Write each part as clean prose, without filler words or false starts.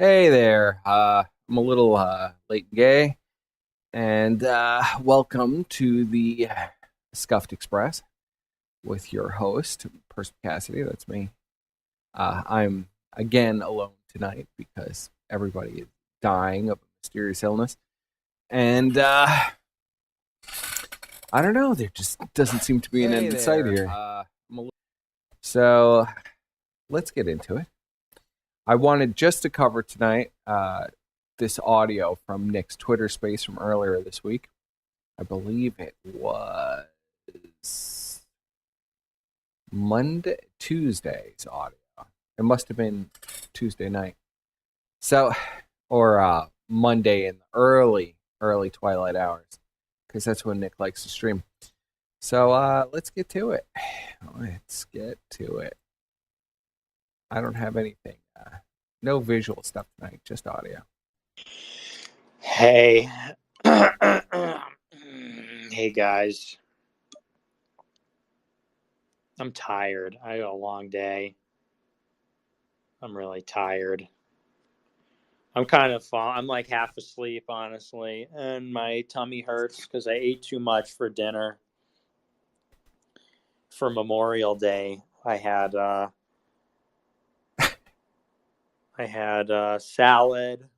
Hey there. I'm a little late and gay, and welcome to the Scuffed Express with your host, Perspicacity. That's me. I'm again alone tonight because everybody is dying of a mysterious illness, and I don't know. There just doesn't seem to be an end in sight here. So let's get into it. I wanted just to cover tonight this audio from Nick's Twitter space from earlier this week. I believe it was Tuesday's audio. It must have been Tuesday night. So, or Monday in the early twilight hours, because that's when Nick likes to stream. So let's get to it. I don't have anything. No visual stuff tonight, just audio. Hey. Hey, guys. I'm tired. I had a long day. I'm really tired. I'm I'm like half asleep, honestly, and my tummy hurts because I ate too much for dinner. For Memorial Day, I had salad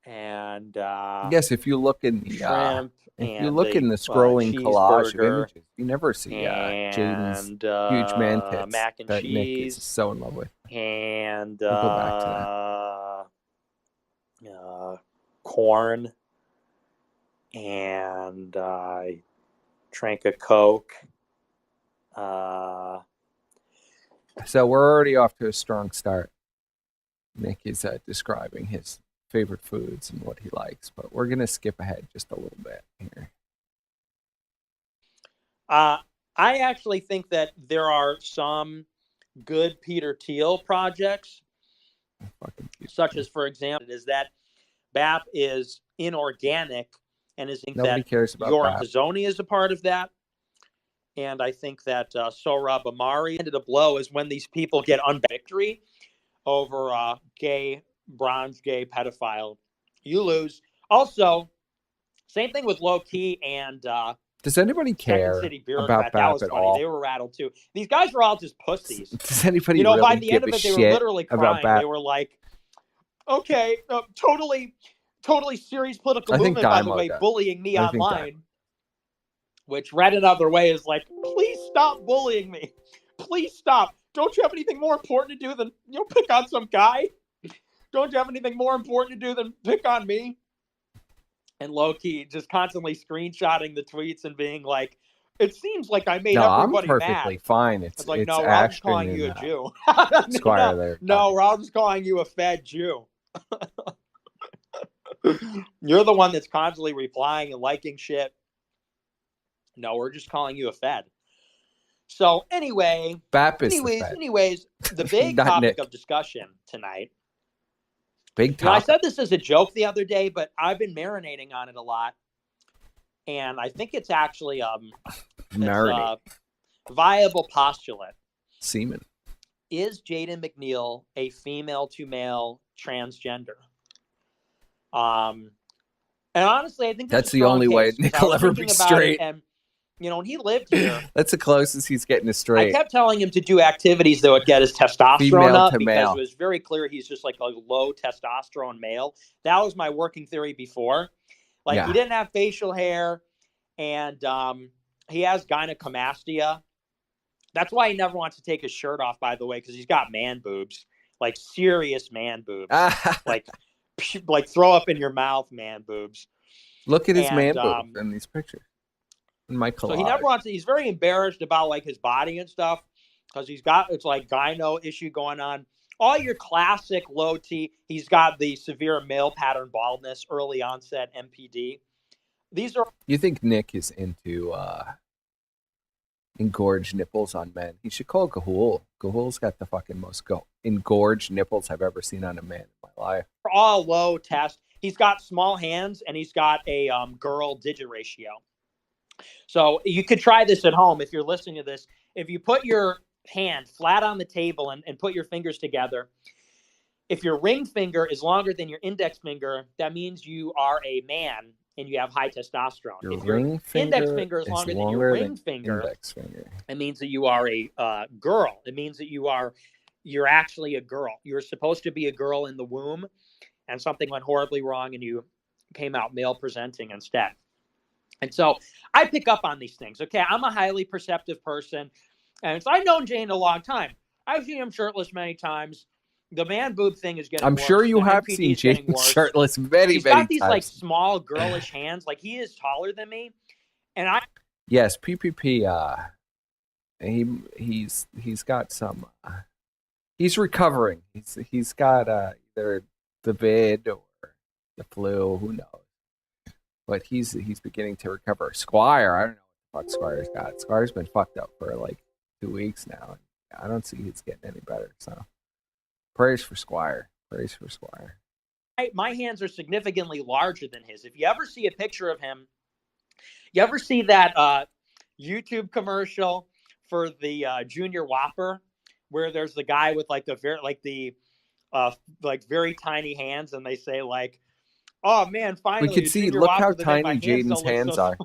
and yes, if you look in the shrimp, in the scrolling collage of images, you never see Jaden's huge man tits mac and that cheese, Nick is so in love with. And we'll go back to that. Corn, and I drank a Coke. So we're already off to a strong start. Nick is describing his favorite foods and what he likes, but we're going to skip ahead just a little bit here. I actually think that there are some good Peter Thiel projects, such as, for example, is that BAP is inorganic, and is nobody cares about Yoram Hazoni is a part of that. And I think that Sohrab Ahmari ended a blow is when these people get victory over bronze gay pedophile. You lose. Also, same thing with Low Key and does anybody care about BAP at all? They were rattled too. These guys were all just pussies. Does anybody really by the give end of a it, they were shit literally crying. They were like, okay, totally serious political movement, by the way, bullying me online. Which read another way is like, please stop bullying me. Please stop. Don't you have anything more important to do than pick on some guy? Don't you have anything more important to do than pick on me? And low-key just constantly screenshotting the tweets and being like, it seems like I made everybody mad. I'm perfectly fine. It's like, it's no, Rob's calling you a Jew. Squire there. No, Rob's calling you a fed Jew. You're the one that's constantly replying and liking shit. No, we're just calling you a fed. So anyways, the big topic of discussion tonight. Big topic. I said this as a joke the other day, but I've been marinating on it a lot, and I think it's actually a viable postulate. Semen. Is Jaden McNeil a female to male transgender? And honestly, I think that's the only way Nick will ever be straight. And when he lived here, that's the closest he's getting to straight. I kept telling him to do activities that would get his testosterone up because it was very clear he's just like a low testosterone male. That was my working theory before. He didn't have facial hair, and he has gynecomastia. That's why he never wants to take his shirt off, by the way, because he's got man boobs, like serious man boobs, like throw up in your mouth man boobs. Look at his man boobs in these pictures. My collage. So he never wants to. He's very embarrassed about his body and stuff because it's like gyno issue going on. All your classic low T. He's got the severe male pattern baldness, early onset MPD. These are. You think Nick is into engorged nipples on men? He should call Gahul. Gahul's got the fucking most engorged nipples I've ever seen on a man in my life. They're all low test. He's got small hands and he's got a girl digit ratio. So you could try this at home if you're listening to this. If you put your hand flat on the table and put your fingers together, if your ring finger is longer than your index finger, that means you are a man and you have high testosterone. If your index finger is longer than your ring finger, it means that you are a girl. It means that you're actually a girl. You're supposed to be a girl in the womb, and something went horribly wrong and you came out male presenting instead. And so I pick up on these things. Okay, I'm a highly perceptive person, and so I've known Jane a long time. I've seen him shirtless many times. The man boob thing is getting I'm worse. sure you the have seen Jane shirtless many He's got these times. Like small girlish hands. Like he is taller than me, and I. Yes, PPP. He's got some. He's recovering. He's got either the vid or the flu. Who knows? But he's beginning to recover. Squire, I don't know what the fuck Squire's got. Squire's been fucked up for like 2 weeks now. I don't see he's getting any better. So praise for Squire. Praise for Squire. My hands are significantly larger than his. If you ever see a picture of him, you ever see that YouTube commercial for the Junior Whopper, where there's the guy with like very tiny hands, and they say like, "Oh man, finally!" We could see. Look how tiny Jaden's hands are.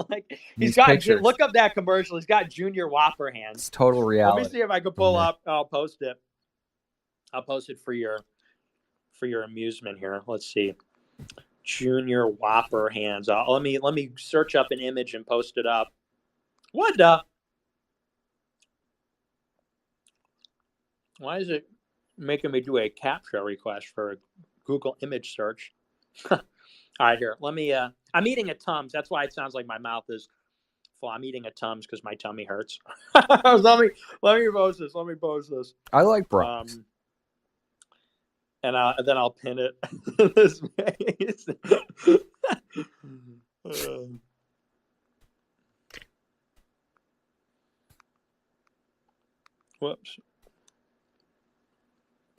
Like he's got. Pictures. Look up that commercial. He's got Junior Whopper hands. It's total reality. Let me see if I can pull up. I'll post it. I'll post it for your amusement here. Let's see. Junior Whopper hands. Let me search up an image and post it up. What the? Why is it making me do a CAPTCHA request for a Google image search? All right, here. Let me. I'm eating a Tums. That's why it sounds like my mouth is full. I'm eating a Tums because my tummy hurts. let me post this. Let me post this. I like Bronx. And then I'll pin it in this face. Whoops.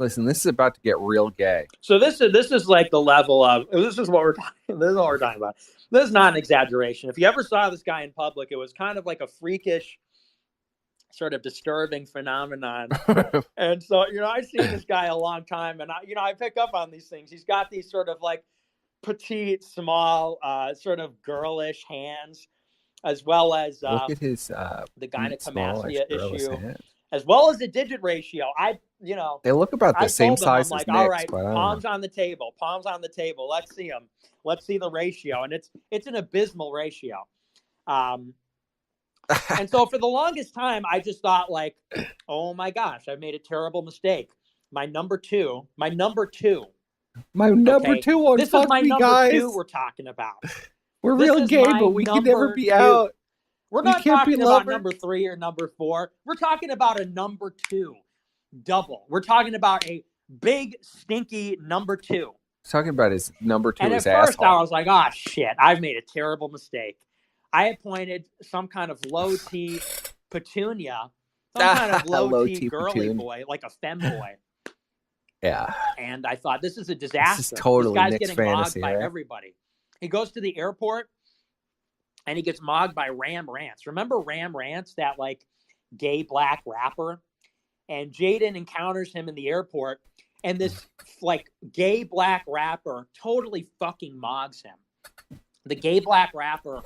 Listen, this is about to get real gay. So this is like the level of this is what we're talking. This is what we're talking about. This is not an exaggeration. If you ever saw this guy in public, it was kind of like a freakish, sort of disturbing phenomenon. And so, I've seen this guy a long time, and I pick up on these things. He's got these sort of like petite, small, sort of girlish hands, as well as look at his the gynecomastia issue, as well as the digit ratio. They look about the same size as Nick's. All right, palms on the table. Let's see them. Let's see the ratio, and it's an abysmal ratio. And so for the longest time, I just thought like, oh my gosh, I've made a terrible mistake. My number two. My number two on this Fuck is my Me, number guys. 2 we're talking about. We're real gay, but we can never be 2. out. We're not talking about number 3 or number 4. We're talking about a number 2 double. We're talking about a big, stinky number 2. Talking about his number 2 and is at first asshole. I was like, oh shit, I've made a terrible mistake. I appointed some kind of low-T petunia, some kind of low-T girly boy, like a femboy. Yeah. And I thought, this is a disaster. This is totally this guy's Nick's getting fantasy, mogged by right? everybody. He goes to the airport, and he gets mogged by Ram Rants. Remember Ram Rants, that like gay black rapper? And Jaden encounters him in the airport, and this like gay black rapper totally fucking mogs him. The gay black rapper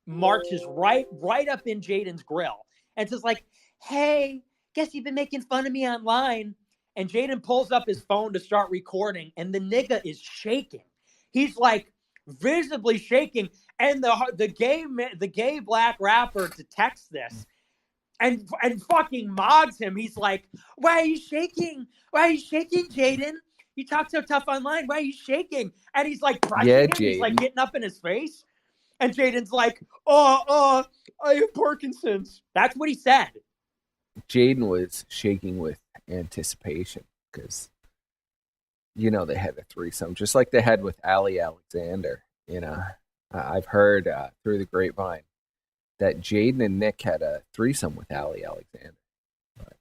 marches right up in Jaden's grill and says like, hey, guess you've been making fun of me online. And Jaden pulls up his phone to start recording, and the nigga is shaking. He's like visibly shaking, and the gay black rapper detects this and fucking mogs him. He's like, why are you shaking? Why are you shaking, Jaden? You talk so tough online. Why are you shaking? And he's like pressing him. He's like getting up in his face. And Jaden's like, I have Parkinson's. That's what he said. Jaden was shaking with anticipation because, they had a threesome, just like they had with Ali Alexander. I've heard through the grapevine that Jaden and Nick had a threesome with Ali Alexander. But,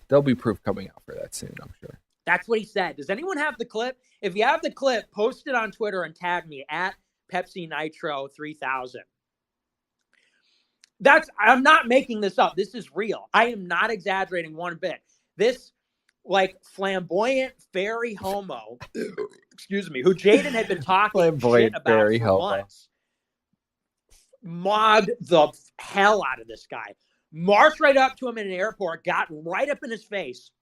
there'll be proof coming out for that soon, I'm sure. That's what he said. Does anyone have the clip? If you have the clip, post it on Twitter and tag me at Pepsi Nitro 3000. I'm not making this up. This is real. I am not exaggerating one bit. This like flamboyant fairy homo, excuse me, who Jaden had been talking flamboyant shit about fairy for homo. months, mogged the hell out of this guy, marched right up to him in an airport, got right up in his face,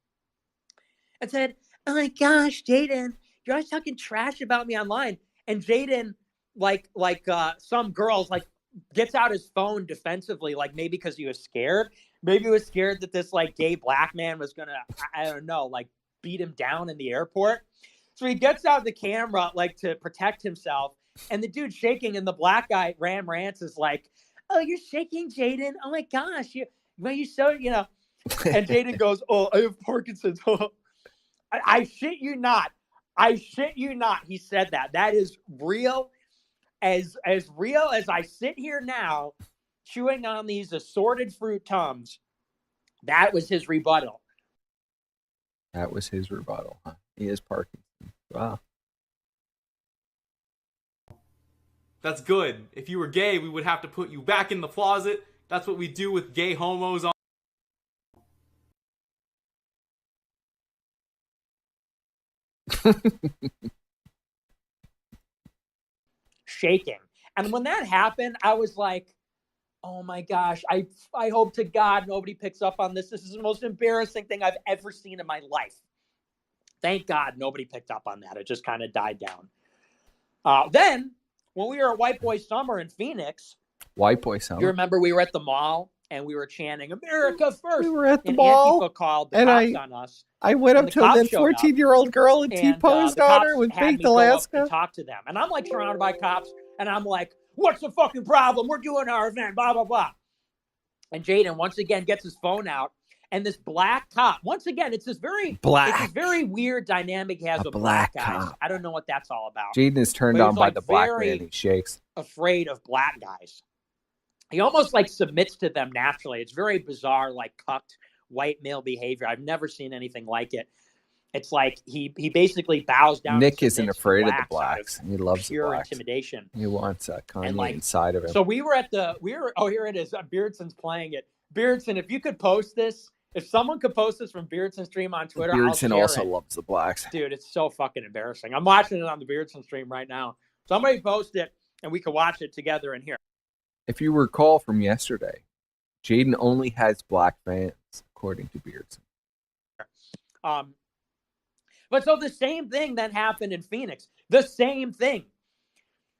and said, "Oh my gosh, Jaden, you're always talking trash about me online." And Jaden, like some girls, like gets out his phone defensively, like maybe because he was scared. Maybe he was scared that this like gay black man was gonna, I don't know, like beat him down in the airport. So he gets out the camera like to protect himself, and the dude's shaking, and the black guy Ram Rants is like, "Oh, you're shaking, Jaden. Oh my gosh, you're so, you know." And Jaden goes, "Oh, I have Parkinson's." I shit you not. I shit you not. He said that. That is real. As real as I sit here now, chewing on these assorted fruit Tums. That was his rebuttal. That was his rebuttal. Huh? He is Parkinson's. Wow. That's good. If you were gay, we would have to put you back in the closet. That's what we do with gay homos on. Shaking. And when that happened, I was like, oh my gosh, I hope to God nobody picks up on this. This is the most embarrassing thing I've ever seen in my life. Thank God nobody picked up on that. It just kind of died down. Then, when we were at White Boy Summer in Phoenix. White Boy Summer? You remember we were at the mall and we were chanting, America first. We were at the mall. Antifa called the cops on us. I went up to a 14-year-old girl and T-posed on her with baked Alaska. And talk to them. And I'm like surrounded by cops. And I'm like, what's the fucking problem? We're doing our event, blah, blah, blah. And Jaden once again gets his phone out. And this black cop, once again, it's this very weird dynamic he has with black guys. Cop. I don't know what that's all about. Jaden is turned on by the black man. He shakes. Afraid of black guys. He almost like submits to them naturally. It's very bizarre, like cucked white male behavior. I've never seen anything like it. It's like he basically bows down. Nick isn't afraid of the blacks. He loves pure the blacks. Intimidation. He wants Kanye inside of him. So we were at here it is. Beardson's playing it. Beardson, if you could post this, if someone could post this from Beardson stream on Twitter, Beardson also loves the blacks. Dude, it's so fucking embarrassing. I'm watching it on the Beardson stream right now. Somebody post it and we can watch it together in here. If you recall from yesterday, Jaden only has black fans, according to Beardson. But so the same thing then happened in Phoenix. The same thing.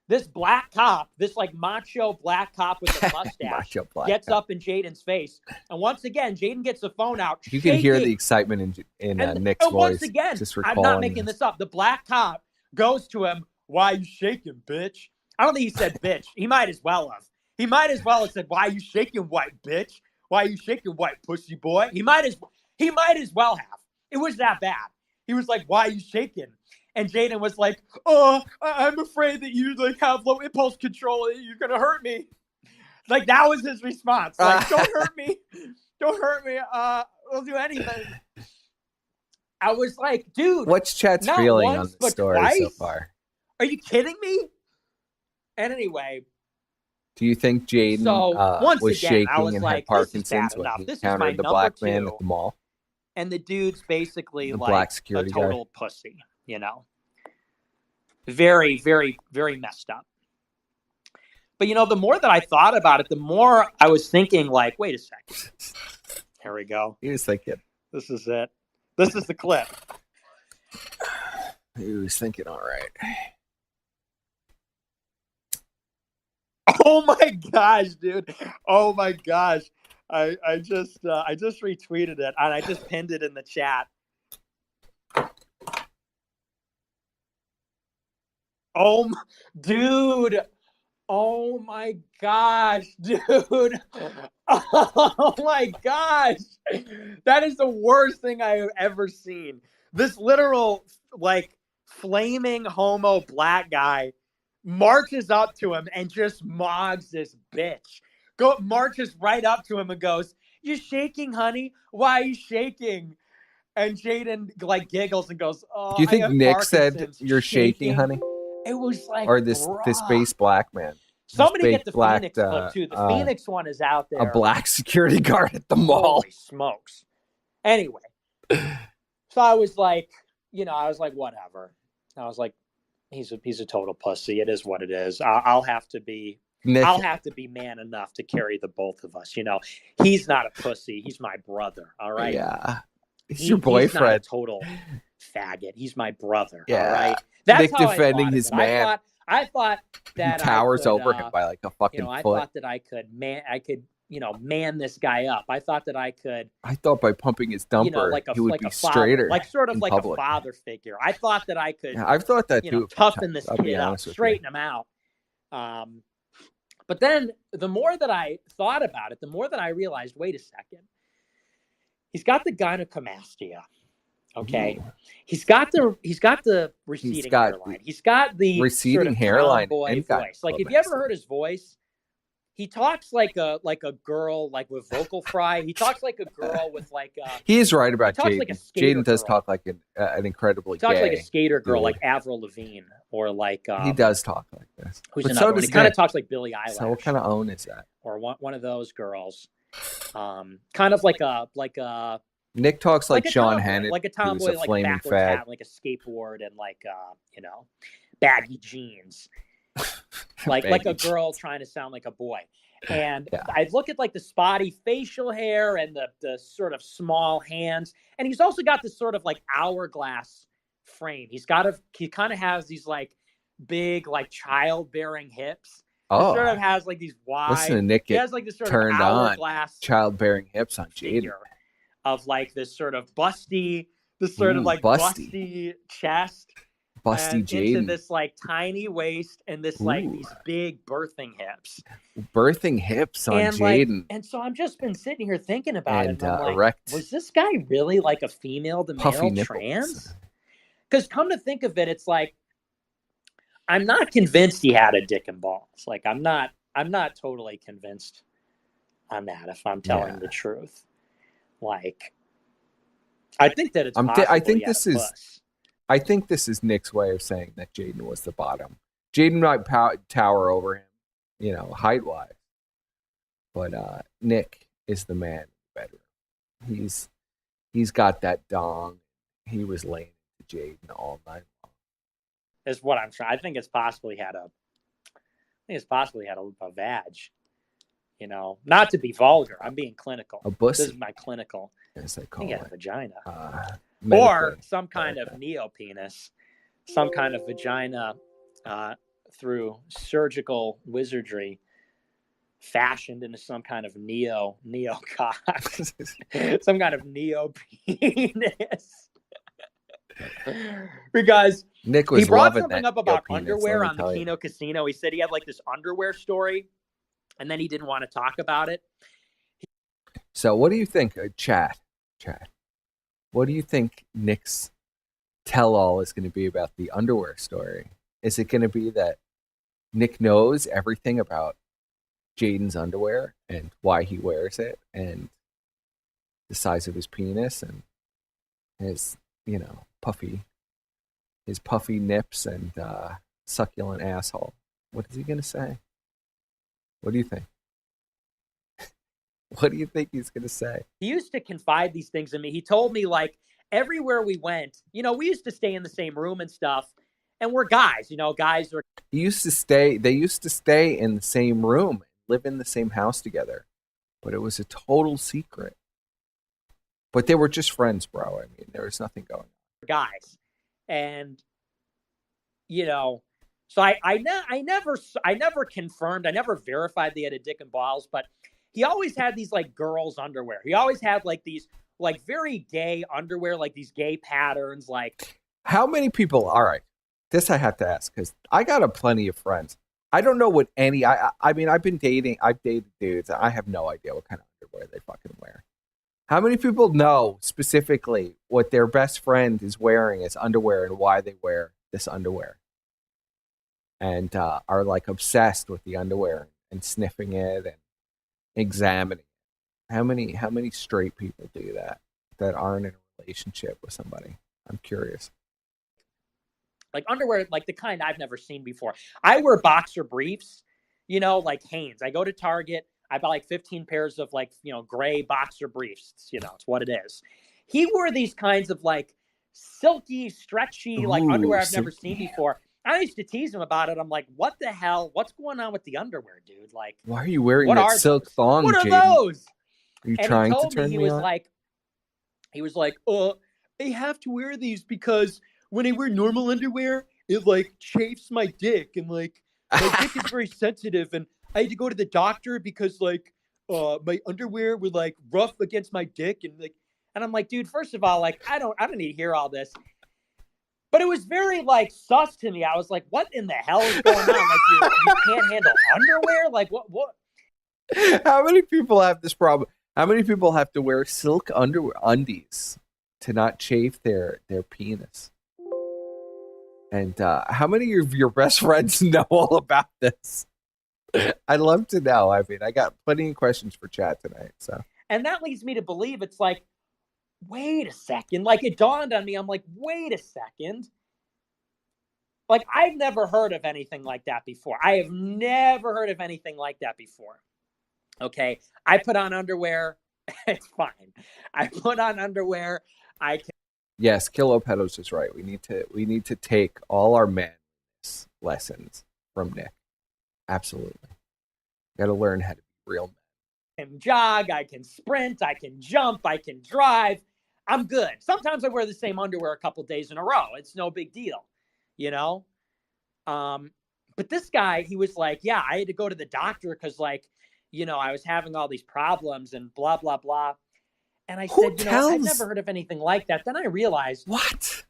This black cop, this like macho black cop with a mustache, gets up in Jaden's face. And once again, Jaden gets the phone out. You can hear the excitement in Nick's voice. Once again, I'm not making this up. The black cop goes to him, "Why you shaking, bitch?" I don't think he said bitch. He might as well have. He might as well have said, "Why you shaking, white bitch? Why you shaking, white pussy boy?" He might as well have. It was that bad. He was like, "Why you shaking?" And Jaden was like, "Oh, I'm afraid that you like have low impulse control. You're gonna hurt me." Like that was his response. Like, "Don't hurt me. Don't hurt me. We'll do anything." I was like, "Dude, what's Chet's feeling on the story so far? Are you kidding me?" And anyway, do you think Jaden was shaking and had Parkinson's when he encountered the black man at the mall? And the dude's basically like black security a total pussy, you know. Very, very, very messed up. But, you know, the more that I thought about it, the more I was thinking, like, wait a second. Here we go. He was thinking. This is it. This is the clip. He was thinking, all right. Oh, my gosh, dude. Oh, my gosh. I just retweeted it and I just pinned it in the chat. Oh, dude. Oh my gosh, dude. Oh my gosh. That is the worst thing I have ever seen. This literal, like, flaming homo black guy marches up to him and just mogs this bitch. Marches right up to him and goes, "You're shaking, honey. Why are you shaking?" And Jaden like giggles and goes, "Oh, do you think Nick said you're shaking, honey?" It was like, or this base black man. Somebody get the Phoenix clip too. The Phoenix one is out there. A black security guard at the mall. Holy smokes. Anyway, so So I was like, whatever. I was like, he's a total pussy. It is what it is. I'll have to be man enough to carry the both of us. He's not a pussy. He's my brother. All right. Yeah. He's your boyfriend. He's not a total faggot. He's my brother. Yeah. All right. That's Nick how defending his man. I thought that he towers over him by like a fucking foot. I thought that I could man this guy up. I thought that I could. I thought by pumping his dumper, he would be straighter, sort of like public. A father figure. I thought that I could. Yeah, I've thought that too. Toughen this kid up, straighten him out. But then the more that I thought about it, the more that I realized, wait a second, he's got the gynecomastia. Okay, ooh. He's got the receding hairline. He's got the receding sort of hairline boy voice. Like, if you ever heard his voice, he talks like a girl, like with vocal fry. He talks like a girl with like. He is right about Jaden. Like Jaden does talk like an incredibly. He talks like a skater girl, like Avril Lavigne, or like. He does talk like this. Who's another one? He kind of talks like Billie Eilish. So what kind of own is that? Or one of those girls, kind of like a. Nick talks like Sean Hannity, like a tomboy, like a backwards hat, like a skateboard, and like baggy jeans, like a girl trying to sound like a boy. And I look at like the spotty facial hair and the sort of small hands, and he's also got this sort of like hourglass frame. He kind of has these like big like childbearing hips. Oh, he sort of has like these wide. Listen to Nick. He has like this sort turned of hourglass on childbearing hips on Jaden. Of like this sort of busty chest, busty Jaden, into this like tiny waist and this like these big birthing hips on Jaden. And so I've just been sitting here thinking about it. And I'm like, erect, was this guy really like a female to male trans? Because come to think of it, it's like I'm not convinced he had a dick and balls. Like I'm not totally convinced on that, if I'm telling the truth. Like, I think that it's possible. I think this is Nick's way of saying that Jaden was the bottom. Jaden might tower over him, height-wise, but Nick is the man in the bedroom. He's got that dong. He was laying to Jaden all night long. Is what I'm trying. I think it's possibly had a vag. Not to be vulgar. I'm being clinical. A bussy. This is my clinical. As they call I think it. A vagina. Medically. Or some kind of neopenis. Some kind of vagina through surgical wizardry fashioned into some kind of neocock. Some kind of neopenis. Because Nick was he brought loving something that up about neopenis, underwear on the Kino Casino. He said he had like this underwear story. And then he didn't want to talk about it. So what do you think, Chad? What do you think Nick's tell-all is going to be about the underwear story? Is it going to be that Nick knows everything about Jaden's underwear and why he wears it and the size of his penis and his, puffy nips and succulent asshole? What is he going to say? What do you think? What do you think he's going to say? He used to confide these things in me. He told me, like, everywhere we went, we used to stay in the same room and stuff. And we're guys, guys are. They used to stay in the same room, live in the same house together. But it was a total secret. But they were just friends, bro. I mean, there was nothing going on. Guys. And, so I never confirmed, I never verified they had a dick and balls, but he always had these like girls' underwear. He always had like these like very gay underwear, like these gay patterns. Like, how many people? All right, this I have to ask because I got plenty of friends. I don't know what any. I mean, I've dated dudes. I have no idea what kind of underwear they fucking wear. How many people know specifically what their best friend is wearing as underwear and why they wear this underwear? And are like obsessed with the underwear and sniffing it and examining it. How many straight people do that aren't in a relationship with somebody? I'm curious. Like underwear, like the kind I've never seen before. I wear boxer briefs, like Hanes. I go to Target. I buy like 15 pairs of like, gray boxer briefs. It's what it is. He wore these kinds of like silky, stretchy, like underwear I've never seen before. I used to tease him about it. I'm like, what the hell? What's going on with the underwear, dude? Like, why are you wearing that silk thong, What are Jaden? those? Are you trying to turn me on? He was like, I have to wear these because when I wear normal underwear, it like chafes my dick, and like my dick is very sensitive, and I had to go to the doctor because like my underwear would like rough against my dick, and I'm like, dude, first of all, like I don't need to hear all this. But it was very like sus to me. I was like, what in the hell is going on? Like you can't handle underwear? Like what? How many people have this problem? How many people have to wear silk undies to not chafe their penis? And how many of your best friends know all about this? I'd love to know. I mean, I got plenty of questions for chat tonight. So, and that leads me to believe it's like, wait a second. Like it dawned on me. I'm like, wait a second. Like I've never heard of anything like that before. I have never heard of anything like that before. Okay, I put on underwear. It's fine. I put on underwear. I can. Yes, Kilo Pedos is right. We need to take all our men lessons from Nick. Absolutely, got to learn how to be real men. I can jog. I can sprint. I can jump. I can drive. I'm good. Sometimes I wear the same underwear a couple days in a row. It's no big deal, you know. But this guy, he was like, yeah, I had to go to the doctor because like. You know, I was having all these problems and blah, blah, blah. And I said, I've never heard of anything like that. Then I realized. What?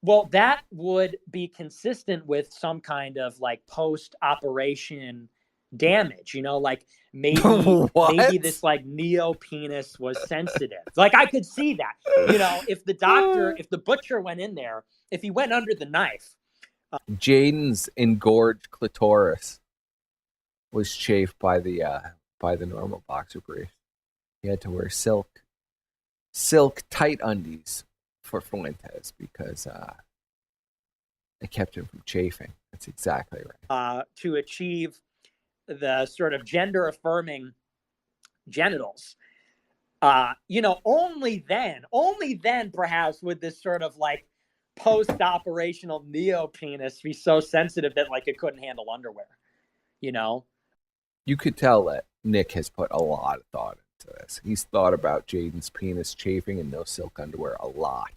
Well, that would be consistent with some kind of like post-operation damage, like maybe this like neopenis was sensitive. Like I could see that, if the butcher went in there, if he went under the knife. Jaden's engorged clitoris was chafed by the normal boxer brief. He had to wear silk tight undies for Fuentes because it kept him from chafing. That's exactly right. To achieve the sort of gender affirming genitals. Only then perhaps would this sort of like post-operational neopenis be so sensitive that like it couldn't handle underwear. You could tell that Nick has put a lot of thought into this. He's thought about Jaden's penis chafing and no silk underwear a lot.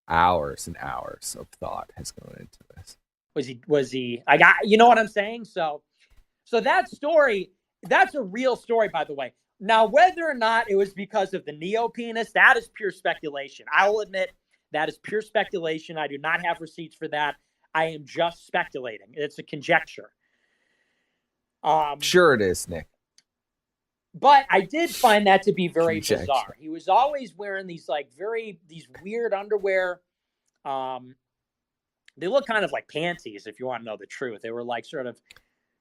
Hours and hours of thought has gone into this. Was he? I got, you know what I'm saying? So that story, that's a real story, by the way. Now, whether or not it was because of the neopenis, that is pure speculation. I will admit that is pure speculation. I do not have receipts for that. I am just speculating. It's a conjecture. Sure it is, Nick. But I did find that to be very bizarre. He was always wearing these weird underwear. They look kind of like panties, if you want to know the truth. They were like sort of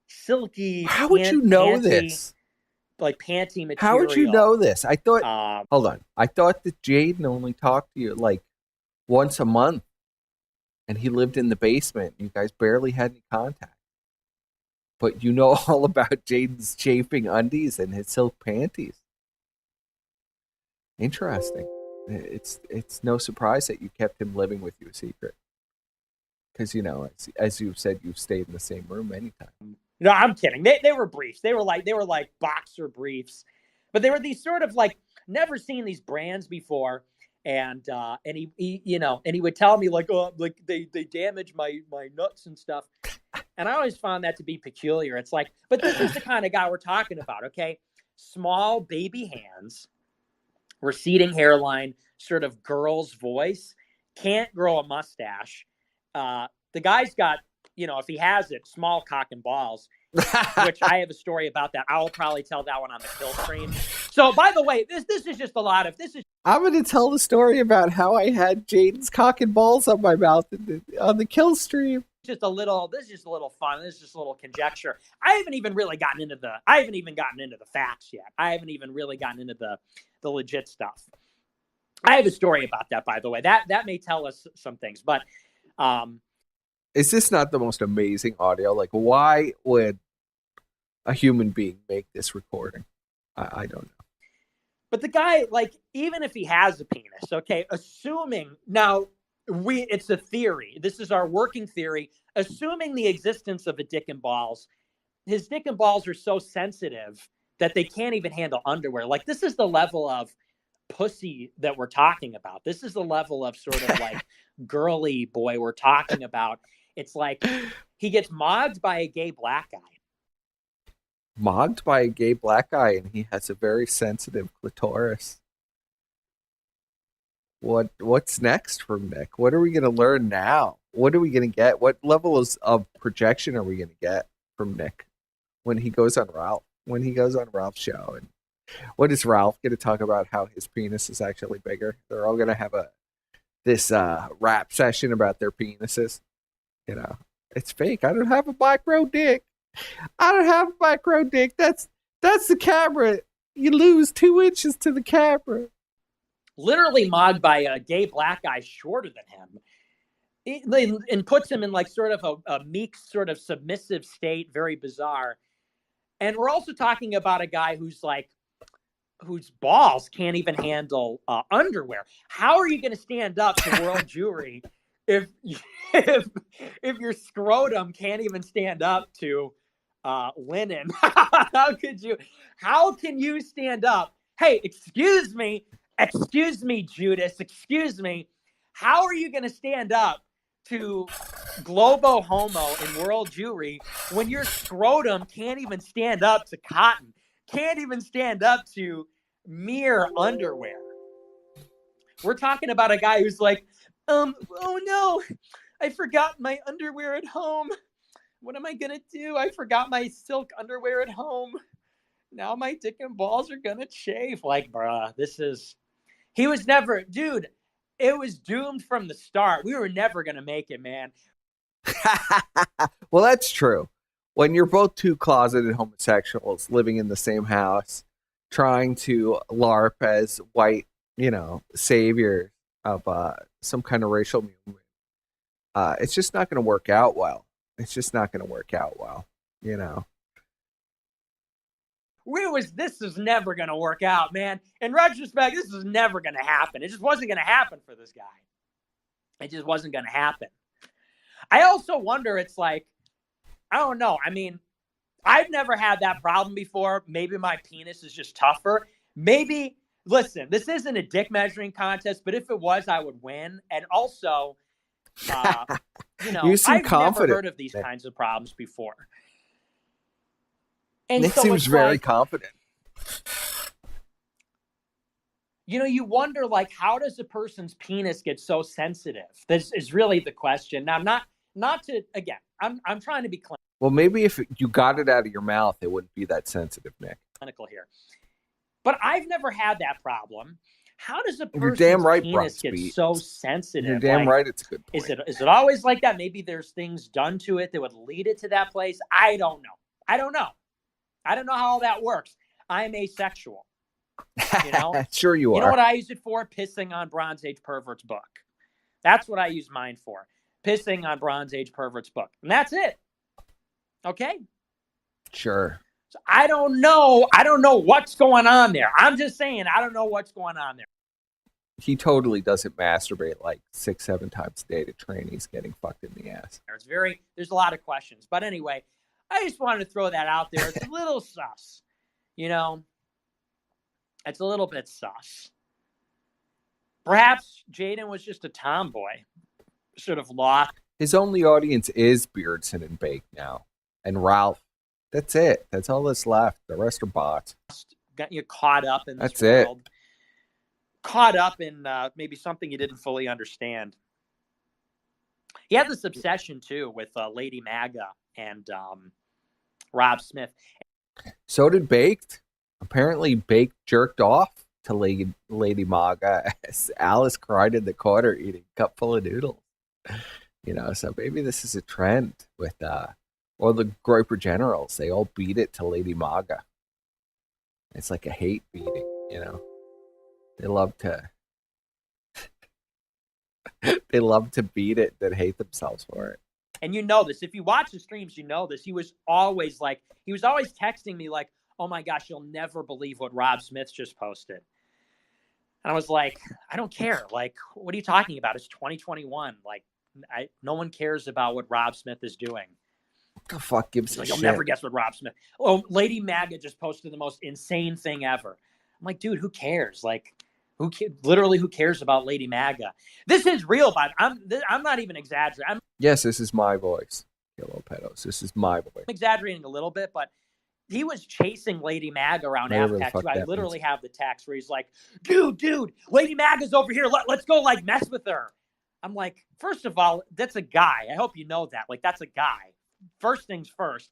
silky. How would you know this? Like panty material. How would you know this? I thought. Hold on. I thought that Jaden only talked to you like once a month. And he lived in the basement. You guys barely had any contact. But you know all about Jaden's chafing undies and his silk panties. Interesting. It's no surprise that you kept him living with you a secret. Because, as you've said, you've stayed in the same room many times. No, I'm kidding. They were briefs. They were like boxer briefs. But they were these sort of like, never seen these brands before. And he would tell me like, oh, like they damage my nuts and stuff. And I always found that to be peculiar. It's like, but this is the kind of guy we're talking about. Okay. Small baby hands, receding hairline, sort of girl's voice, can't grow a mustache. The guy's got, if he has it, small cock and balls, which I have a story about that. I'll probably tell that one on the kill stream. So, by the way, this is just a lot of this is. I'm going to tell the story about how I had Jaden's cock and balls on my mouth on the kill stream. This is just a little fun. This is just a little conjecture. I haven't even gotten into the facts yet. I haven't even really gotten into the legit stuff. I have a story about that, by the way. That may tell us some things, but is this not the most amazing audio? Like, why would a human being make this recording? I don't know. But the guy, like, even if he has a penis, okay, assuming now it's a theory. This is our working theory. Assuming the existence of a dick and balls, his dick and balls are so sensitive that they can't even handle underwear. Like, this is the level of pussy that we're talking about. This is the level of sort of like girly boy we're talking about. It's like he gets mogged by a gay black guy. Mogged by a gay black guy, and he has a very sensitive clitoris. What's next from Nick? What are we going to learn now? What are we going to get? What levels of projection are we going to get from Nick when he goes on Ralph? When he goes on Ralph's show, and what is Ralph going to talk about? How his penis is actually bigger? They're all going to have this rap session about their penises. You know, it's fake. I don't have a micro dick. I don't have a micro dick. That's the camera. You lose 2 inches to the camera. Literally mogged by a gay black guy shorter than him. And puts him in like sort of a meek, sort of submissive state. Very bizarre. And we're also talking about a guy whose balls can't even handle underwear. How are you going to stand up to world jewelry if your scrotum can't even stand up to linen? How can you stand up? Hey, excuse me, Judas, excuse me. How are you going to stand up to Globo Homo in world jewelry when your scrotum can't even stand up to cotton, can't even stand up to mere underwear? We're talking about a guy who's like, oh no, I forgot my underwear at home. What am I going to do? I forgot my silk underwear at home. Now my dick and balls are going to chafe. Like, bruh, he was never, dude, it was doomed from the start. We were never going to make it, man. Well, that's true. When you're both two closeted homosexuals living in the same house, trying to LARP as white, savior of some kind of racial movement, it's just not going to work out well. This is never going to work out, man. In retrospect, this is never going to happen. It just wasn't going to happen for this guy. It just wasn't going to happen. I also wonder, it's like, I don't know. I mean, I've never had that problem before. Maybe my penis is just tougher. Maybe, listen, this isn't a dick measuring contest, but if it was, I would win. And also, you seem I've confident. never heard of these kinds of problems before. And Nick seems very confident. You wonder, like, how does a person's penis get so sensitive? This is really the question. Now, not to, again, I'm trying to be clinical. Well, maybe if you got it out of your mouth, it wouldn't be that sensitive, Nick. Clinical here. But I've never had that problem. How does a person's penis get so sensitive? You're damn right, it's a good point. Is it always like that? Maybe there's things done to it that would lead it to that place. I don't know. I don't know how all that works. I'm asexual. Sure you are. You know what I use it for? Pissing on Bronze Age Pervert's book. That's what I use mine for. Pissing on Bronze Age Pervert's book. And that's it. Okay? Sure. So I don't know what's going on there. I'm just saying, I don't know what's going on there. He totally doesn't masturbate like 6-7 times a day to trainees getting fucked in the ass. There's a lot of questions. But anyway, I just wanted to throw that out there. It's a little sus. It's a little bit sus. Perhaps Jaden was just a tomboy. Sort of lost. His only audience is Beardson and Bake now. And Ralph. That's it. That's all that's left. The rest are bots. Got you caught up in this that's world. It. Caught up in maybe something you didn't fully understand. He had this obsession, too, with Lady Maga and Rob Smith. So did Baked. Apparently, Baked jerked off to Lady Maga as Alice cried in the corner eating a cup full of noodles. So maybe this is a trend with or the Groper Generals. They all beat it to Lady Maga. It's like a hate beating, They love to beat it, then hate themselves for it. And this. If you watch the streams, this. He was always texting me like, oh my gosh, you'll never believe what Rob Smith just posted. And I was like, I don't care. Like, what are you talking about? It's 2021. Like, no one cares about what Rob Smith is doing. What the fuck gives a like, shit? You'll never guess what Rob Smith. Oh, Lady Maga just posted the most insane thing ever. I'm like, dude, who cares? Like, who cares about Lady Maga? This is real, but I'm not even exaggerating. Yes, this is my voice, Kilo Pedos. This is my voice. I'm exaggerating a little bit, but he was chasing Lady Maga around AFTech too. I literally have the text where he's like, dude, Lady Maga's over here. Let's go like mess with her. I'm like, first of all, that's a guy. I hope you know that. Like, that's a guy. First things first.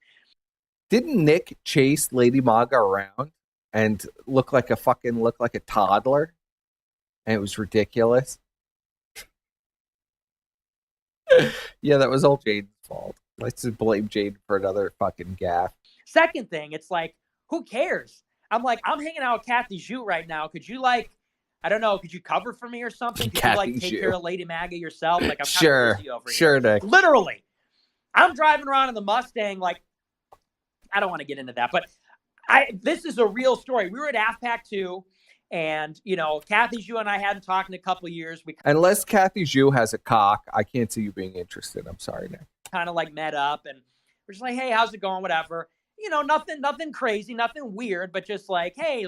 Didn't Nick chase Lady Maga around and look like a toddler? And it was ridiculous. Yeah, that was all Jaden's fault. Let's just blame Jaden for another fucking gaffe. Second thing, it's like, who cares? I'm like, I'm hanging out with Kathy Zhu right now. Could you I don't know, could you cover for me or something? Could you take care of Lady Maga yourself? Like, I'm kind of busy over here. Sure, Nick. Literally. I'm driving around in the Mustang, like, I don't want to get into that, but this is a real story. We were at AFPAC 2, and, Kathy Zhu and I hadn't talked in a couple of years. Unless Kathy Zhu has a cock, I can't see you being interested. I'm sorry, Nick. Kind of like met up, and we're just like, hey, how's it going? Whatever. Nothing crazy, nothing weird, but just like, hey,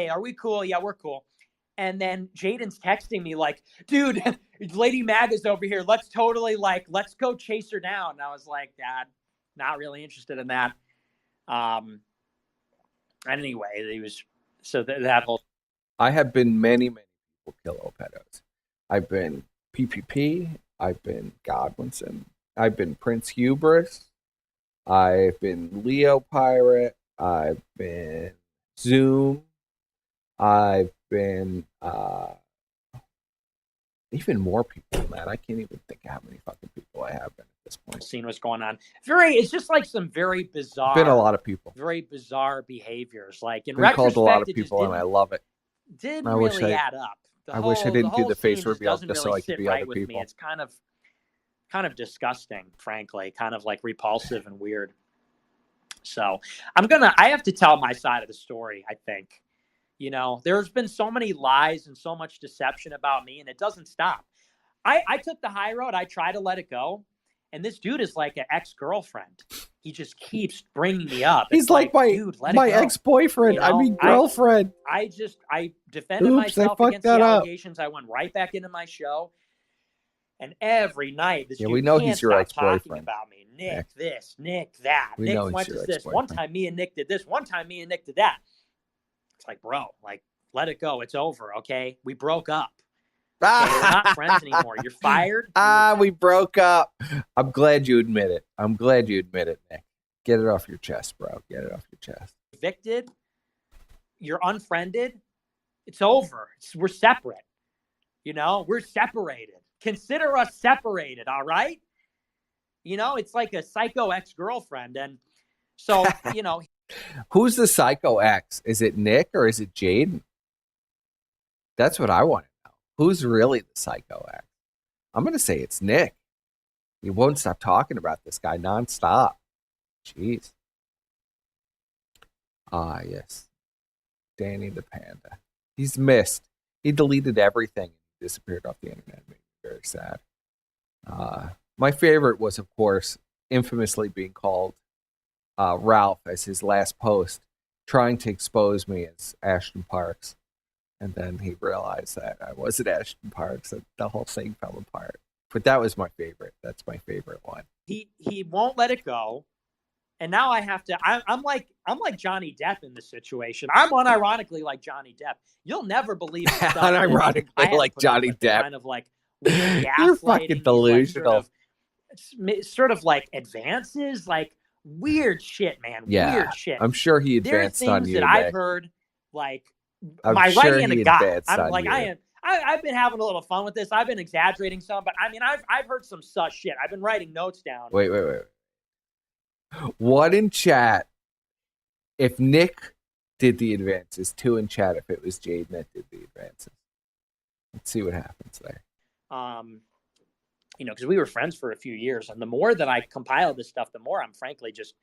are we cool? Yeah, we're cool. And then Jaden's texting me like, dude, Lady Maga's over here. Let's go chase her down. And I was like, Dad, not really interested in that. Anyway, that whole. I have been many, many people Kilo Pedos. I've been PPP. I've been Godwinson. I've been Prince Hubris. I've been Leo Pirate. I've been Zoom. I've been even more people than that. I can't even think of how many fucking people I have been at this point. Seen what's going on. It's just like some very bizarre. Been a lot of people. Very bizarre behaviors. Like, in been retrospect, called a lot of people, and I love it. Didn't really add up. I wish I didn't do the face reveal just so I could be other people. Me. It's kind of disgusting, frankly, kind of like repulsive and weird. So I have to tell my side of the story, I think. There's been so many lies and so much deception about me, and it doesn't stop. I took the high road. I try to let it go. And this dude is like an ex-girlfriend. He just keeps bringing me up. He's like my ex-boyfriend. Girlfriend. I defended myself against the allegations. I went right back into my show. And every night, this dude we know can't he's your stop ex-boyfriend. talking about me. Nick this, Nick that. Nick went to this. One time me and Nick did this. One time me and Nick did that. It's like, bro, let it go. It's over, okay? We broke up. Okay, we're not friends anymore. You're fired. We broke up. I'm glad you admit it. Nick. Get it off your chest, bro. Get it off your chest. Evicted. You're unfriended. It's over. We're separate. We're separated. Consider us separated, all right? It's like a psycho ex-girlfriend. And so, Who's the psycho ex? Is it Nick or is it Jaden? That's what I want to know. Who's really the psycho ex? I'm going to say it's Nick. He won't stop talking about this guy nonstop. Jeez. Ah, yes. Danny the Panda. He's missed. He deleted everything. Disappeared off the internet. Made me very sad. My favorite was, of course, infamously being called Ralph as his last post, trying to expose me as Ashton Parks. And then he realized that I wasn't Ashton Parks, and the whole thing fell apart. But that was my favorite. That's my favorite one. He won't let it go. And now I have to. I'm like Johnny Depp in this situation. I'm unironically like Johnny Depp. You'll never believe the stuff unironically like Johnny Depp. Kind of like weird you're fucking delusional. Sort of like advances, like weird shit, man. Yeah, weird shit. I'm sure he advanced on you. There's things that I've heard, like my right-handed guy. I'm like, I've been having a little fun with this. I've been exaggerating some, but I mean, I've heard some sus shit. I've been writing notes down. Wait. One in chat, if Nick did the advances. Two in chat, if it was Jaden that did the advances. Let's see what happens there. Because we were friends for a few years, and the more that I compile this stuff, the more I'm frankly just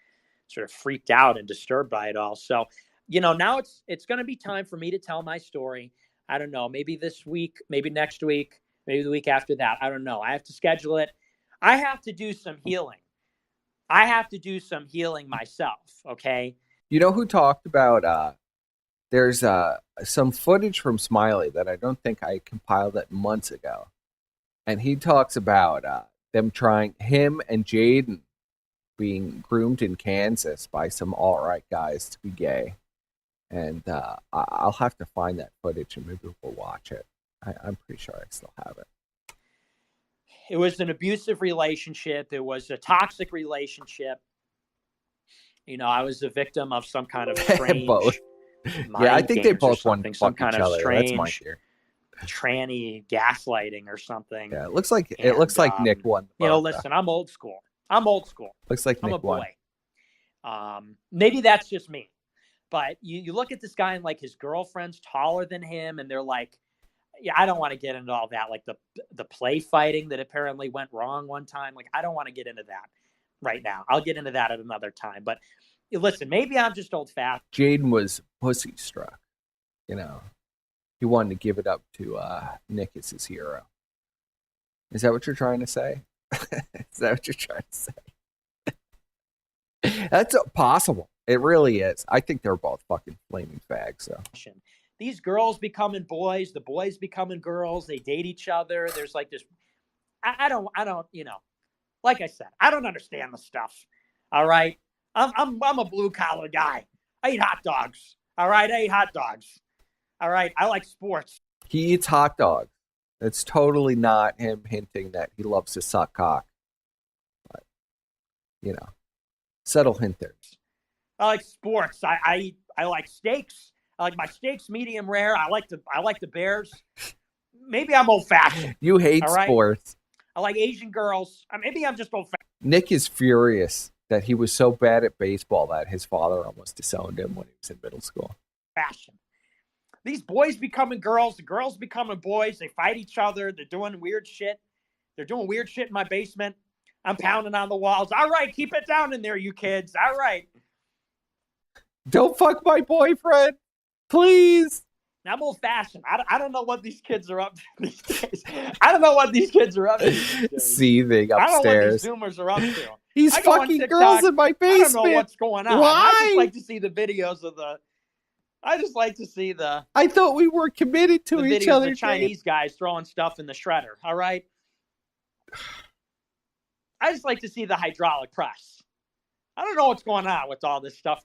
sort of freaked out and disturbed by it all. So, now it's going to be time for me to tell my story. I don't know. Maybe this week, maybe next week, maybe the week after that. I don't know. I have to schedule it. I have to do some healing. I have to do some healing myself, okay? You know who talked about, there's some footage from Smiley that I don't think I compiled it months ago. And he talks about him and Jaden being groomed in Kansas by some alt-right guys to be gay. And I'll have to find that footage and maybe we'll watch it. I'm pretty sure I still have it. It was an abusive relationship. It was a toxic relationship. You know, I was a victim of some kind of strange both. Yeah, I think they both want to fuck each other. That's my theory. Tranny gaslighting or something. Yeah, it looks like Nick won. You know, listen, I'm old school. Looks like I'm Nick a boy. Won. Maybe that's just me. But you look at this guy and like his girlfriend's taller than him, and they're like, yeah, I don't want to get into all that. Like the play fighting that apparently went wrong one time. Like, I don't want to get into that right now. I'll get into that at another time. But listen, maybe I'm just old fashioned. Jaden was pussy struck. You know, he wanted to give it up to Nick as his hero. Is that what you're trying to say? Is that what you're trying to say? That's possible. It really is. I think they're both fucking flaming fags. So these girls becoming boys, the boys becoming girls. They date each other. There's like this. I don't. You know, like I said, I don't understand the stuff. All right, I'm a blue collar guy. I eat hot dogs. All right, I eat hot dogs. All right, I like sports. He eats hot dogs. It's totally not him hinting that he loves to suck cock. But, you know, subtle hint there. I like sports. I like steaks. I like my steaks medium rare. I like the Bears. Maybe I'm old fashioned. You hate sports. I like Asian girls. Maybe I'm just old fashioned. Nick is furious that he was so bad at baseball that his father almost disowned him when he was in middle school. Fashion. These boys becoming girls, the girls becoming boys. They fight each other. They're doing weird shit. They're doing weird shit in my basement. I'm pounding on the walls. All right, keep it down in there, you kids. All right. Don't fuck my boyfriend, please. I'm old fashioned. I don't know what these kids are up to these days. I don't know what these kids are up to these days. Seething upstairs. I don't know what these Zoomers are up to. He's fucking TikTok, girls in my basement. I don't know what's going on. Why? I just like to see the videos of the. I just like to see the. I thought we were committed to each other. The Chinese guys throwing stuff in the shredder. All right. I just like to see the hydraulic press. I don't know what's going on with all this stuff.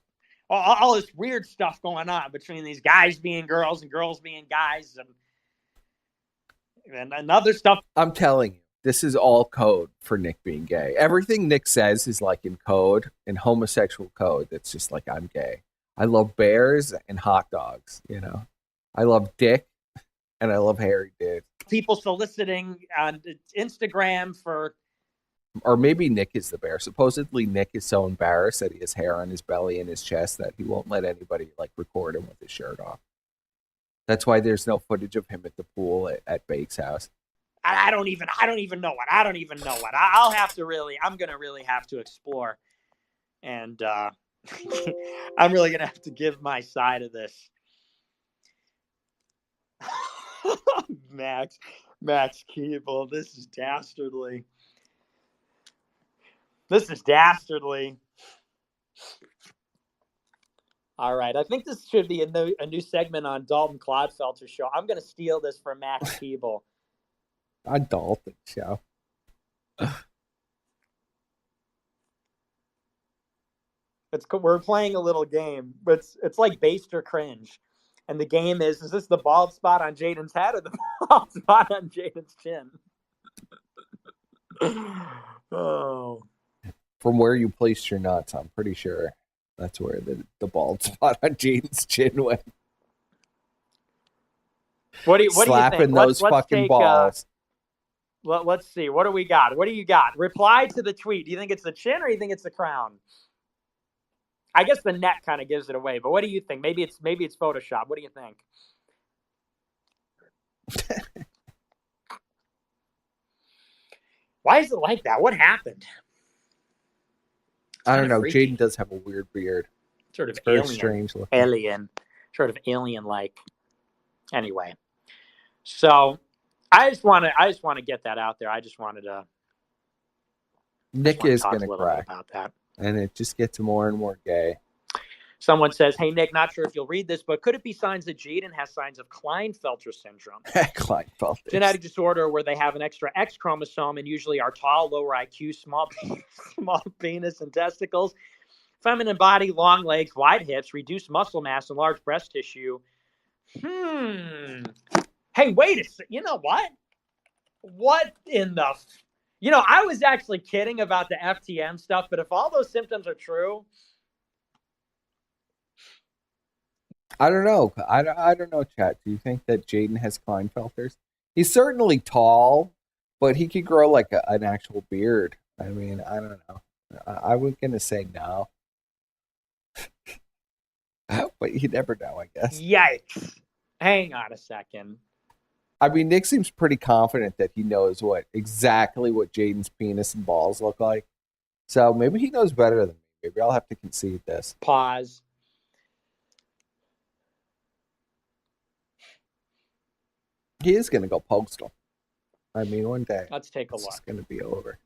All this weird stuff going on between these guys being girls and girls being guys and other stuff. I'm telling you, this is all code for Nick being gay. Everything Nick says is like in code, in homosexual code. That's just like, I'm gay. I love bears and hot dogs, you know. I love dick and I love hairy dudes. People soliciting on Instagram for... Or maybe Nick is the bear. Supposedly Nick is so embarrassed that he has hair on his belly and his chest that he won't let anybody like record him with his shirt off. That's why there's no footage of him at the pool at Bake's house. I don't even know what. I'll have to I'm going to really have to explore. And I'm really going to have to give my side of this. Max Keeble, this is dastardly. All right. I think this should be a new segment on Dalton Clodfelter's show. I'm going to steal this from Max Keeble. On Dalton's show. We're playing a little game, but it's like based or cringe. And the game is this the bald spot on Jaden's head or the bald spot on Jaden's chin? Oh. From where you placed your nuts, I'm pretty sure that's where the bald spot on Jaden's chin went. What do you Slapping think? those fucking balls. Let's see. What do we got? What do you got? Reply to the tweet. Do you think it's the chin or do you think it's the crown? I guess the neck kind of gives it away, but what do you think? Maybe it's Photoshop. What do you think? Why is it like that? What happened? I don't know. Jaden does have a weird beard. Sort of very strange looking. Alien. Sort of alien-like. Anyway. So I just want to get that out there. I just wanted to. Nick is going to cry about that, and it just gets more and more gay. Someone says, "Hey Nick, not sure if you'll read this, but could it be signs that Jaden has signs of Klinefelter syndrome? Klinefelter genetic disorder where they have an extra X chromosome and usually are tall, lower IQ, small penis and testicles, feminine body, long legs, wide hips, reduced muscle mass, and large breast tissue." Hey, wait a second. You know what? What in the? I was actually kidding about the FTM stuff, but if all those symptoms are true. I don't know. I don't know, chat. Do you think that Jaden has Klinefelters? He's certainly tall, but he could grow like an actual beard. I mean, I don't know. I was going to say no. But you never know, I guess. Yikes. Hang on a second. I mean, Nick seems pretty confident that he knows exactly what Jaden's penis and balls look like. So maybe he knows better than me. Maybe I'll have to concede this. Pause. He is going to go postal. I mean, one day. Let's take a look. It's going to be over.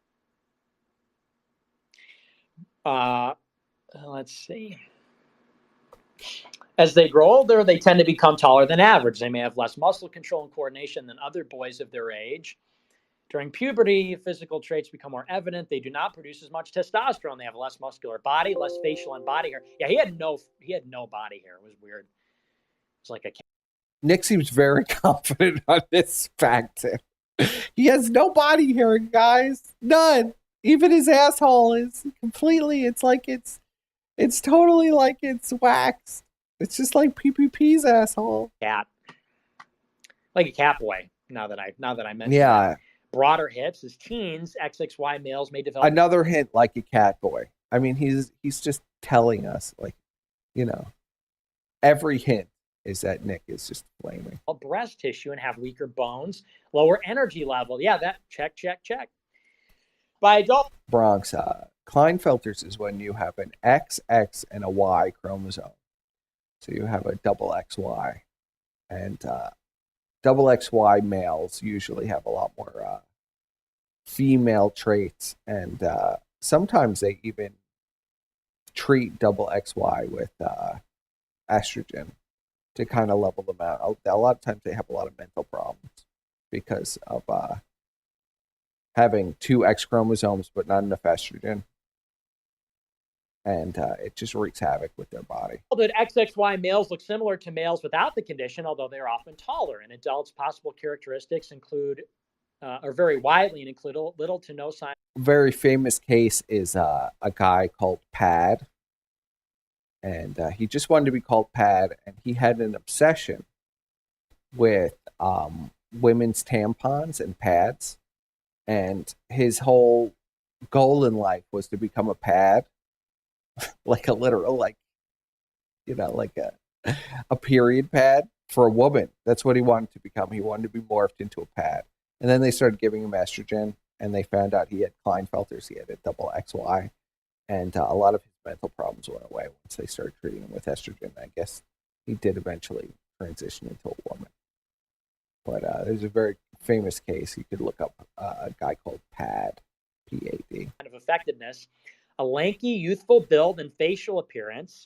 Let's see. As they grow older, they tend to become taller than average. They may have less muscle control and coordination than other boys of their age. During puberty, physical traits become more evident. They do not produce as much testosterone. They have less muscular body, less facial and body hair. Yeah, he had no body hair. It was weird. It's like a. Nick seems very confident on this fact. He has no body hair, guys. None. Even his asshole is completely. It's like it's totally like it's waxed. It's just like PPP's asshole. Cat. Like a cat boy. Now that I mentioned. Yeah. That. Broader hips as teens, XXY males may develop. Another hint, like a cat boy. I mean, he's just telling us, like, every hint is that Nick is just flaming. Breast tissue and have weaker bones, lower energy level. Yeah, that check. By adult Bronx, Klinefelters is when you have an XX and a Y chromosome. So you have a double XY, and double XY males usually have a lot more female traits, and sometimes they even treat double XY with estrogen to kind of level them out. A lot of times they have a lot of mental problems because of having two X chromosomes but not enough estrogen. And it just wreaks havoc with their body. That XXY males look similar to males without the condition, although they're often taller. In adults, possible characteristics include, are very widely and include little to no sign. Very famous case is a guy called Pad. And he just wanted to be called Pad. And he had an obsession with women's tampons and pads. And his whole goal in life was to become a pad. Like a literal, like a period pad for a woman. That's what he wanted to become. He wanted to be morphed into a pad. And then they started giving him estrogen, and they found out he had Klinefelters. He had a double XY. And a lot of his mental problems went away once they started treating him with estrogen. I guess he did eventually transition into a woman. But there's a very famous case. You could look up a guy called Pad, P-A-D. Kind of effectiveness. A lanky, youthful build and facial appearance,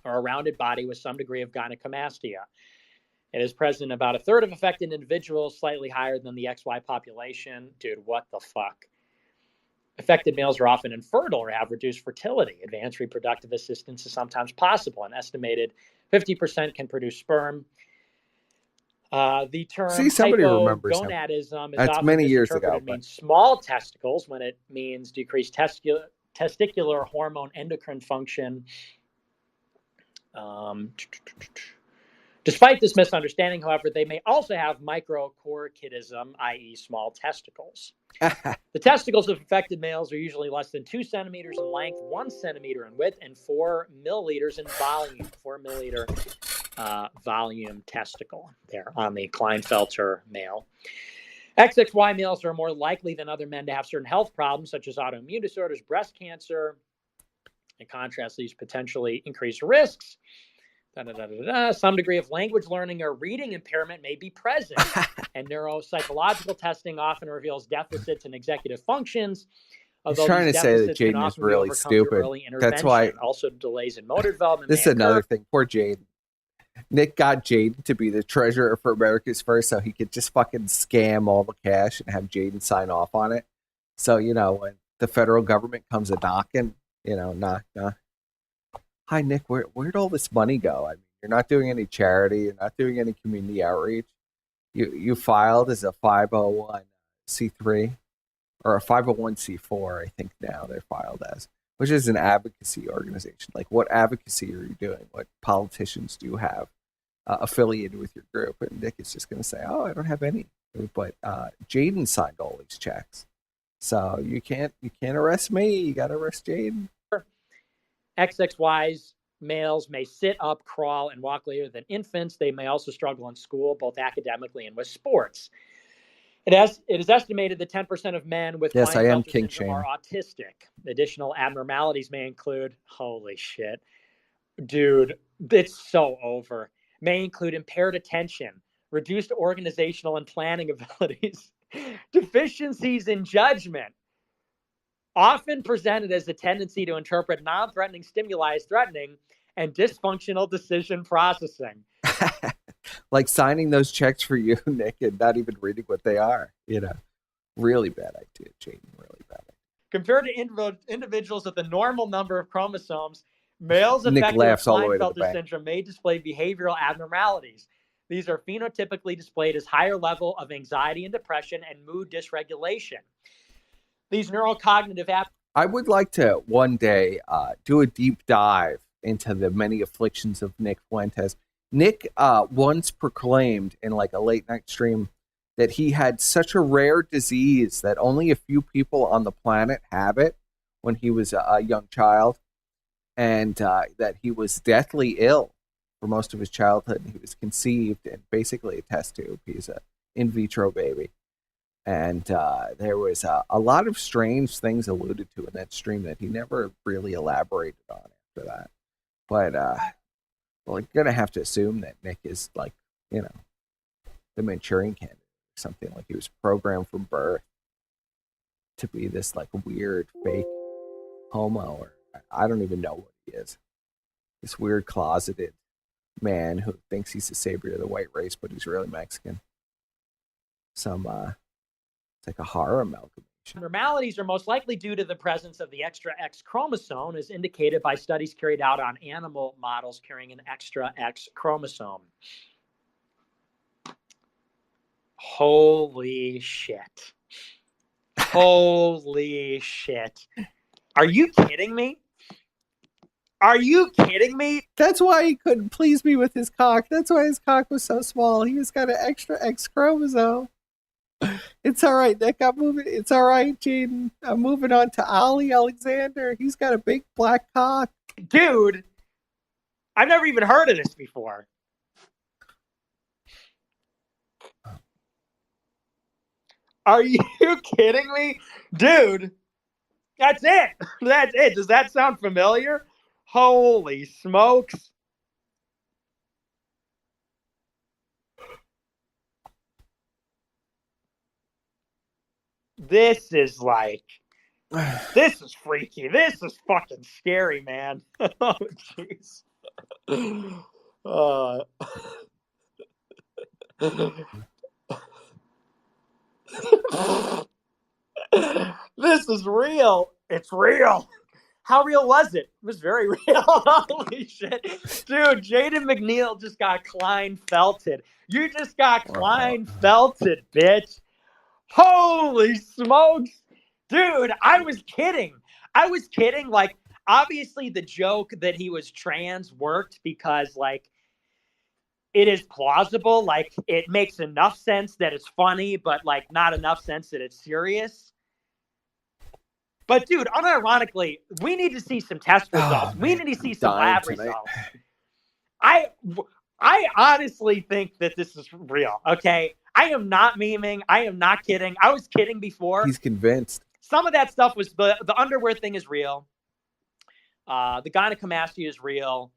or a rounded body with some degree of gynecomastia. It is present in about a third of affected individuals, slightly higher than the XY population. Dude, what the fuck? Affected males are often infertile or have reduced fertility. Advanced reproductive assistance is sometimes possible. An estimated 50% can produce sperm. The term hypogonadism is often many years ago. It means small testicles when it means decreased testicular hormone endocrine function. Despite this misunderstanding, however, they may also have microcorchidism, i.e. small testicles. The testicles of affected males are usually less than 2 centimeters in length, 1 centimeter in width, and 4 milliliters in volume. 4 milliliter volume testicle there on the Klinefelter male. XXY males are more likely than other men to have certain health problems, such as autoimmune disorders, breast cancer. In contrast, these potentially increased risks. Some degree of language learning or reading impairment may be present, and neuropsychological testing often reveals deficits in executive functions. He's trying to say that Jaden is really stupid. That's why. Also, delays in motor development. This is another thing. Poor Jaden. Nick got Jaden to be the treasurer for America's First so he could just fucking scam all the cash and have Jaden sign off on it. So, when the federal government comes a knocking, knock. Hi, Nick, where'd all this money go? I mean, you're not doing any charity. You're not doing any community outreach. You filed as a 501c3 or a 501c4, I think now they're filed as, which is an advocacy organization. Like, what advocacy are you doing? What politicians do you have affiliated with your group? And Nick is just going to say, oh, I don't have any. But Jaden signed all these checks. So you can't arrest me. You got to arrest Jaden. XXY's males may sit up, crawl, and walk later than infants. They may also struggle in school, both academically and with sports. It is estimated that 10% of men with Klinefelter syndrome are autistic. Additional abnormalities may include, holy shit, dude, it's so over. May include impaired attention, reduced organizational and planning abilities, deficiencies in judgment, often presented as a tendency to interpret non-threatening stimuli as threatening, and dysfunctional decision processing. Like signing those checks for you, Nick, and not even reading what they are. Really bad idea, Jaden. Really bad idea. Compared to individuals with a normal number of chromosomes, males affected with Klinefelter syndrome may display behavioral abnormalities. These are phenotypically displayed as higher level of anxiety and depression and mood dysregulation. These neurocognitive I would like to one day do a deep dive into the many afflictions of Nick Fuentes. Nick once proclaimed in like a late night stream that he had such a rare disease that only a few people on the planet have it when he was a young child, and that he was deathly ill for most of his childhood. He was conceived in basically a test tube. He's an in vitro baby. And there was a lot of strange things alluded to in that stream that he never really elaborated on after that. But we're going to have to assume that Nick is like, the Manchurian candidate or something. Like he was programmed from birth to be this like weird fake homo, or I don't even know what he is. This weird closeted man who thinks he's the savior of the white race, but he's really Mexican. It's like a horror amalgamation. Abnormalities are most likely due to the presence of the extra X chromosome, as indicated by studies carried out on animal models carrying an extra X chromosome. Holy shit. Holy shit. Are you kidding me? Are you kidding me? That's why he couldn't please me with his cock. That's why his cock was so small. He was got an extra X chromosome. It's all right, Nick. I'm moving. It's all right, Jaden. I'm moving on to Ollie Alexander. He's got a big black cock. Dude, I've never even heard of this before. Are you kidding me? Dude, that's it. That's it. Does that sound familiar? Holy smokes. This is freaky. This is fucking scary, man. Oh, jeez. This is real. It's real. How real was it? It was very real. Holy shit. Dude, Jaden McNeil just got Klinefelted. You just got Klinefelted, bitch. Holy smokes. Dude, I was kidding. Like, obviously the joke that he was trans worked because, like, it is plausible. Like, it makes enough sense that it's funny, but, like, not enough sense that it's serious. But, dude, unironically, we need to see some test results. We need to see some lab results. I honestly think that this is real, okay? I am not memeing. I am not kidding. I was kidding before. He's convinced. Some of that stuff was the underwear thing is real. The gynecomastia is real.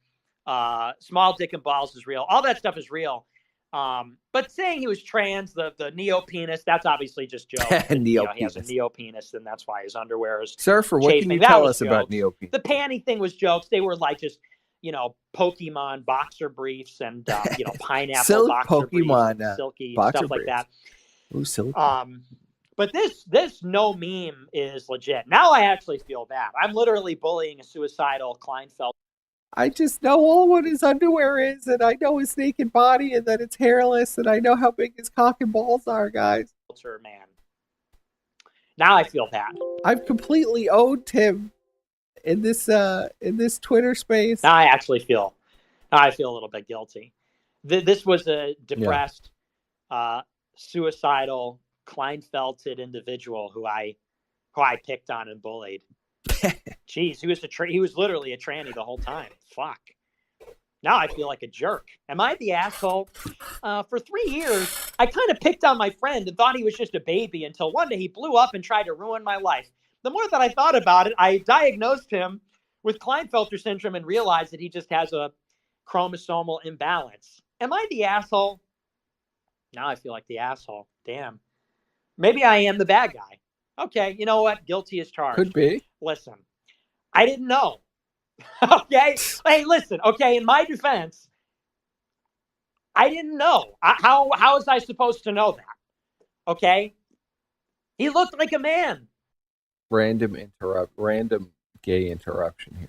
Small dick and balls is real. All that stuff is real. But saying he was trans, the neo-penis, that's obviously just joke. He has a neo-penis, and that's why his underwear is Surfer, what can you tell us about neo-penis? The panty thing was jokes. They were like just, Pokemon boxer briefs and, pineapple boxer Pokemon, briefs, silky boxer stuff briefs. like that. Ooh, silky. But this no meme is legit. Now I actually feel bad. I'm literally bullying a suicidal Kleinfeld. I just know all what his underwear is, and I know his naked body, and that it's hairless, and I know how big his cock and balls are, guys. Man. Now I feel bad. I've completely owned him in this Twitter space. Now I feel a little bit guilty. This was a depressed, suicidal, Kleinfelted individual who I picked on and bullied. Jeez, he was literally a tranny the whole time. Fuck. Now I feel like a jerk. Am I the asshole? For 3 years, I kind of picked on my friend and thought he was just a baby until one day he blew up and tried to ruin my life. The more that I thought about it, I diagnosed him with Klinefelter syndrome and realized that he just has a chromosomal imbalance. Am I the asshole? Now I feel like the asshole. Damn. Maybe I am the bad guy. Okay, you know what? Guilty as charged. Could be. Listen, I didn't know. Okay? Hey, listen, okay, in my defense, I didn't know. How was I supposed to know that? Okay? He looked like a man. Random gay interruption here.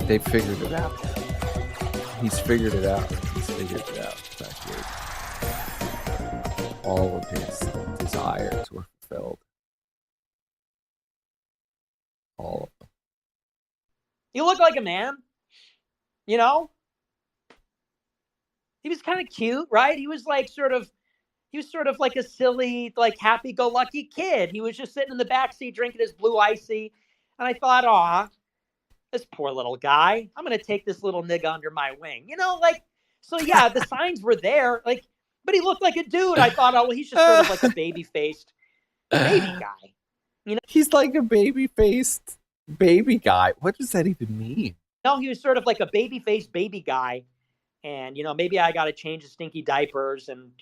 They figured it out. He's figured it out. All of his desires were fulfilled. All of them. You look like a man. You know? He was kind of cute, right? He was sort of like a silly, like happy-go-lucky kid. He was just sitting in the backseat drinking his Blue Icy. And I thought, aw, this poor little guy. I'm going to take this little nigga under my wing. So yeah, the signs were there. But he looked like a dude. I thought, oh, well, he's just sort of like a baby-faced baby guy. He's like a baby-faced baby guy. What does that even mean? No, he was sort of like a baby-faced baby guy. And, maybe I got to change his stinky diapers and,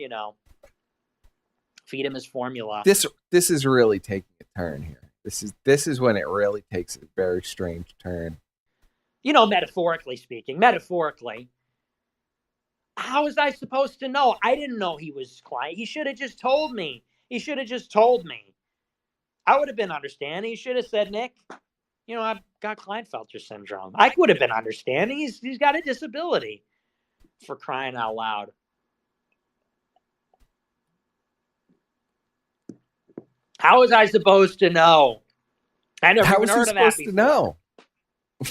feed him his formula. This is really taking a turn here. This is when it really takes a very strange turn. Metaphorically speaking. How was I supposed to know? I didn't know he was Klein. He should have just told me. I would have been understanding. He should have said, Nick, I've got Klinefelter syndrome. I would have been understanding. He's got a disability. For crying out loud. How was I supposed to know? I never even heard of that before. How was he supposed to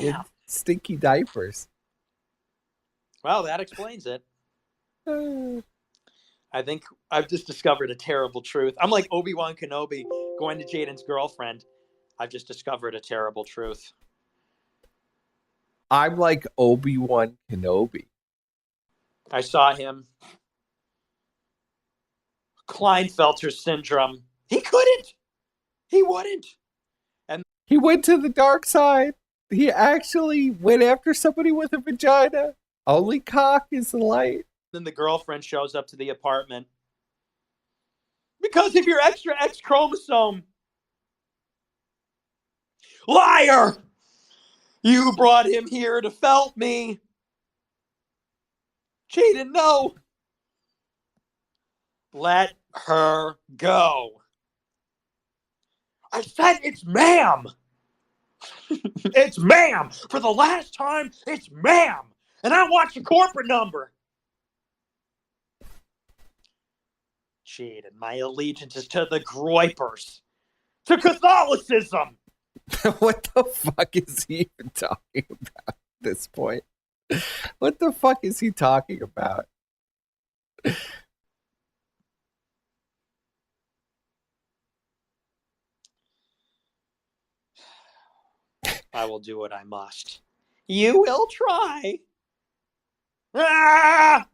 know? Damn. Stinky diapers. Well, that explains it. I think I've just discovered a terrible truth. I'm like Obi-Wan Kenobi going to Jaden's girlfriend. I've just discovered a terrible truth. I'm like Obi-Wan Kenobi. I saw him. Klinefelter syndrome. He couldn't. He wouldn't. And he went to the dark side. He actually went after somebody with a vagina. Only cock is the light. Then the girlfriend shows up to the apartment. Because of your extra X chromosome. Liar! You brought him here to felt me. Jaden, no. Let her go. I said it's ma'am. It's ma'am. For the last time, it's ma'am. And I want your corporate number. Jaden, my allegiance is to the Groypers. To Catholicism. What the fuck is he even talking about at this point? What the fuck is he talking about? I will do what I must. You will try. Ah!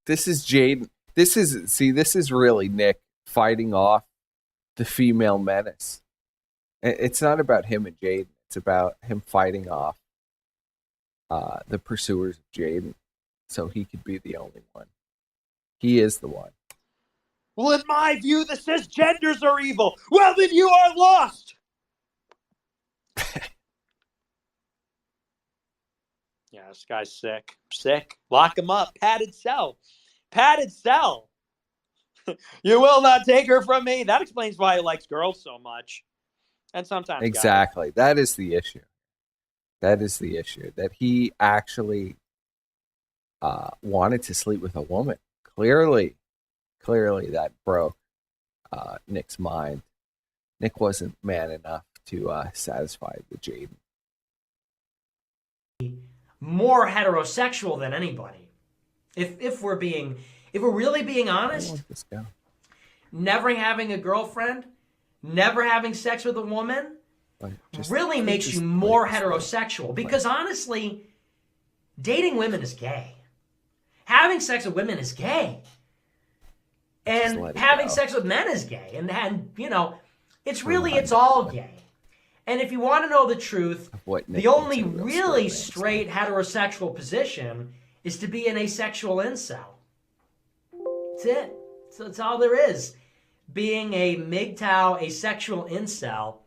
This is Jaden. This is really Nick fighting off the female menace. It's not about him and Jaden. It's about him fighting off the pursuers of Jaden, so he could be the only one. He is the one. Well, in my view, the cisgenders are evil. Well, then you are lost. Yeah, this guy's sick. Sick. Lock him up. Padded cell. Padded cell. You will not take her from me. That explains why he likes girls so much. And sometimes exactly. Guys. That is the issue. That is the issue. That he actually wanted to sleep with a woman. Clearly that broke Nick's mind. Nick wasn't man enough to satisfy the Jaden. More heterosexual than anybody. If we're really being honest, never having a girlfriend, never having sex with a woman, really makes you more heterosexual. Because honestly, dating women is gay. Having sex with women is gay. And having sex with men is gay. And you know, it's all gay. And if you want to know the truth, the only really straight heterosexual position is to be an asexual incel. That's it. So that's all there is. Being a MGTOW asexual incel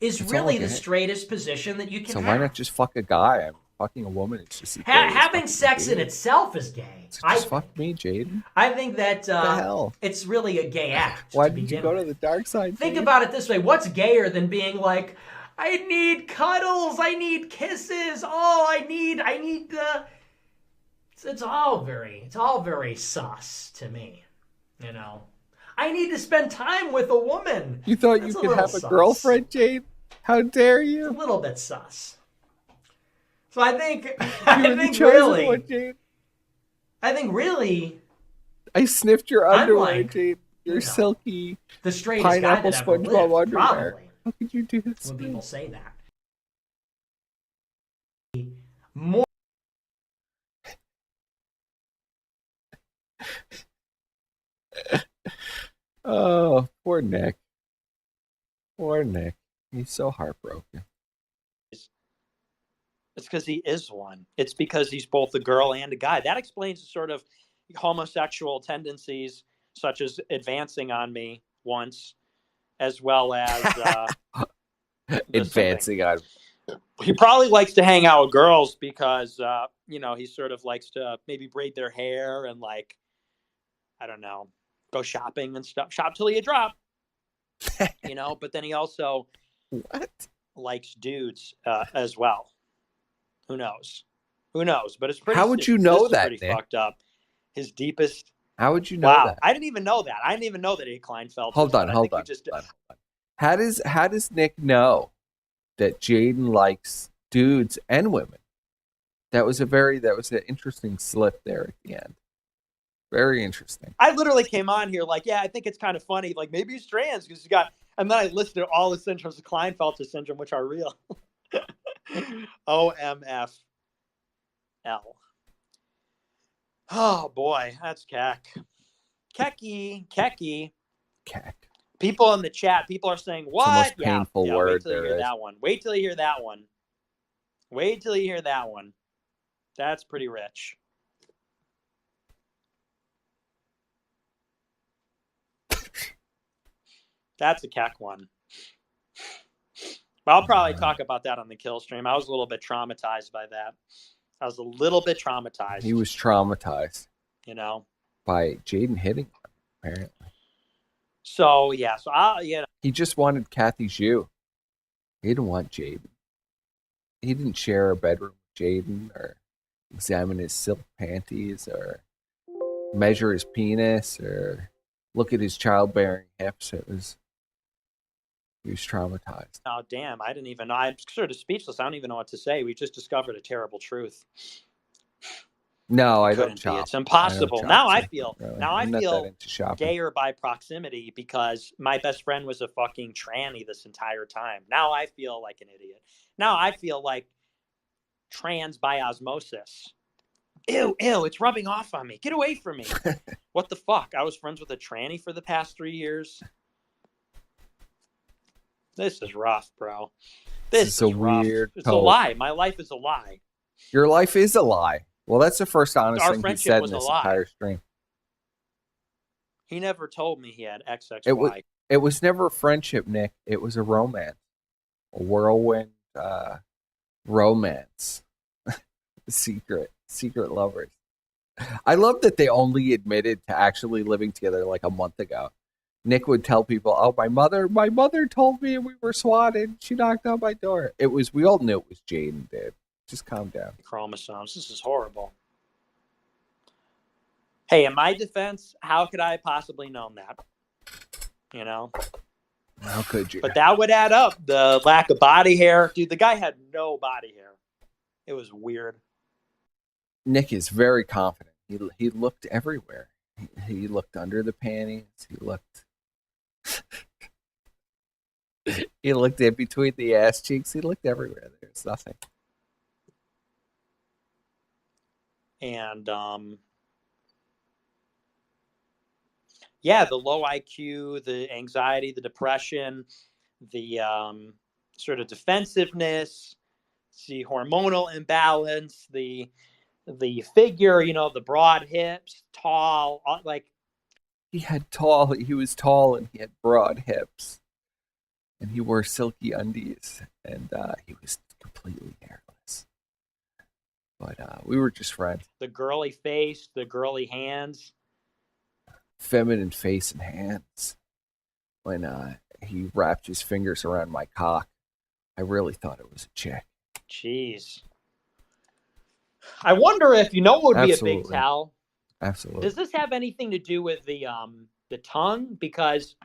is really the straightest position that you can have. So why not just fuck a guy? I'm fucking a woman. It's just having sex in itself is gay. So just fuck me, Jaden. I think that the hell? It's really a gay act. Why did you go to the dark side? Think about it this way: what's gayer than being like, I need cuddles, I need kisses, I need the. It's all very sus to me, you know. I need to spend time with a woman. You thought you could have a girlfriend, Jade? How dare you? It's a little bit sus. So I think really, I sniffed your underwear, Jade. Your silky, the straightest pineapple guy that ever SpongeBob lived, underwear. probably. How could you do this? When people say that. More. Oh, poor Nick. Poor Nick. He's so heartbroken. It's because he is one. It's because he's both a girl and a guy. That explains the sort of homosexual tendencies, such as advancing on me once, as well as advancing on. He probably likes to hang out with girls because he sort of likes to maybe braid their hair and I don't know, go shopping and stuff. Shop till you drop. But then he also likes dudes as well. Who knows? But it's pretty. How would you know that? Pretty fucked up. His deepest. How would you know that? I didn't even know that. I didn't even know that he Kleinfeld. Hold on. How does Nick know that Jaden likes dudes and women? That was an interesting slip there at the end. Very interesting. I literally came on here I think it's kind of funny. Maybe he's trans because he's got, and then I listed all the syndromes of Klinefelter syndrome, which are real. OMFL. Oh boy, that's cack. Kecky. Cack. People in the chat, people are saying, what? It's the most painful word wait till you hear that one. Wait till you hear that one. That's pretty rich. That's a cack one. But I'll probably talk about that on the kill stream. I was a little bit traumatized by that. He was traumatized. By Jaden hitting him, apparently. So, He just wanted Kathy Zhu. He didn't want Jaden. He didn't share a bedroom with Jaden or examine his silk panties or measure his penis or look at his childbearing hips. He was traumatized. Oh, damn. I didn't even know. I'm sort of speechless. I don't even know what to say. We just discovered a terrible truth. No, I don't shop. It's impossible. Now I feel gayer by proximity because my best friend was a fucking tranny this entire time. Now I feel like an idiot. Now I feel like trans by osmosis. Ew, it's rubbing off on me. Get away from me. What the fuck? I was friends with a tranny for the past 3 years. This is rough, bro. This is rough. Weird. It's a lie. My life is a lie. Your life is a lie. Well, that's the first honest thing he said in this entire stream. He never told me he had XXY. It was never a friendship, Nick. It was a romance. A whirlwind romance. Secret lovers. I love that they only admitted to actually living together like a month ago. Nick would tell people, "Oh, my mother told me we were swatted. She knocked on my door." We all knew it was Jaden, dude. Just calm down. Chromosomes. This is horrible. Hey, in my defense, how could I have possibly known that? You know? How could you? But that would add up. The lack of body hair. Dude, the guy had no body hair. It was weird. Nick is very confident. He looked everywhere. He looked under the panties. He looked he looked in between the ass cheeks. He looked everywhere. There's nothing. And yeah, the low IQ, the anxiety, the depression, the sort of defensiveness, the hormonal imbalance, the figure, the broad hips, tall, like he was tall and he had broad hips, and he wore silky undies, and he was completely hairless. But we were just friends. The girly face, the girly hands. Feminine face and hands. When he wrapped his fingers around my cock, I really thought it was a chick. Jeez. I wonder if what would be a big tell. Absolutely. Does this have anything to do with the tongue? Because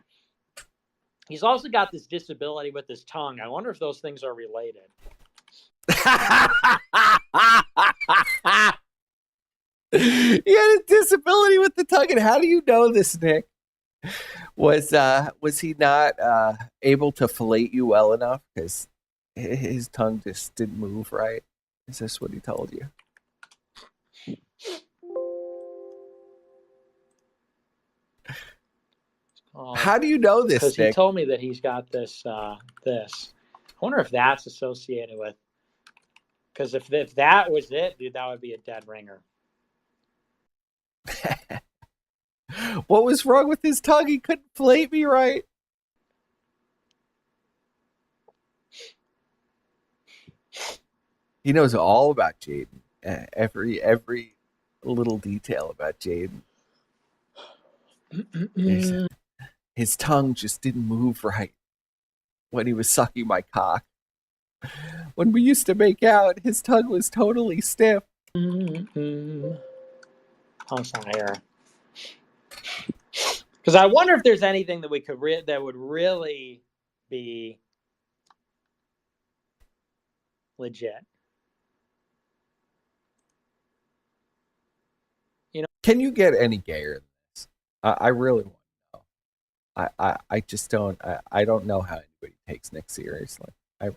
he's also got this disability with his tongue. I wonder if those things are related. He had a disability with the tongue, and how do you know this, Nick? Was he not able to fillet you well enough because his tongue just didn't move right? Is this what he told you? How do you know this, Nick? Because he told me that he's got this. I wonder if that's associated with. Because if that was it, dude, that would be a dead ringer. What was wrong with his tongue? He couldn't fillet me right. He knows all about Jaden. Every little detail about Jaden. His tongue just didn't move right when he was sucking my cock. When we used to make out, his tongue was totally stiff. Tongue's not here. Because I wonder if there's anything that we could that would really be legit. Can you get any gayer than this? I really want to know. I just don't. I don't know how anybody takes Nick seriously. I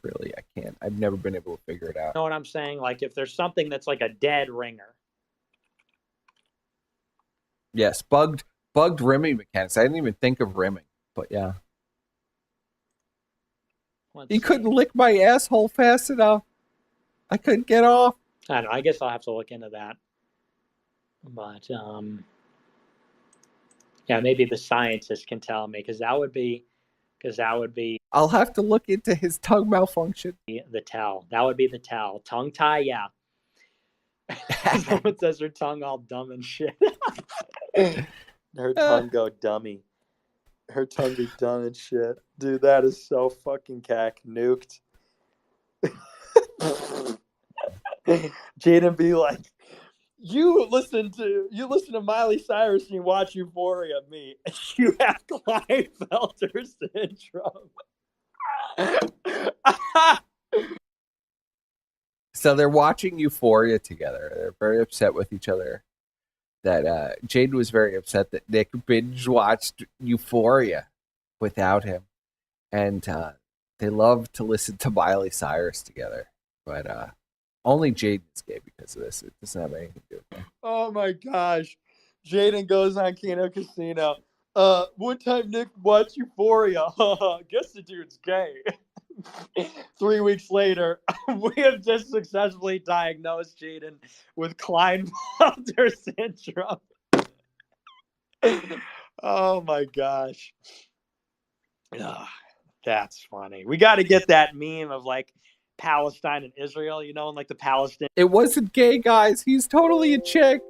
can't. I've never been able to figure it out. You know what I'm saying? Like if there's something that's like a dead ringer. Yes, bugged rimming mechanics. I didn't even think of rimming, but yeah. He couldn't lick my asshole fast enough. I couldn't get off. I don't know. I guess I'll have to look into that. But yeah, maybe the scientist can tell me because that would be. I'll have to look into his tongue malfunction. The tell. That would be the tell. Tongue tie, yeah. Someone says her tongue all dumb and shit. Her tongue go dummy. Her tongue be dumb and shit. Dude, that is so fucking cack nuked. Jaden be like, you listen to Miley Cyrus and you watch Euphoria, me. You have Klinefelter syndrome. So they're watching Euphoria together. They're very upset with each other. That Jade was very upset that Nick binge watched Euphoria without him, and they love to listen to Miley Cyrus together. But only Jade is gay because of this. It doesn't have anything to do with it. Oh my gosh, Jaden goes on Kano Casino. One time Nick watched Euphoria. Guess the dude's gay. 3 weeks later, we have just successfully diagnosed Jaden with Klinefelter syndrome. Oh my gosh. That's funny. We got to get that meme of like Palestine and Israel, and like the Palestinian. It wasn't gay, guys. He's totally a chick.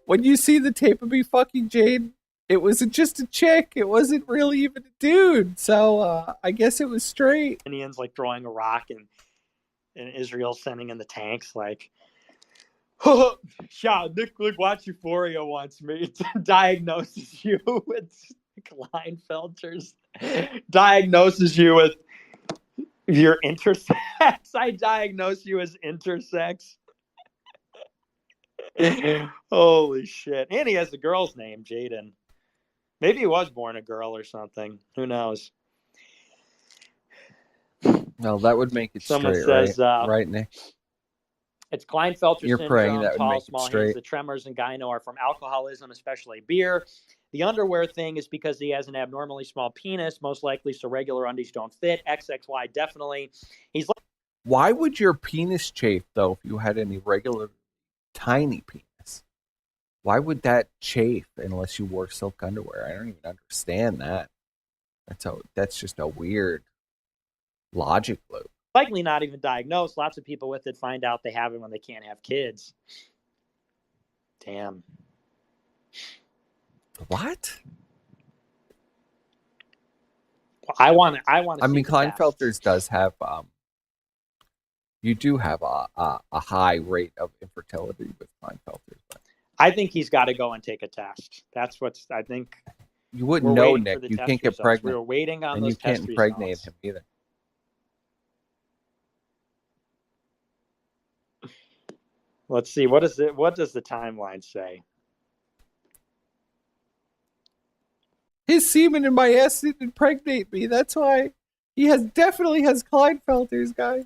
When you see the tape of me fucking Jade, it wasn't just a chick. It wasn't really even a dude. So I guess it was straight. Indians like throwing a rock and Israel sending in the tanks like, yeah, Nick watch Euphoria wants me. Diagnoses you with Klinefelters. Diagnoses you with you're intersex. I diagnose you as intersex. Holy shit. And he has a girl's name, Jaden. Maybe he was born a girl or something. Who knows? Well, that would make it Someone straight, says, right, Nick? It's Klinefelter You're syndrome. praying that would Tall, make it small straight. hands. The tremors in gyno are from alcoholism, especially beer. The underwear thing is because he has an abnormally small penis, most likely so regular undies don't fit. XXY definitely. He's like, why would your penis chafe, though, if you had any regular tiny penis? Why would that chafe unless you wore silk underwear? I don't even understand that. That's just a weird logic loop. Likely not even diagnosed. Lots of people with it find out they have it when they can't have kids. Damn. What? I want to. I mean, Klinefelter's does have. You do have a high rate of infertility with Klinefelter's. But I think he's got to go and take a test. That's what's. I think you wouldn't know, Nick. You can't get results. pregnant. We were waiting on and those you can't test impregnate results. him either. Let's see. What does the timeline say? His semen in my ass didn't impregnate me. That's why he definitely has Klinefelter's, guy.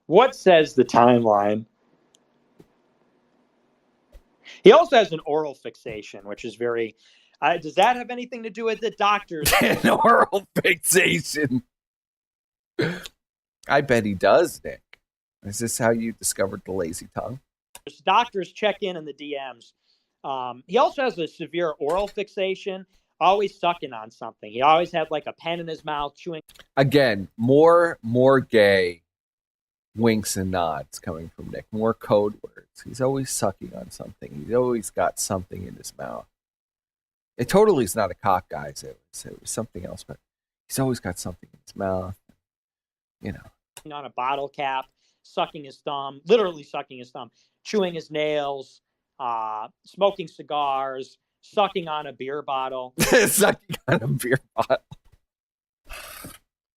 What says the timeline? He also has an oral fixation, which is very. Does that have anything to do with the doctors? An oral fixation. I bet he does, Nick. Is this how you discovered the lazy tongue? Doctors check in the DMs. He also has a severe oral fixation, always sucking on something. He always had like a pen in his mouth, chewing. Again, more gay winks and nods coming from Nick. More code words. He's always sucking on something. He's always got something in his mouth. It totally is not a cock, guys. It was something else, but he's always got something in his mouth. On a bottle cap, sucking his thumb, literally sucking his thumb, chewing his nails, smoking cigars, sucking on a beer bottle. Sucking on a beer bottle.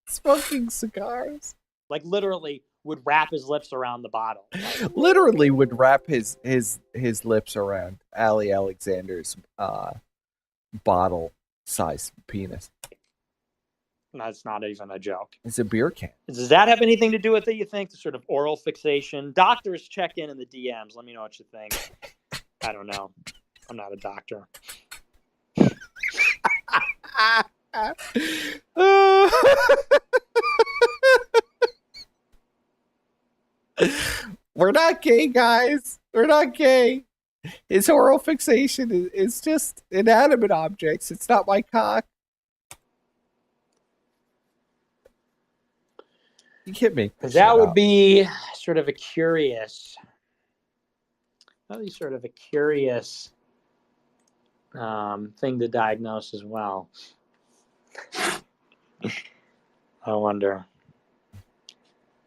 Smoking cigars. Like literally would wrap his lips around the bottle. Literally would wrap his lips around Ali Alexander's bottle-sized penis. That's not even a joke. It's a beer can. Does that have anything to do with it, you think? The sort of oral fixation? Doctors check in the DMs. Let me know what you think. I don't know. I'm not a doctor. We're not gay, guys. We're not gay. His oral fixation is just inanimate objects. It's not my cock. You can't make this that would up. be sort of a curious. That would be sort of a curious thing to diagnose as well. I wonder.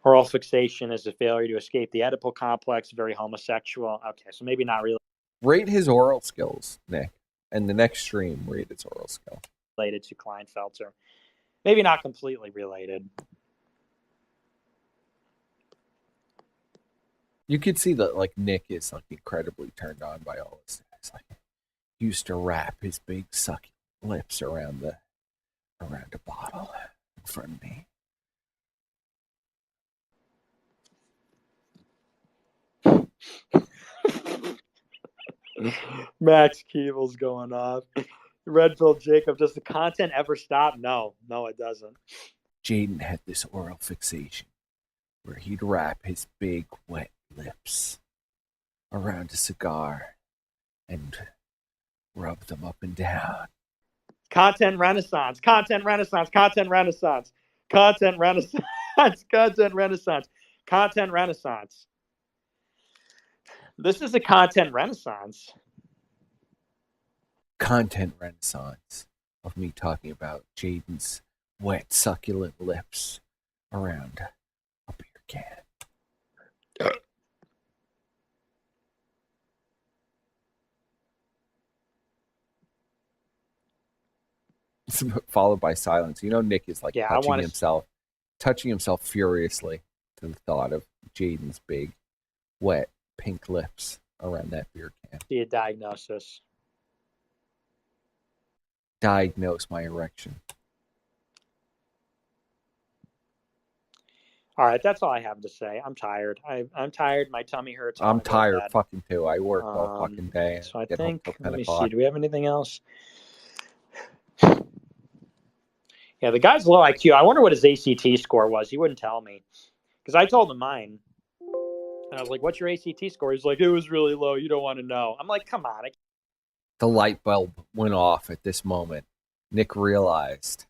Oral fixation is a failure to escape the Oedipal complex, very homosexual. Okay, so maybe not really Rate his oral skills, Nick. And the next stream, rate his oral skill. related to Klinefelter. Maybe not completely related. You could see that like Nick is like incredibly turned on by all this. It's like he used to wrap his big sucking lips around a bottle in front of me. Max Keeble's going off. Redfield Jacob, does the content ever stop? No, it doesn't. Jaden had this oral fixation where he'd wrap his big wet lips around a cigar and rub them up and down. Content renaissance. Content renaissance. Content renaissance. Content renaissance. Content renaissance. Content renaissance. This is a content renaissance. Content renaissance of me talking about Jaden's wet, succulent lips around a beer can. Followed by silence. You know, Nick is like touching himself furiously to the thought of Jaden's big, wet, pink lips around that beer can. See a diagnosis. Diagnose my erection. All right, that's all I have to say. I'm tired. I'm tired. My tummy hurts. I'm tired fucking too. I work all fucking day. So I think, let me see. Do we have anything else? Yeah, the guy's low IQ. I wonder what his ACT score was. He wouldn't tell me. Because I told him mine. And I was like, what's your ACT score? He's like, it was really low. You don't want to know. I'm like, come on. The light bulb went off at this moment. Nick realized.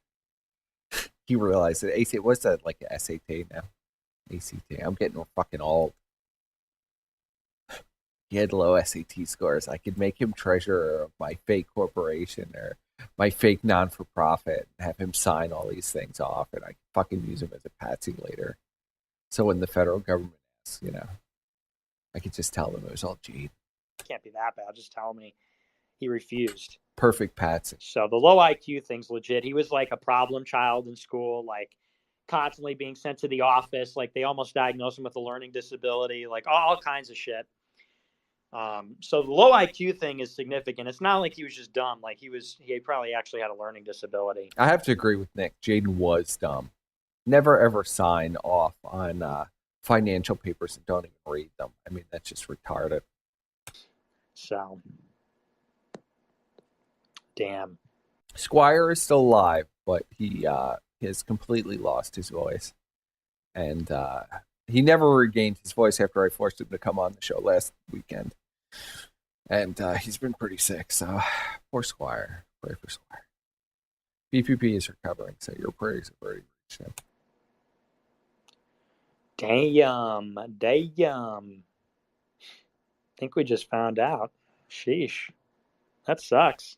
He realized that ACT, what's that, like an SAT now? ACT. I'm getting fucking old. He had low SAT scores. I could make him treasurer of my fake corporation or my fake non-for-profit and have him sign all these things off, and I could fucking use him as a patsy later. So when the federal government asks, I could just tell them it was all Jade. Can't be that bad. Just tell me. He refused. Perfect patsy. So the low IQ thing's legit. He was like a problem child in school, like constantly being sent to the office. Like they almost diagnosed him with a learning disability, like all kinds of shit. So the low IQ thing is significant. It's not like he was just dumb. Like he probably actually had a learning disability. I have to agree with Nick. Jaden was dumb. Never ever sign off on financial papers and don't even read them. I mean, that's just retarded. So, damn. Squire is still alive, but he has completely lost his voice. And he never regained his voice after I forced him to come on the show last weekend. And he's been pretty sick, so poor Squire. Pray for Squire. BPP is recovering, so your prayers have already reached him. Damn. I think we just found out. Sheesh. That sucks.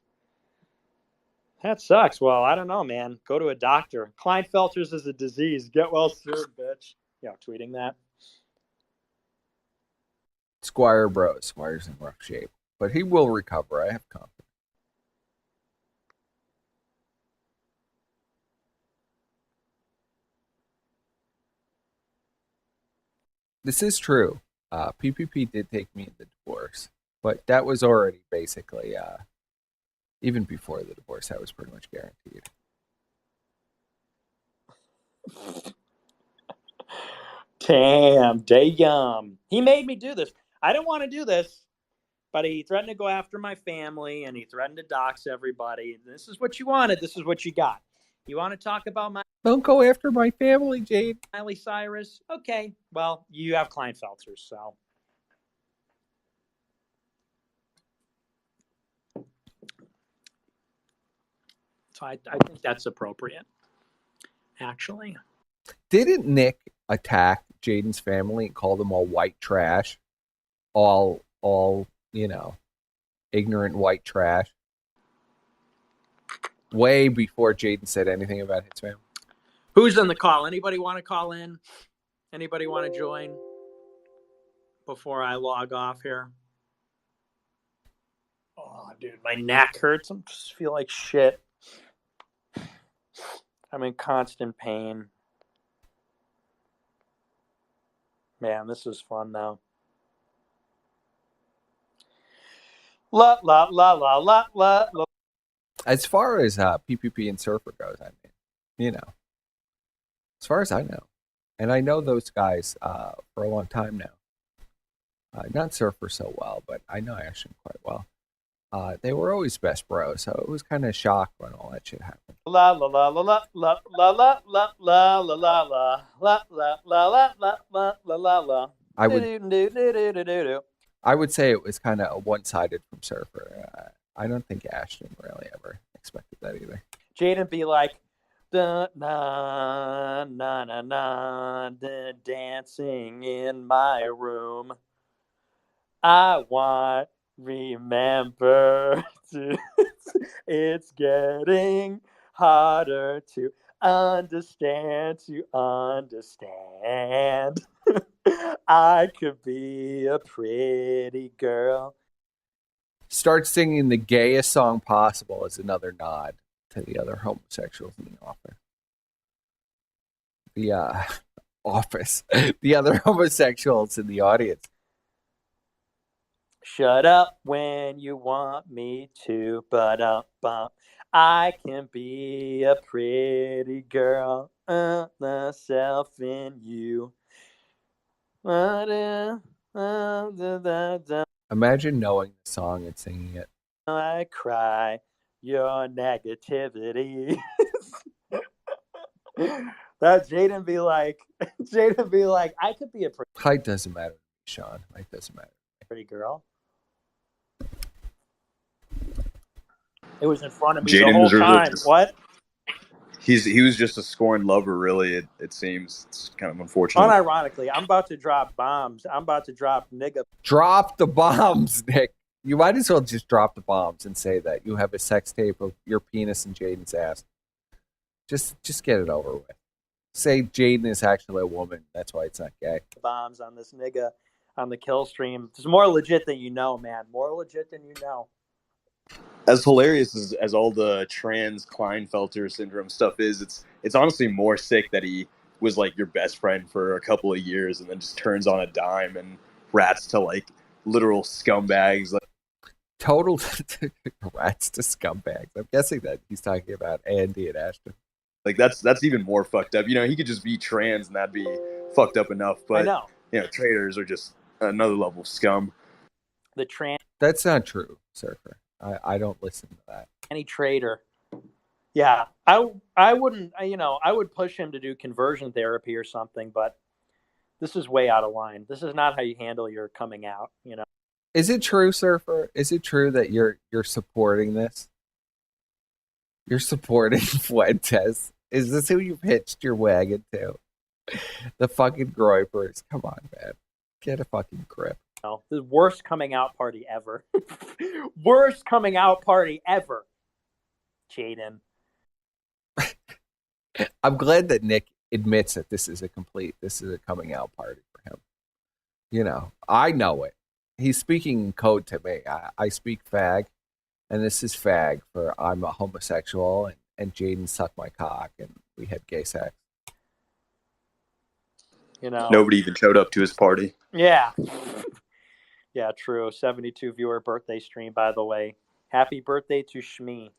Well, I don't know, man. Go to a doctor. Klinefelter's is a disease. Get well soon, bitch. Yeah, tweeting that. Squire's in rough shape, but he will recover. I have confidence. This is true. PPP did take me in the divorce, but that was already basically, even before the divorce, that was pretty much guaranteed. Damn. He made me do this. I didn't want to do this, but he threatened to go after my family, and he threatened to dox everybody. This is what you wanted. This is what you got. You want to talk about my... Don't go after my family, Jade. Miley Cyrus? Okay. Well, you have Klinefelters, so... So I think that's appropriate, actually. Didn't Nick attack Jaden's family and call them all white trash? All ignorant white trash? Way before Jaden said anything about his family. Who's on the call? Anybody want to call in? Anybody want to join before I log off here? Oh, dude, my neck hurts. I just feel like shit. I'm in constant pain. Man, this is fun though. La la la la la la la. As far as PPP and Surfer goes, I mean, you know, as far as I know, and I know those guys for a long time now. Not Surfer so well, but I know Ashton quite well. They were always best bros, so it was kind of shocked when all that shit happened. La la la la la la la la la la la la la la la la la la la. I would say it was kind of one-sided from Surfer. I don't think Ashton really ever expected that either. Jaden be like, na na na na na, dancing in my room. I want remember to. It's getting harder to understand. I could be a pretty girl. Start singing the gayest song possible as another nod to the other homosexuals in the office. The other homosexuals in the audience. Shut up when you want me to, but I can be a pretty girl, the self in you. Imagine knowing the song and singing it. I cry your negativity. That Jaden be like, I could be a height doesn't matter, Sean. Height doesn't matter. Pretty girl. It was in front of me Jaden the whole time. Just, what? He was just a scorned lover, really. It seems. It's kind of unfortunate. Unironically, I'm about to drop bombs. I'm about to drop nigga. Drop the bombs, Nick. You might as well just drop the bombs and say that you have a sex tape of your penis in Jaden's ass. Just get it over with. Say Jaden is actually a woman. That's why it's not gay. Bombs on this nigga on the kill stream. It's more legit than you know, man. More legit than you know. As hilarious as all the trans Klinefelter syndrome stuff is, it's honestly more sick that he was like your best friend for a couple of years and then just turns on a dime and rats to like literal scumbags. Like total rats to scumbags. I'm guessing that he's talking about Andy and Ashton. Like that's even more fucked up. You know, he could just be trans and that'd be fucked up enough. But you know, traitors are just another level of scum. The trans. That's not true, Surfer. I don't listen to that. Any traitor. Yeah, I wouldn't. I would push him to do conversion therapy or something. But this is way out of line. This is not how you handle your coming out. You know. Is it true, Surfer? Is it true that you're supporting this? You're supporting Fuentes. Is this who you pitched your wagon to? The fucking Groypers. Come on, man. Get a fucking grip. No, the worst coming out party ever. Worst coming out party ever. Jaden. I'm glad that Nick admits that this is a coming out party for him. You know, I know it. He's speaking in code to me. I speak fag, and this is fag for I'm a homosexual, and Jaden sucked my cock, and we had gay sex. You know, nobody even showed up to his party. Yeah. Yeah, true. 72 viewer birthday stream, by the way. Happy birthday to Shmi.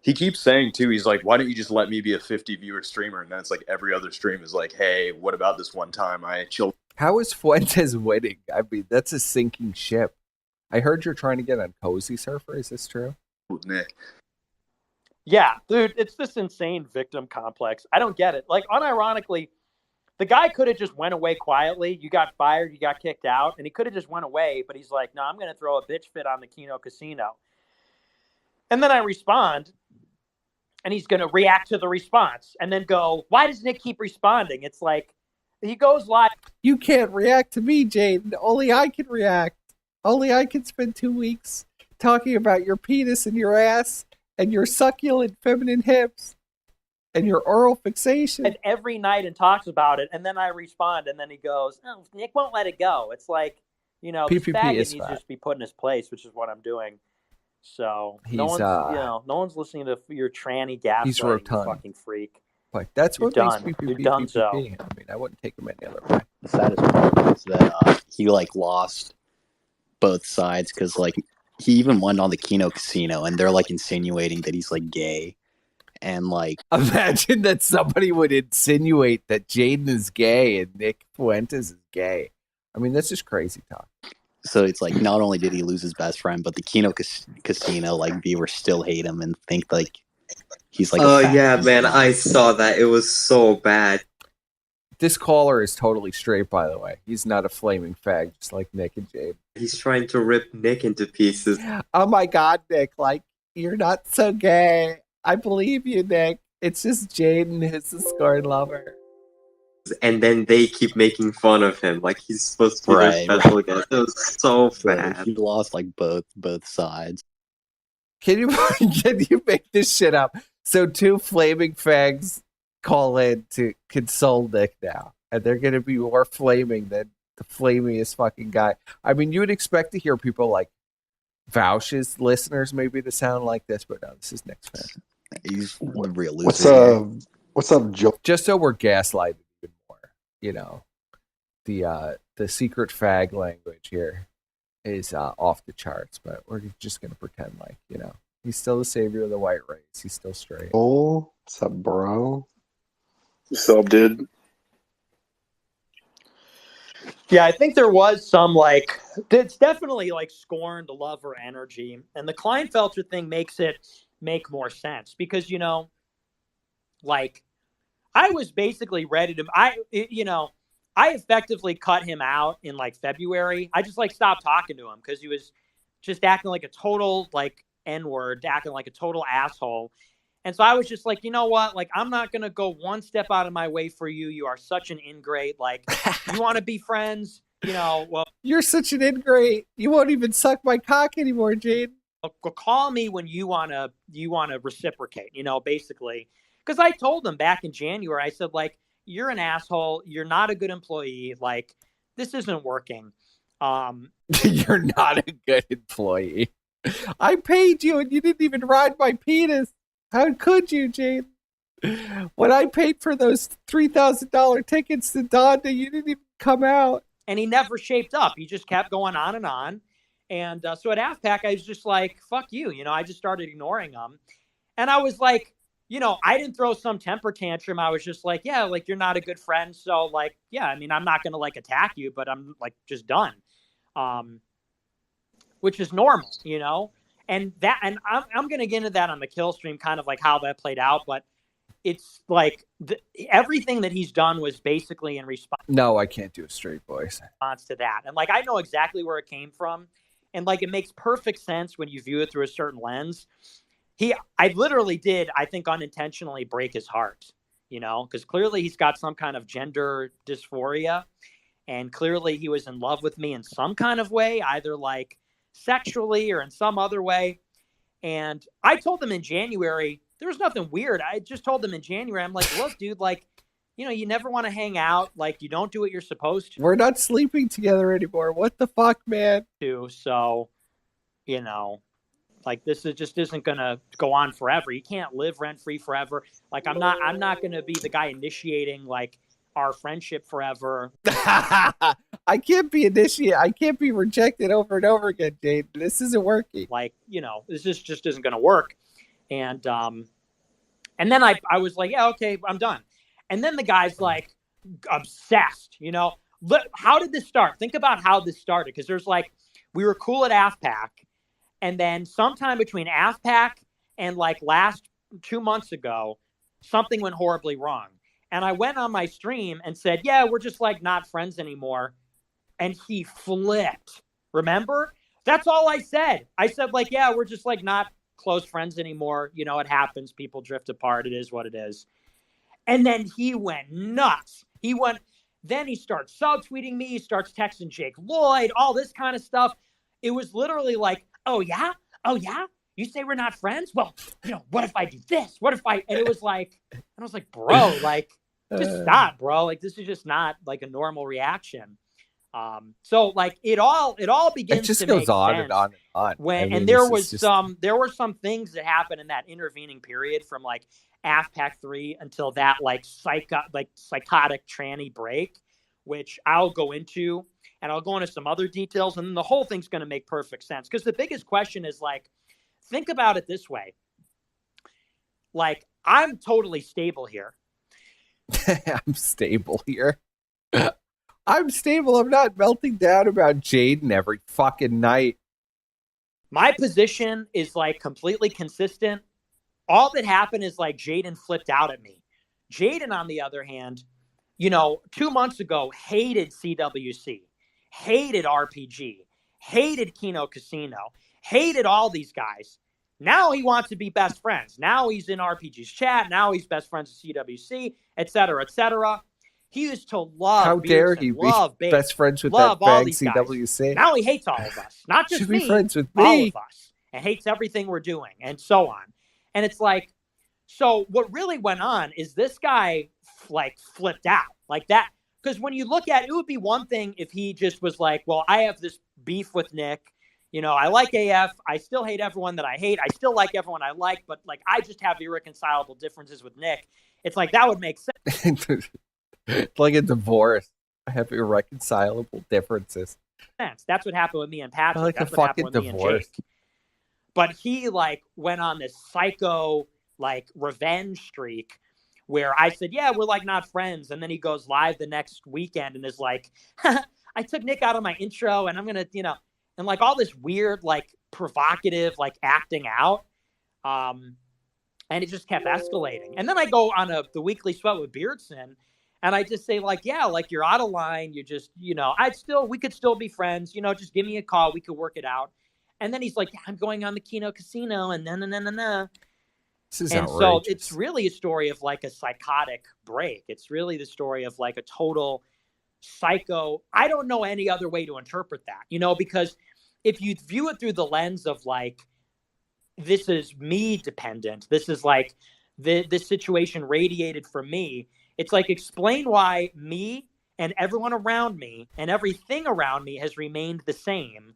He keeps saying, too, he's like, why don't you just let me be a 50 viewer streamer? And then it's like every other stream is like, hey, what about this one time I chilled? How is Fuentes winning? I mean, that's a sinking ship. I heard you're trying to get on Cozy Surfer. Is this true? With Nick. Yeah, dude, it's this insane victim complex. I don't get it. Like, unironically, the guy could have just went away quietly. You got fired, you got kicked out, and he could have just went away, but he's like, no, I'm going to throw a bitch fit on the Keno Casino. And then I respond, and he's going to react to the response and then go, why does Nick keep responding? It's like, he goes live. You can't react to me, Jaden. Only I can react. Only I can spend 2 weeks talking about your penis and your ass and your succulent feminine hips. And your oral fixation. And every night and talks about it. And then I respond. And then he goes, oh, Nick won't let it go. It's like, you know, PPP this faggot needs to just be put in his place, which is what I'm doing. So no one's listening to your tranny gas. He's rotund. You fucking freak. Like, that's what makes PPP. You're done, so. I mean, I wouldn't take him any other way. The saddest part is that he, like, lost both sides because like he even went on the Kino Casino and they're like insinuating that he's like gay. And like, imagine that somebody would insinuate that Jaden is gay and Nick Fuentes is gay. I mean, that's just crazy talk. So it's like, not only did he lose his best friend, but the Kino Casino like viewers still hate him and think like he's like. Oh yeah, man, I saw that. It was so bad. This caller is totally straight, by the way. He's not a flaming fag, just like Nick and Jaden. He's trying to rip Nick into pieces. Oh my God, Nick! Like, you're not so gay. I believe you, Nick. It's just Jaden who's the scorn lover. And then they keep making fun of him, like he's supposed to be their special guest. It was so bad. He lost like both sides. Can you make this shit up? So 2 flaming fags call in to console Nick now, and they're going to be more flaming than the flamiest fucking guy. I mean, you would expect to hear people like Vouch's listeners maybe to sound like this, but no, this is Nick's fan. He's the real loser. What's up, Joe? Just so we're gaslighted even more, you know, the secret fag language here is off the charts, but we're just gonna pretend like, you know, he's still the savior of the white race. He's still straight. Oh, what's up, bro? What's up, dude? Yeah, I think there was some like, it's definitely like scorned lover energy, and the Kleinfelter thing makes it make more sense because, you know, like I was basically ready to, I effectively cut him out in like February. I just like stopped talking to him because he was just acting like a total like N-word, acting like a total asshole. And so I was just like, you know what? Like, I'm not going to go one step out of my way for you. You are such an ingrate. Like, you want to be friends? You know, well, you're such an ingrate. You won't even suck my cock anymore, Jade. Call me when you want to reciprocate, you know, basically. Because I told him back in January, I said, like, you're an asshole. You're not a good employee. Like, this isn't working. You're not a good employee. I paid you and you didn't even ride my penis. How could you, Jade? When I paid for those $3,000 tickets to Donda, you didn't even come out. And he never shaped up. He just kept going on and on. And so at AFPAC, I was just like, fuck you. You know, I just started ignoring him. And I was like, you know, I didn't throw some temper tantrum. I was just like, yeah, like, you're not a good friend. So, like, yeah, I mean, I'm not going to, like, attack you, but I'm, like, just done. Which is normal, you know? And I'm going to get into that on the kill stream, kind of like how that played out. But it's like everything that he's done was basically in response. No, I can't do a straight voice. To that. And like, I know exactly where it came from. And like, it makes perfect sense when you view it through a certain lens. I literally did, I think, unintentionally break his heart, you know, because clearly he's got some kind of gender dysphoria. And clearly he was in love with me in some kind of way, either like sexually or in some other way. And I told him in January, there was nothing weird. I just told him in January, I'm like, look, dude, like, you know, you never want to hang out. Like, you don't do what you're supposed to. We're not sleeping together anymore. What the fuck, man? So, you know, like, this just isn't going to go on forever. You can't live rent free forever. Like, I'm not going to be the guy initiating like our friendship forever. I can't be initiated. I can't be rejected over and over again, Jade. This isn't working. Like, you know, this just isn't going to work. And then I was like, yeah, okay, I'm done. And then the guy's like obsessed, you know. How did this start? Think about how this started. Because there's like, we were cool at AFPAC. And then sometime between AFPAC and like last 2 months ago, something went horribly wrong. And I went on my stream and said, yeah, we're just like not friends anymore. And he flipped. Remember? That's all I said. I said like, yeah, we're just like not close friends anymore. You know, it happens. People drift apart. It is what it is. And then he went nuts. Then he starts subtweeting me. He starts texting Jake Lloyd, all this kind of stuff. It was literally like, oh yeah? You say we're not friends? Well, you know, what if I do this? And it was like, and I was like, bro, like, just stop, bro. Like, this is just not like a normal reaction. So like it all begins it just to goes make on sense and on and on. when, I mean, and there were some things that happened in that intervening period from like AFPAC 3 until that like psychotic tranny break, which I'll go into. and I'll go into some other details, and then the whole thing's going to make perfect sense. Because the biggest question is, like, think about it this way. Like, I'm totally stable here. I'm stable here. I'm stable. I'm not melting down about Jaden every fucking night. My position is, like, completely consistent. All that happened is, like, Jaden flipped out at me. Jaden, on the other hand, 2 months ago, hated CWC, hated RPG, hated Kino Casino, hated all these guys. Now he wants to be best friends. Now he's in RPG's chat. Now he's best friends with CWC, et cetera, et cetera. He used to love How dare he be best friends with that bang CWC? Now he hates all of us. Not just me, be friends with me. all of us. And hates everything we're doing, and so on. And it's like, so what really went on is this guy, like, flipped out. Like that. Because when you look at it, it would be one thing if he just was like, well, I have this beef with Nick. I like AF. I still hate everyone that I hate. I still like everyone I like, but, like, I just have irreconcilable differences with Nick. It's like, that would make sense. It's like a divorce. I have irreconcilable differences. That's what happened with me and Patrick. Like that's a what happened fucking with divorce. me and Jake. But he, like, went on this psycho, like, revenge streak where I said, yeah, we're, like, not friends. And then he goes live the next weekend and is like, I took Nick out of my intro and I'm going to, and, like, all this weird, like, provocative, like, acting out. And it just kept escalating. And then I go on the weekly sweat with Beardson, and I just say, like, yeah, like, you're out of line. You're just, we could still be friends. Just give me a call. We could work it out. And then he's like, yeah, I'm going on the Kino Casino and na. This is and outrageous. So it's really a story of, like, a psychotic break. It's really the story of, like, a total psycho. I don't know any other way to interpret that, because if you view it through the lens of, like, this is me dependent, this is, like, this situation radiated from me. It's like, explain why me and everyone around me and everything around me has remained the same.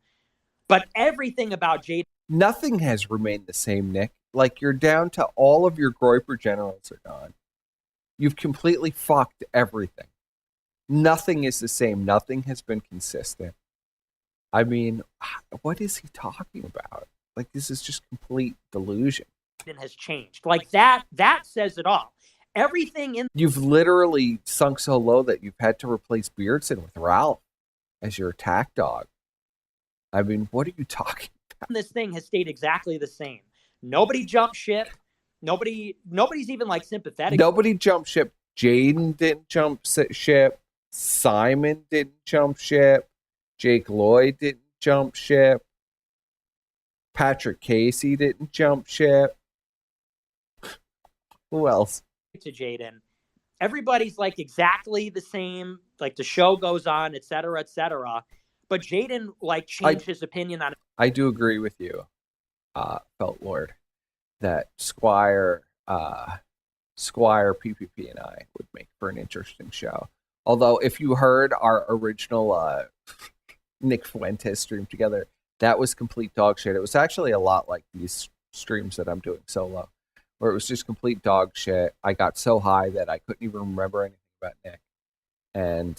But everything about Jaden. Nothing has remained the same, Nick. Like, you're down to all of your Groiper generals are gone. You've completely fucked everything. Nothing is the same. Nothing has been consistent. I mean, what is he talking about? Like, this is just complete delusion. Has changed. Like, that says it all. Everything in. You've literally sunk so low that you've had to replace Beardson with Ralph as your attack dog. I mean, what are you talking about? This thing has stayed exactly the same. Nobody jumped ship. Nobody's even, like, sympathetic. Nobody jumped ship. Jaden didn't jump ship. Simon didn't jump ship. Jake Lloyd didn't jump ship. Patrick Casey didn't jump ship. Who else? To Jaden. Everybody's, like, exactly the same. Like, the show goes on, et cetera, et cetera. But Jaden, like, changed his opinion on it. I do agree with you, Felt Lord, that Squire, PPP, and I would make for an interesting show. Although, if you heard our original Nick Fuentes stream together, that was complete dog shit. It was actually a lot like these streams that I'm doing solo, where it was just complete dog shit. I got so high that I couldn't even remember anything about Nick. And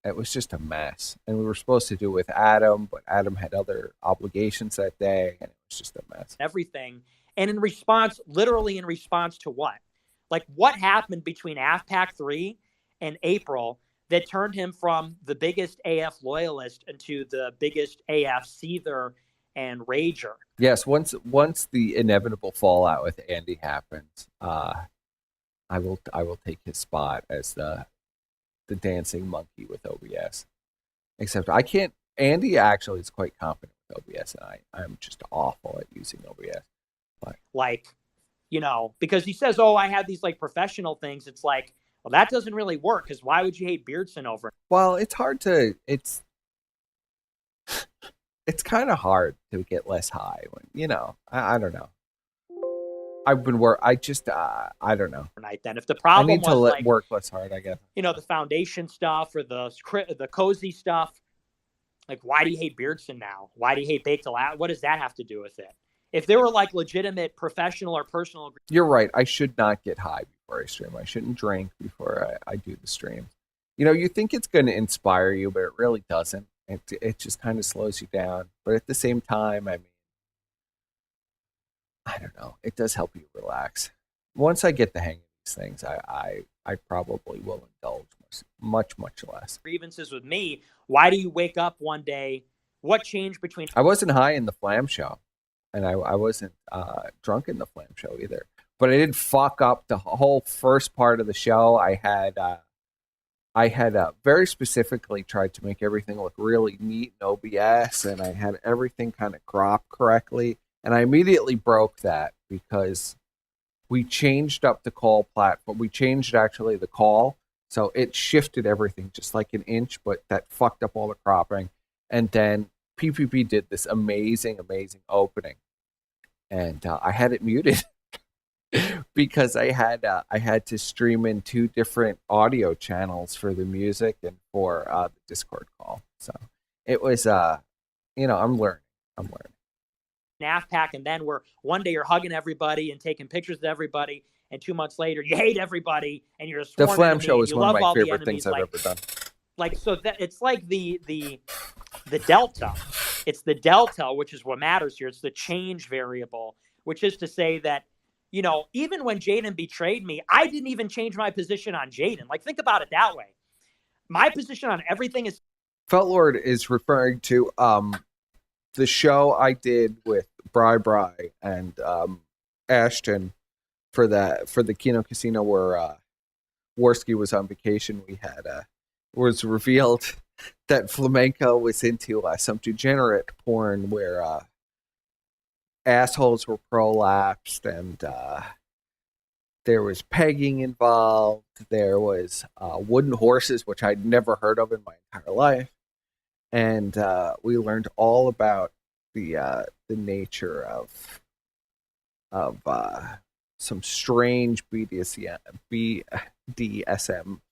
it was just a mess. And we were supposed to do it with Adam, but Adam had other obligations that day, and it was just a mess. Everything. And literally in response to what? Like, what happened between AFPAC 3 and April that turned him from the biggest AF loyalist into the biggest AF seether and rager? Yes, once the inevitable fallout with Andy happens, I will take his spot as the dancing monkey with OBS. Except I can't. Andy actually is quite confident with OBS, and I'm just awful at using OBS. But, like, because he says, "Oh, I have these, like, professional things." It's like, well, that doesn't really work, because why would you hate Beardson over it? Well, it's hard to. It's kind of hard to get less high when I don't know. I've been I don't know. Then if the problem I need was, to work less hard, I guess. The foundation stuff or the cozy stuff, like, why do you hate Beardson now? Why do you hate Baked Alaska? What does that have to do with it? If there were, like, legitimate professional or personal. You're right. I should not get high before I stream. I shouldn't drink before I do the stream. you think it's going to inspire you, but it really doesn't. It just kind of slows you down. But at the same time, I mean, I don't know. It does help you relax. Once I get the hang of these things, I probably will indulge much less. Grievances with me. Why do you wake up one day? What changed between? I wasn't high in the Flam show, and I wasn't drunk in the Flam show either. But I did fuck up the whole first part of the show. I had very specifically tried to make everything look really neat and OBS, and I had everything kind of cropped correctly. And I immediately broke that because we changed up the call platform. We changed actually the call. So it shifted everything just like an inch, but that fucked up all the cropping. And then PPP did this amazing opening. And I had it muted because I had to stream in 2 different audio channels for the music and for the Discord call. So it was, I'm learning. NAF pack, and then one day you're hugging everybody and taking pictures of everybody, and 2 months later you hate everybody and you're the Flam show is one of my favorite things I've ever done. Like, so that it's like the delta. It's the delta, which is what matters here. It's the change variable, which is to say that, even when Jaden betrayed me, I didn't even change my position on Jaden. Like, think about it that way. My position on everything is. Feltlord is referring to the show I did with Bri and Ashton for the Kino Casino where Worski was on vacation. We had was revealed that Flamenco was into some degenerate porn where assholes were prolapsed, and there was pegging involved. There was wooden horses, which I'd never heard of in my entire life. And we learned all about the nature of some strange BDSM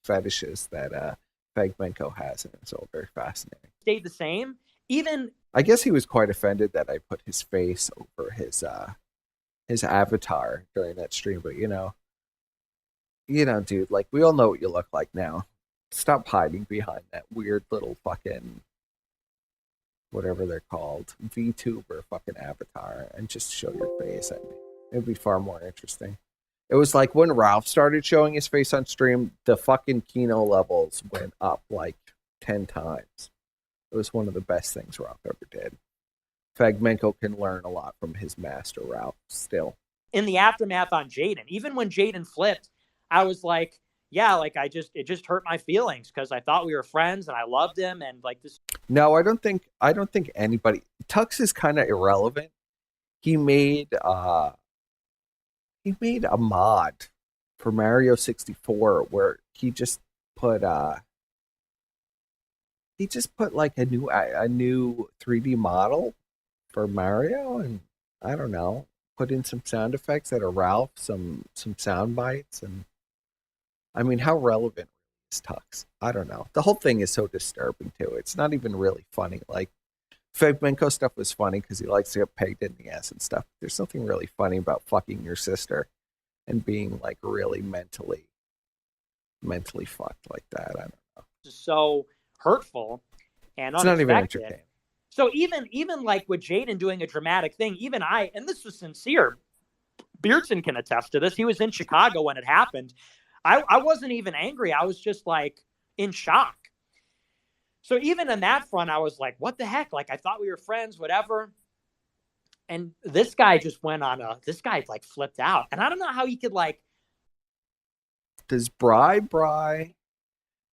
fetishes that Fagmenko has, and it's all very fascinating. Stayed the same. Even I guess he was quite offended that I put his face over his avatar during that stream, but dude, like, we all know what you look like now. Stop hiding behind that weird little fucking whatever they're called, VTuber fucking avatar, and just show your face at me. It'd be far more interesting. It was like when Ralph started showing his face on stream, the fucking Kino levels went up like 10 times. It was one of the best things Ralph ever did. Fagmenko can learn a lot from his master, Ralph, still. In the aftermath on Jaden, even when Jaden flipped, I was like, yeah, like it just hurt my feelings because I thought we were friends and I loved him and like this. No, I don't think anybody. Tux is kind of irrelevant. He made a mod for Mario 64 where he just put like a new 3D model for Mario, and I don't know, put in some sound effects that are Ralph, some sound bites, and I mean, how relevant is Tux? I don't know. The whole thing is so disturbing too. It's not even really funny. Like, Fagmenko stuff was funny because he likes to get pegged in the ass and stuff. There's nothing really funny about fucking your sister and being like really mentally fucked like that. I don't know. So hurtful and it's not even entertaining. So even like with Jaden doing a dramatic thing, even I, and this was sincere, Beardson can attest to this. He was in Chicago when it happened. I wasn't even angry. I was just like in shock. So even on that front, I was like, what the heck? Like, I thought we were friends, whatever. And this guy just went on this guy like flipped out. And I don't know how he could like. Does Bri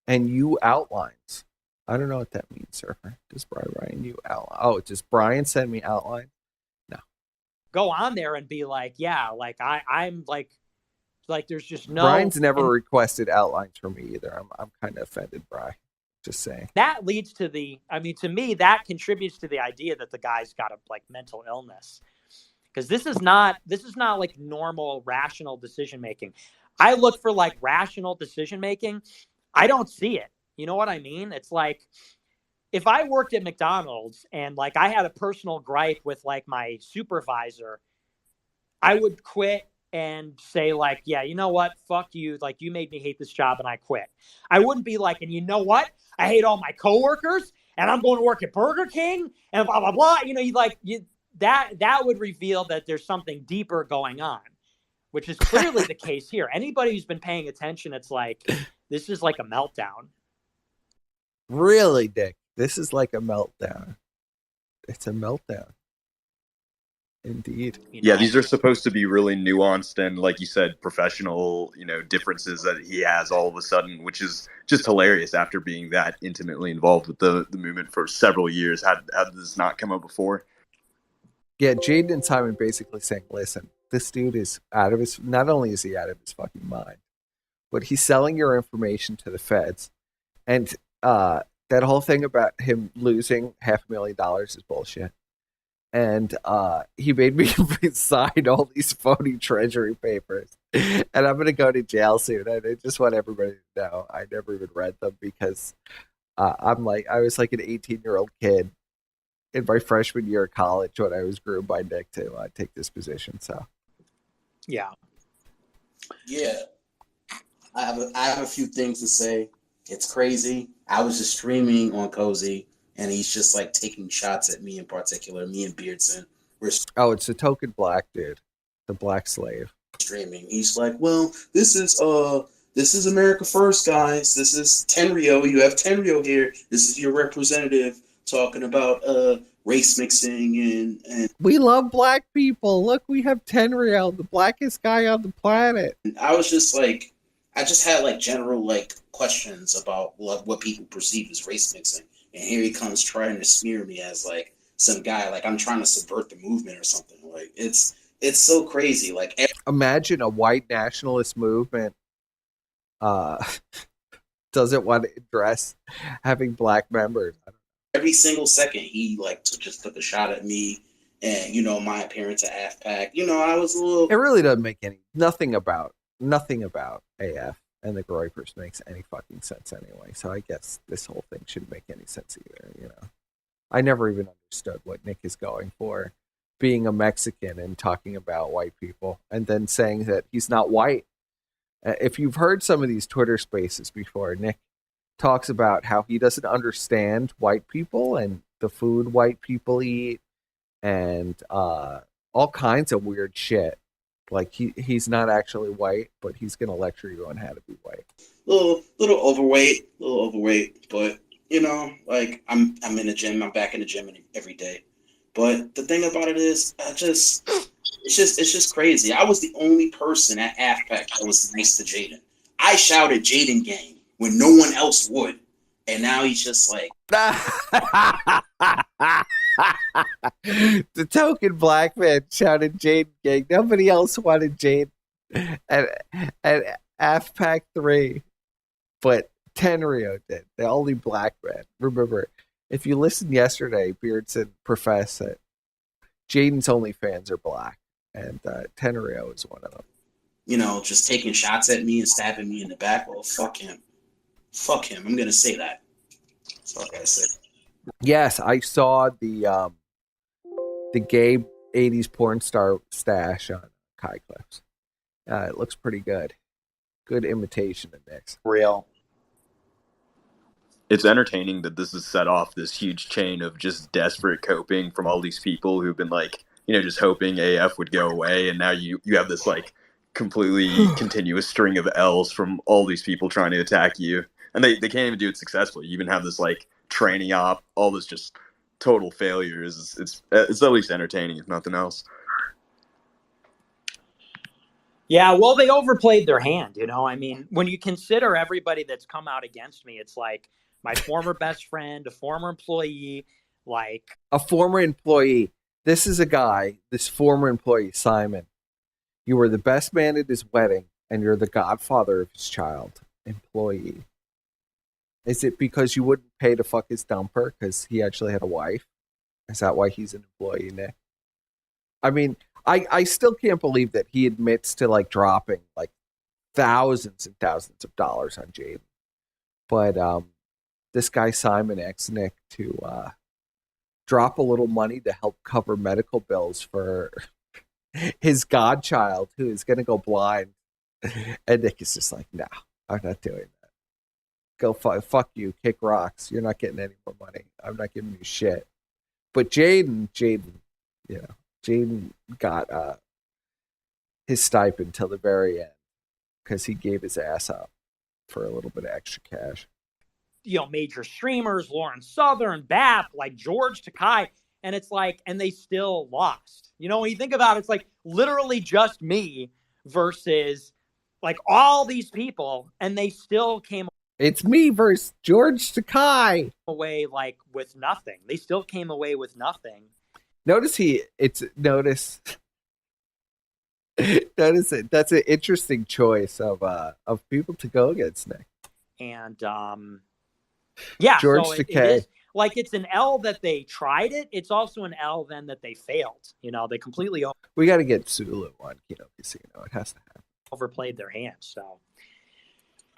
and you outlines? I don't know what that means, sir. Does Bri and you outline? Oh, does Brian send me outline? No. Go on there and be like, yeah, like I'm like there's just no. Brian's never requested outlines from me either. I'm kind of offended, Bri. Just saying. That leads to to me, that contributes to the idea that the guy's got a like mental illness. Because this is not like normal rational decision making. I look for like rational decision making. I don't see it. You know what I mean? It's like if I worked at McDonald's and like I had a personal gripe with like my supervisor, I would quit and say like, yeah, you know what? Fuck you. Like, you made me hate this job and I quit. I wouldn't be like, and you know what? I hate all my coworkers and I'm going to work at Burger King and blah, blah, blah. That would reveal that there's something deeper going on, which is clearly the case here. Anybody who's been paying attention, it's like, this is like a meltdown. Really, Dick? This is like a meltdown. It's a meltdown. Indeed. Yeah, these are supposed to be really nuanced and, like you said, professional, differences that he has all of a sudden, which is just hilarious after being that intimately involved with the movement for several years. How did this not come up before? Yeah, Jaden and Simon basically saying, listen, this dude is not only is he out of his fucking mind, but he's selling your information to the feds. And that whole thing about him losing $500,000 is bullshit. And he made me sign all these phony treasury papers. And I'm going to go to jail soon. And I just want everybody to know I never even read them because I was like an 18-year-old kid in my freshman year of college when I was groomed by Nick to take this position. So, yeah. I have a few things to say. It's crazy. I was just streaming on Cozy, and he's just like taking shots at me in particular, me and Beardson. It's the token black dude, the black slave. Streaming. He's like, well, this is America First, guys. This is Tenryo. You have Tenryo here. This is your representative talking about race mixing and we love black people. Look, we have Tenryo, the blackest guy on the planet. And I was just like, I just had like general like questions about what people perceive as race mixing. And here he comes trying to smear me as like some guy, like I'm trying to subvert the movement or something. Like it's so crazy. Like imagine a white nationalist movement doesn't want to address having black members. Every single second he like just took a shot at me and my appearance at AFPAC. I was a little. It really doesn't make nothing about AF and the Groypers makes any fucking sense anyway. So I guess this whole thing shouldn't make any sense either. I never even understood what Nick is going for, being a Mexican and talking about white people, and then saying that he's not white. If you've heard some of these Twitter spaces before, Nick talks about how he doesn't understand white people and the food white people eat and all kinds of weird shit. Like he's not actually white, but he's gonna lecture you on how to be white. Little overweight, but like I'm in the gym. I'm back in the gym every day. But the thing about it is, it's just crazy. I was the only person at AFPAC that was nice to Jaden. I shouted Jaden gang when no one else would, and now he's just like the token black man shouted Jade gang. Nobody else wanted Jade at AFPAC 3, but Tenryo did. The only black man. Remember, if you listened yesterday, Beardson professed that Jaden's only fans are black, and Tenryo is one of them. Just taking shots at me and stabbing me in the back. Well, fuck him. Fuck him. I'm gonna say that. That's all I gotta say. Yes, I saw the gay 80s porn star stash on Kai Clips. It looks pretty good. Good imitation of Nick's. Real. It's entertaining that this has set off this huge chain of just desperate coping from all these people who've been like, just hoping AF would go away, and now you have this like completely continuous string of L's from all these people trying to attack you, and they can't even do it successfully. You even have this like training op, all this just total failures. It's at least entertaining, if nothing else. Yeah, well, they overplayed their hand, I mean, when you consider everybody that's come out against me, it's like my former best friend, a former employee, like a former employee. This is a guy, this former employee, Simon. You were the best man at his wedding, and you're the godfather of his child. Employee. Is it because you wouldn't pay to fuck his dumper because he actually had a wife? Is that why he's an employee, Nick? I mean, I still can't believe that he admits to like dropping like thousands and thousands of dollars on Jaden. But this guy Simon asked Nick to drop a little money to help cover medical bills for his godchild who is going to go blind. And Nick is just like, no, I'm not doing that. Go fuck you, kick rocks. You're not getting any more money. I'm not giving you shit. But Jaden, Jaden got his stipend till the very end because he gave his ass up for a little bit of extra cash. Major streamers, Lauren Southern, Bap, like George Takai, and it's like, and they still lost. When you think about it, it's like literally just me versus like all these people, and they still came. It's me versus George Takai. Away like with nothing. They still came away with nothing. Notice it. That's an interesting choice of people to go against Nick. And George so Takei. it is like it's an L that they tried it. It's also an L then that they failed. They completely we got to get Sulu on Kino Casino. It has to happen. Overplayed their hands. So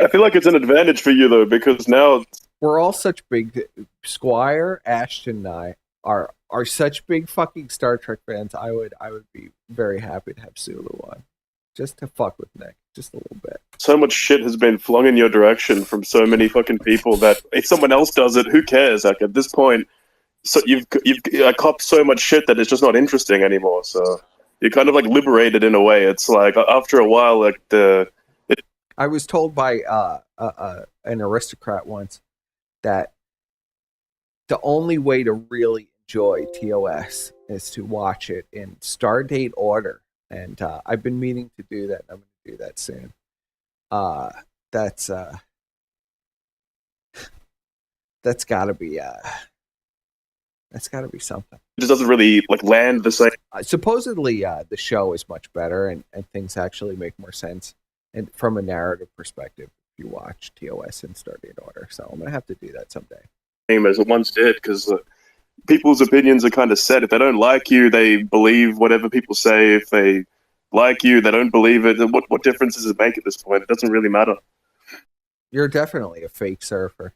I feel like it's an advantage for you though, because now we're all such big. Squire, Ashton, and I are such big fucking Star Trek fans. I would be very happy to have Sulu on, just to fuck with Nick, just a little bit. So much shit has been flung in your direction from so many fucking people that if someone else does it, who cares? Like at this point, so you've copped so much shit that it's just not interesting anymore. So you're kind of like liberated in a way. It's like after a while, like I was told by an aristocrat once that the only way to really enjoy TOS is to watch it in Stardate order, and I've been meaning to do that. I'm going to do that soon. That's got to be something. It just doesn't really like land the same. Supposedly, the show is much better, and things actually make more sense, and from a narrative perspective, if you watch TOS in Stardate order. So I'm gonna have to do that someday. As it once did, because people's opinions are kind of set. If they don't like you, they believe whatever people say. If they like you, they don't believe it. Then what difference does it make at this point? It doesn't really matter. You're definitely a fake surfer.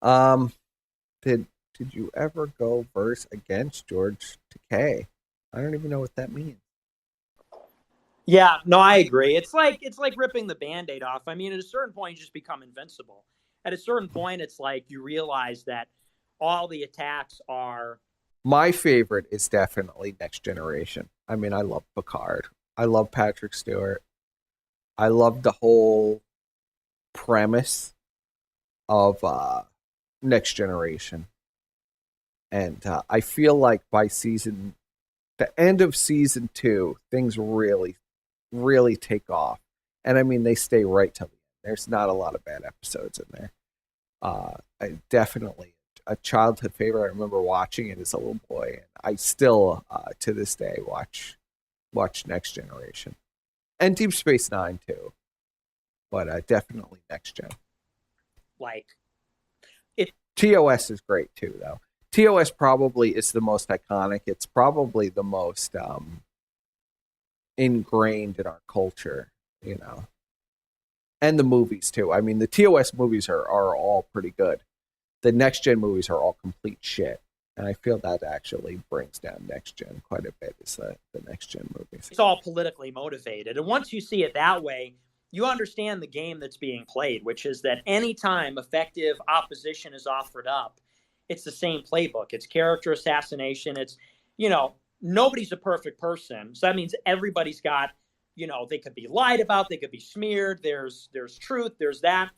Did you ever go verse against George Takei? I don't even know what that means. Yeah, no, I agree. It's like ripping the Band-Aid off. I mean, at a certain point, you just become invincible. At a certain point, it's like you realize that all the attacks are... My favorite is definitely Next Generation. I mean, I love Picard. I love Patrick Stewart. I love the whole premise of Next Generation. And I feel like by the end of season 2, things really, really take off. And I mean, they stay right till the end. There's not a lot of bad episodes in there. Definitely a childhood favorite. I remember watching it as a little boy, and I still, to this day, watch Next Generation and Deep Space Nine too. But definitely Next Gen. TOS is great too, though. TOS probably is the most iconic. It's probably the most ingrained in our culture, and the movies too. I mean, the TOS movies are all pretty good. The Next Gen movies are all complete shit, and I feel that actually brings down Next Gen quite a bit. Is the Next Gen movies? It's all politically motivated, and once you see it that way, you understand the game that's being played, which is that anytime effective opposition is offered up, it's the same playbook. It's character assassination. It's, nobody's a perfect person. So that means everybody's got, they could be lied about. They could be smeared. There's truth. There's that.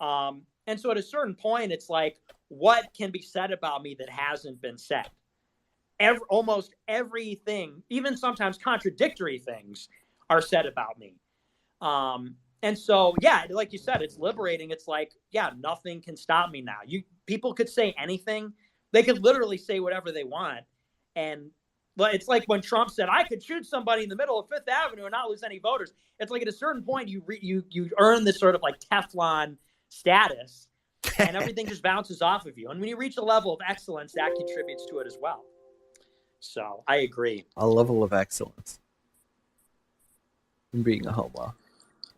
And so at a certain point, it's like, what can be said about me that hasn't been said? Almost everything, even sometimes contradictory things, are said about me. And so, yeah, like you said, it's liberating. It's like, yeah, nothing can stop me now. People could say anything. They could literally say whatever they want. And it's like when Trump said, I could shoot somebody in the middle of Fifth Avenue and not lose any voters. It's like at a certain point, you earn this sort of like Teflon status, and everything just bounces off of you. And when you reach a level of excellence, that contributes to it as well. So I agree. A level of excellence in being a homo.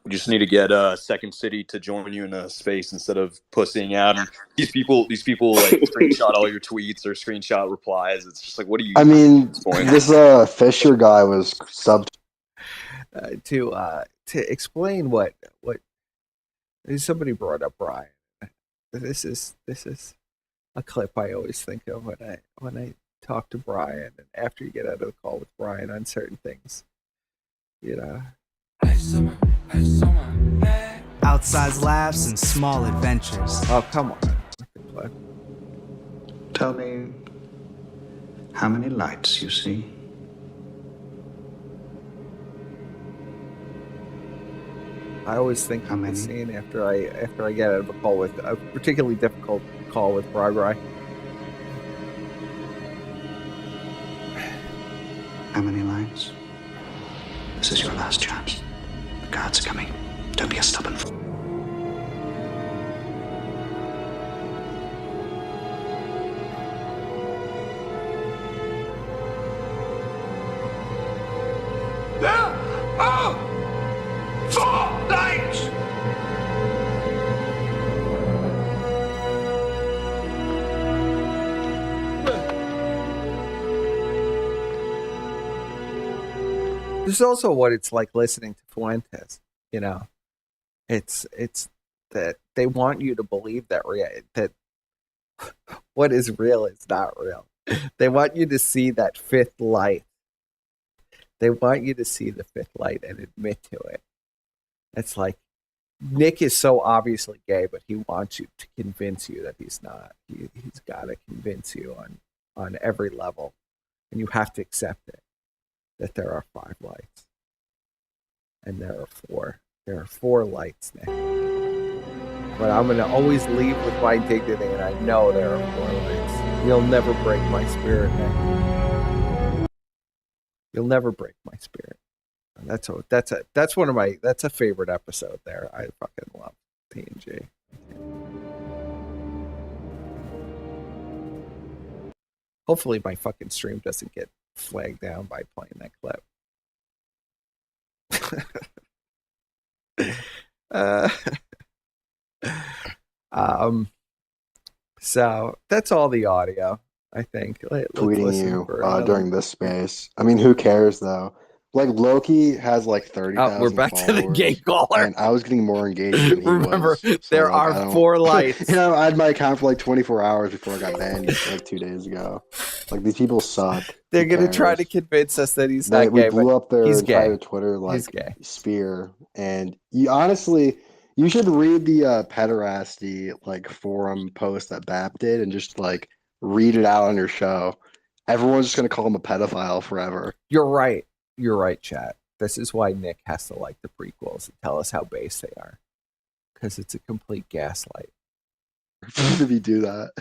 You just need to get Second City to join you in a space instead of pussying out. And these people like screenshot all your tweets or screenshot replies. It's just like, what are you? I mean, this Fisher guy was subbed to explain what somebody brought up Brian. This is a clip I always think of when I talk to Brian, and after you get out of the call with Brian on certain things, you know. Outsized laughs and small adventures. Oh, come on. Tell me how many lights you see. I always think of the scene after I get out of a call with a particularly difficult call with Brian. How many lights? This is your last chance. The guards are coming. Don't be a stubborn fool. There are 4 lights! This is also what it's like listening to Fuentes, you know. It's that they want you to believe that that what is real is not real. They want you to see that fifth light. They want you to see the fifth light and admit to it. It's like Nick is so obviously gay, but he wants you to convince you that he's not. He's got to convince you on every level, and you have to accept it. That there are 5 lights, and there are 4. There are 4 lights, Nick. But I'm gonna always leave with my dignity, and I know there are 4 lights. You'll never break my spirit, Nick. You'll never break my spirit. And that's a favorite episode there. I fucking love TNG. Hopefully my fucking stream doesn't get flagged down by playing that clip. So that's all the audio, I think. Tweeting you during this space. I mean, who cares though? Like Loki has like 30,000 we're back followers, to the gay caller. And I was getting more engaged than he Remember, was. So, there are 4 lights. You know, I had my account for like 24 hours before I got banned like 2 days ago. Like, these people suck. They're going to try to convince us that he's not gay. We blew up their entire gay. Twitter like sphere. And you honestly, you should read the pederasty like forum post that BAP did and just like read it out on your show. Everyone's just going to call him a pedophile forever. You're right. You're right, chat. This is why Nick has to like the prequels and tell us how base they are. Because it's a complete gaslight. If you do that.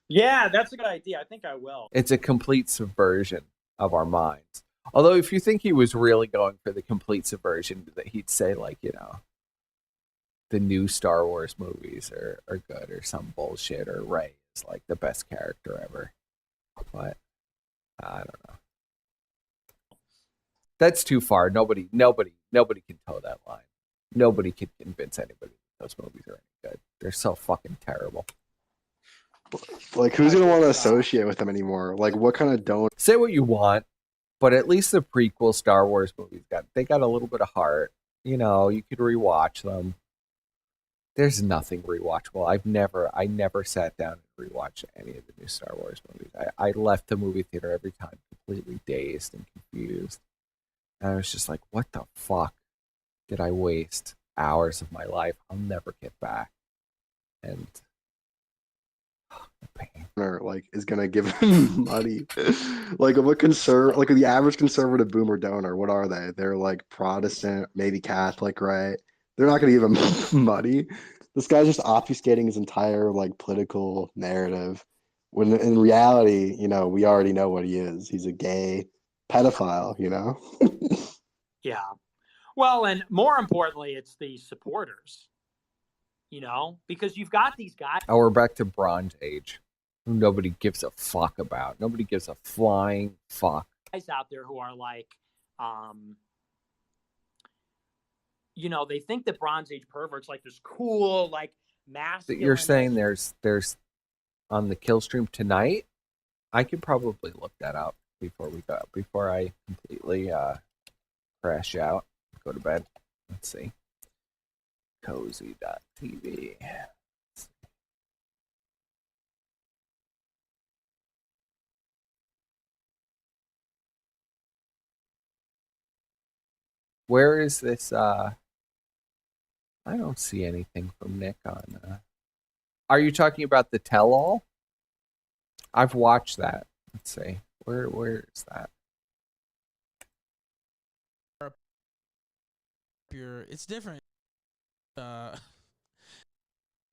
Yeah, that's a good idea. I think I will. It's a complete subversion of our minds. Although if you think he was really going for the complete subversion, that he'd say like, you know, the new Star Wars movies are good or some bullshit, or Rey is like the best character ever. But I don't know. That's too far. Nobody can toe that line. Nobody can convince anybody that those movies are any good. They're so fucking terrible. Like, who's gonna want to associate with them anymore? Like, what kind of don't say what you want, but at least the prequel Star Wars movies got a little bit of heart. You know, you could rewatch them. There's nothing rewatchable. I never sat down and rewatched any of the new Star Wars movies. I left the movie theater every time completely dazed and confused. And I was just like, what the fuck did I waste hours of my life I'll never get back? And the pain. Like is gonna give him money. Like the average conservative boomer donor, what are they? They're like Protestant, maybe Catholic, right? They're not gonna give him money. This guy's just obfuscating his entire like political narrative. When in reality, you know, we already know what he is. He's a gay pedophile, you know? Yeah. Well, and more importantly, it's the supporters, you know, because you've got these guys. Oh, we're back to Bronze Age, who nobody gives a fuck about. Nobody gives a flying fuck. Guys out there who are like, you know, they think that Bronze Age perverts like this cool, like masculine. You're saying there's on the kill stream tonight? I could probably look that up before I completely crash out, go to bed. Let's see. Cozy.tv. Where is this? I don't see anything from Nick on. Are you talking about the tell-all? I've watched that. Let's see. Where is that? It's different.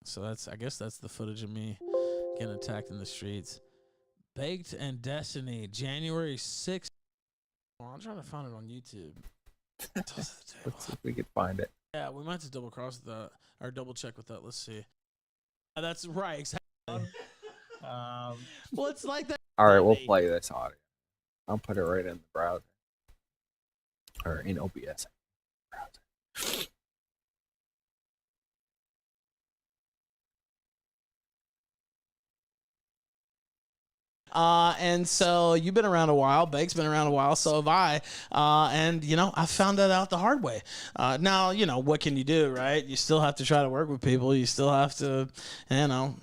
So I guess that's the footage of me getting attacked in the streets. Baked and Destiny, January 6th. Well, I'm trying to find it on YouTube. Let's see if we can find it. Yeah, we might have to double cross that or double check with that. Let's see. That's right, exactly. Well, it's like that. All right, we'll play this audio. I'll put it right in the browser or in OBS browser. And so you've been around a while. Bake's been around a while. So have I. And, you know, I found that out the hard way. Now, you know, what can you do, right? You still have to try to work with people. You still have to, you know,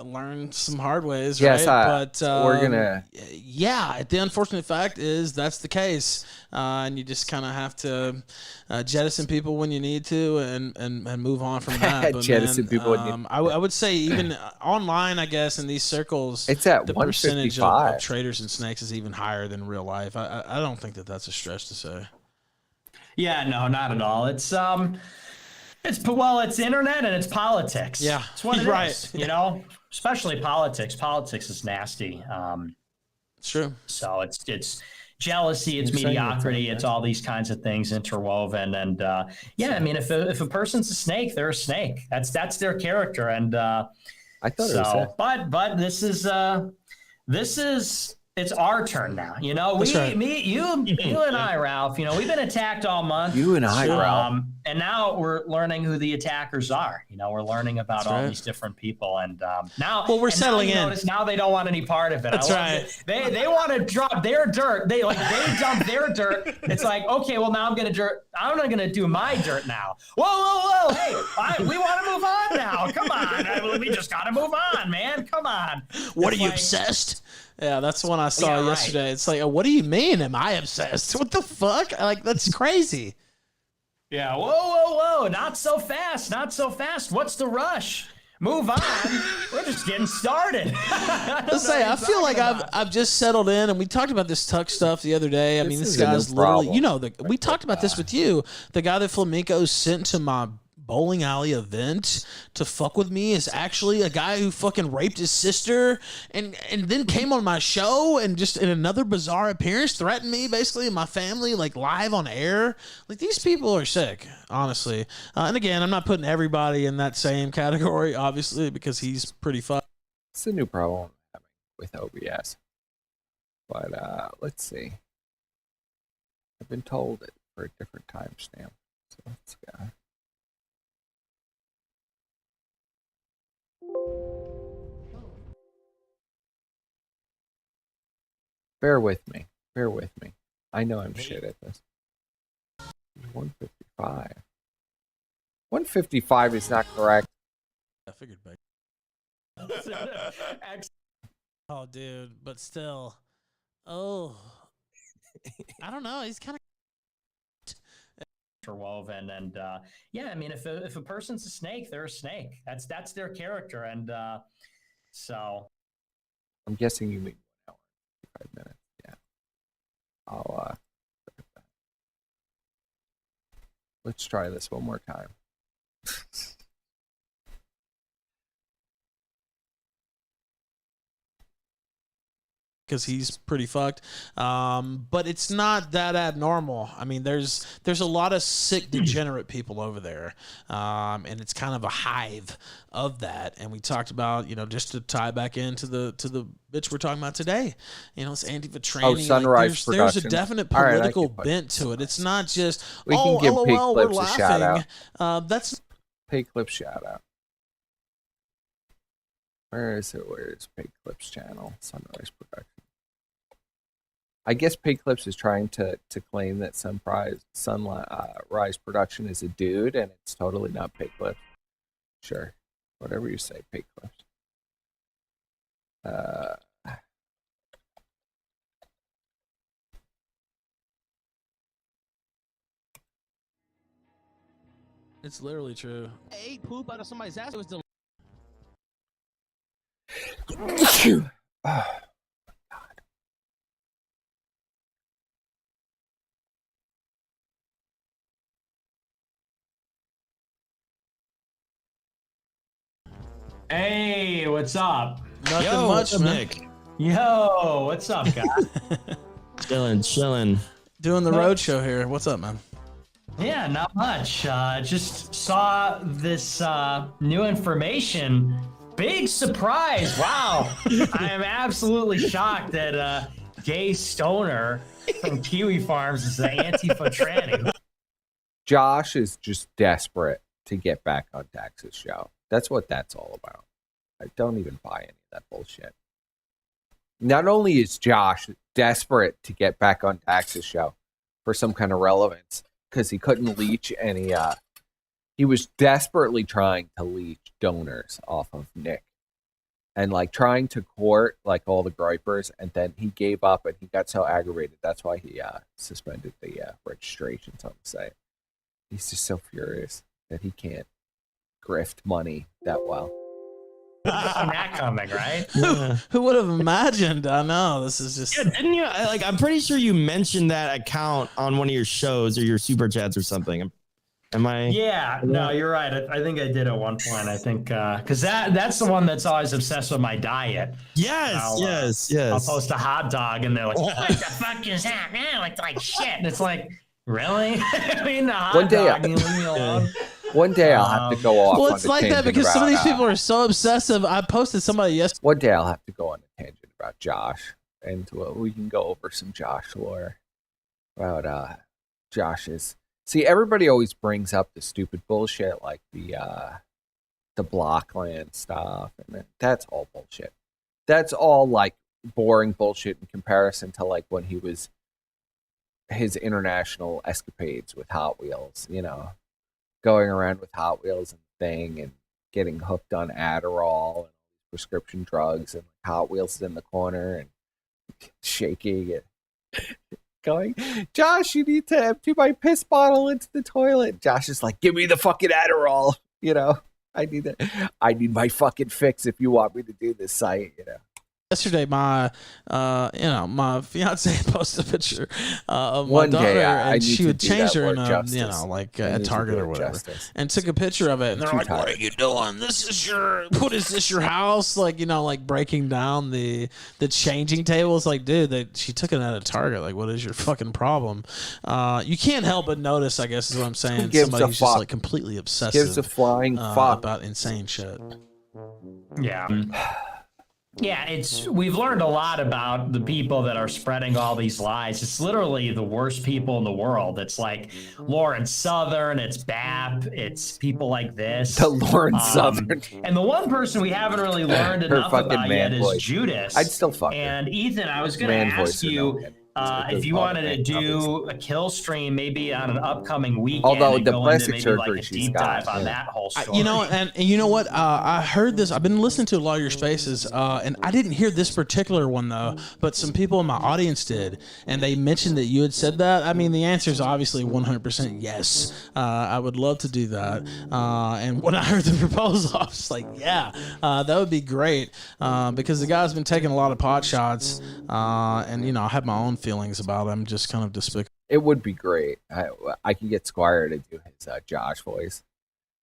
learn some hard ways, yes, right? But we're going to... Yeah, the unfortunate fact is that's the case. And you just kind of have to jettison people when you need to and move on from that. But jettison people when you... I would say even online, I guess, in these circles, it's at the percentage of traders and snakes is even higher than real life. I don't think that that's a stretch to say. Yeah, no, not at all. It's internet and it's politics. Yeah, it's what it is, you know, especially politics. Politics is nasty. It's true. So it's jealousy, it's mediocrity, it's all these kinds of things interwoven. And yeah, I mean, if a person's a snake, they're a snake. That's their character. And I thought it was it. But this is it's our turn now. You know, you and I, Ralph, you know, we've been attacked all month. You and I, Ralph. And now we're learning who the attackers are. You know, we're learning about all these different people. And now, we're settling in. Notice now they don't want any part of it. That's right. They want to drop their dirt. They dump their dirt. It's like, okay, well now I'm not gonna do my dirt now. Whoa! Hey, we want to move on now. Come on, we just gotta move on, man. Come on. What, are you obsessed? Yeah, that's one I saw yesterday. Right. It's like, what do you mean? Am I obsessed? What the fuck? Like, that's crazy. Yeah. Whoa! Not so fast. Not so fast. What's the rush? Move on. We're just getting started. I feel like I've just settled in, and we talked about this Tuck stuff the other day. I mean, this guy's literally, you know, we talked about this with you. The guy that Flamenco sent to my bowling alley event to fuck with me is actually a guy who fucking raped his sister and then came on my show and just in another bizarre appearance threatened me basically and my family like live on air. Like, these people are sick, honestly. And again, I'm not putting everybody in that same category, obviously, because he's pretty fucked. It's a new problem I'm having with OBS. But let's see. I've been told it for a different timestamp. So let's go. Bear with me. I know I'm shit at this. 155. 155 is not correct. I figured back. Oh, dude, but still. Oh. I don't know. He's kind of interwoven. And yeah, I mean, if a person's a snake, they're a snake. That's their character. And so I'm guessing you mean 1 hour, 5 minutes. Yeah. I'll let's try this one more time. because he's pretty fucked. But it's not that abnormal. I mean, there's a lot of sick, degenerate people over there, and it's kind of a hive of that. And we talked about, just to tie back into the bitch we're talking about today, it's Antifa training. Sunrise there's a definite political bent to it. It's not just LOL, we're laughing. Shout out. That's Pay Clips shout out. Where is it? Where is Pay Clips channel? Sunrise Production. I guess Pay Clips is trying to claim that Sunrise Production is a dude, and it's totally not Pay Clips. Sure, whatever you say, Pay Clips. It's literally true. I ate poop out of somebody's ass. It was delicious. Oh, God. Hey, what's up? Nothing much, man. Nick? Yo, what's up, guys? Chilling. Doing the road show here. What's up, man? Yeah, not much. Just saw this new information. Big surprise. Wow. I am absolutely shocked that Gay Stoner from Kiwi Farms is the Antifa tranny. Josh is just desperate to get back on Dax's show. That's what that's all about. I don't even buy any of that bullshit. Not only is Josh desperate to get back on Dax's show for some kind of relevance, because he couldn't leech any, he was desperately trying to leech donors off of Nick. And trying to court all the gripers, and then he gave up and he got so aggravated. That's why he suspended the registrations on the site. He's just so furious that he can't grift money that well. I'm not coming, right? Yeah. Who would have imagined? I know, this is just... Yeah, didn't you? I'm pretty sure you mentioned that account on one of your shows or your super chats or something. Am I? Yeah, no, you're right. I think I did at one point. I think because that's the one that's always obsessed with my diet. Yes, yes. I'll post a hot dog and they're like, "What the fuck is that?" No, it's like shit. And it's like, really? I mean, the hot dog. You leave me alone. One day I'll have to go off. Well, it's like that because some of these people are so obsessive. I posted somebody yesterday. One day I'll have to go on a tangent about Josh, and we can go over some Josh lore about Josh's. See, everybody always brings up the stupid bullshit like the Blockland stuff, and that's all bullshit. That's all boring bullshit in comparison to when he was his international escapades with Hot Wheels, going around with Hot Wheels and thing and getting hooked on Adderall and prescription drugs, and Hot Wheels in the corner and shaking and going, "Josh, you need to empty my piss bottle into the toilet." Josh is like, "Give me the fucking Adderall, I need my fucking fix if you want me to do this site, Yesterday, my fiance posted a picture of my daughter, and she would change her in at Target or whatever, and took a picture of it. And they're like, "What are you doing? What is this? Your house?" Breaking down the changing tables. Dude, she took it out of Target. What is your fucking problem? You can't help but notice, I guess is what I'm saying. Somebody who's just completely obsessive. Gives a flying fuck about insane shit. Yeah. Yeah, we've learned a lot about the people that are spreading all these lies. It's literally the worst people in the world. It's like Lauren Southern, it's BAP, it's people like this. The Lauren Southern. And the one person we haven't really learned enough about yet is Judas. I'd still fuck her. And Ethan, I was going to ask you if you wanted to do a kill stream maybe on an upcoming weekend. Although the go plastic into maybe surgery a she's deep got, dive on that whole story. And you know what? I heard this. I've been listening to a lot of your spaces, and I didn't hear this particular one though. But some people in my audience did, and they mentioned that you had said that. I mean, the answer is obviously 100% yes. I would love to do that. And when I heard the proposal, I was like, yeah, that would be great, because the guy's been taking a lot of pot shots, and I have my own feelings about him. Just kind of despicable. It would be great. I could get Squire to do his Josh voice.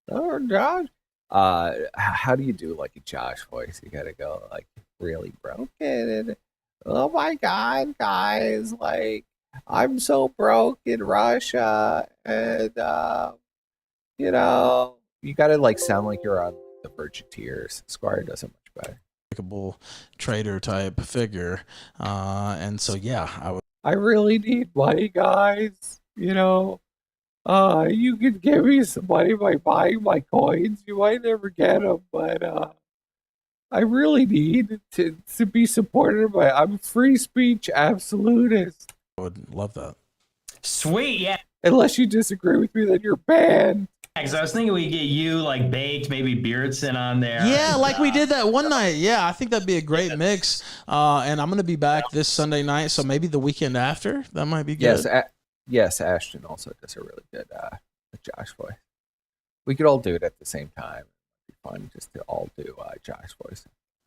Oh, Josh. How do you do a Josh voice? You gotta go really broken. oh my God, guys, like, I'm so broke in Russia, and, you know, you gotta, like, sound like you're on the verge of tears. Squire does it much better. Trader type figure. And so, yeah, I really need money, guys. You know, you could give me some money by buying my coins. You might never get them, but I really need to be supported by. I'm a free speech absolutist. I would love that. Sweet, yeah. Unless you disagree with me, then you're banned. Because I was thinking we get you like baked, maybe Beardson on there. Yeah, like we did that one night. Yeah, I think that'd be a great mix. And I'm gonna be back this Sunday night, so maybe the weekend after that might be good. Yes, Ashton also does a really good Josh voice. We could all do it at the same time. It'd be fun just to all do Josh voice.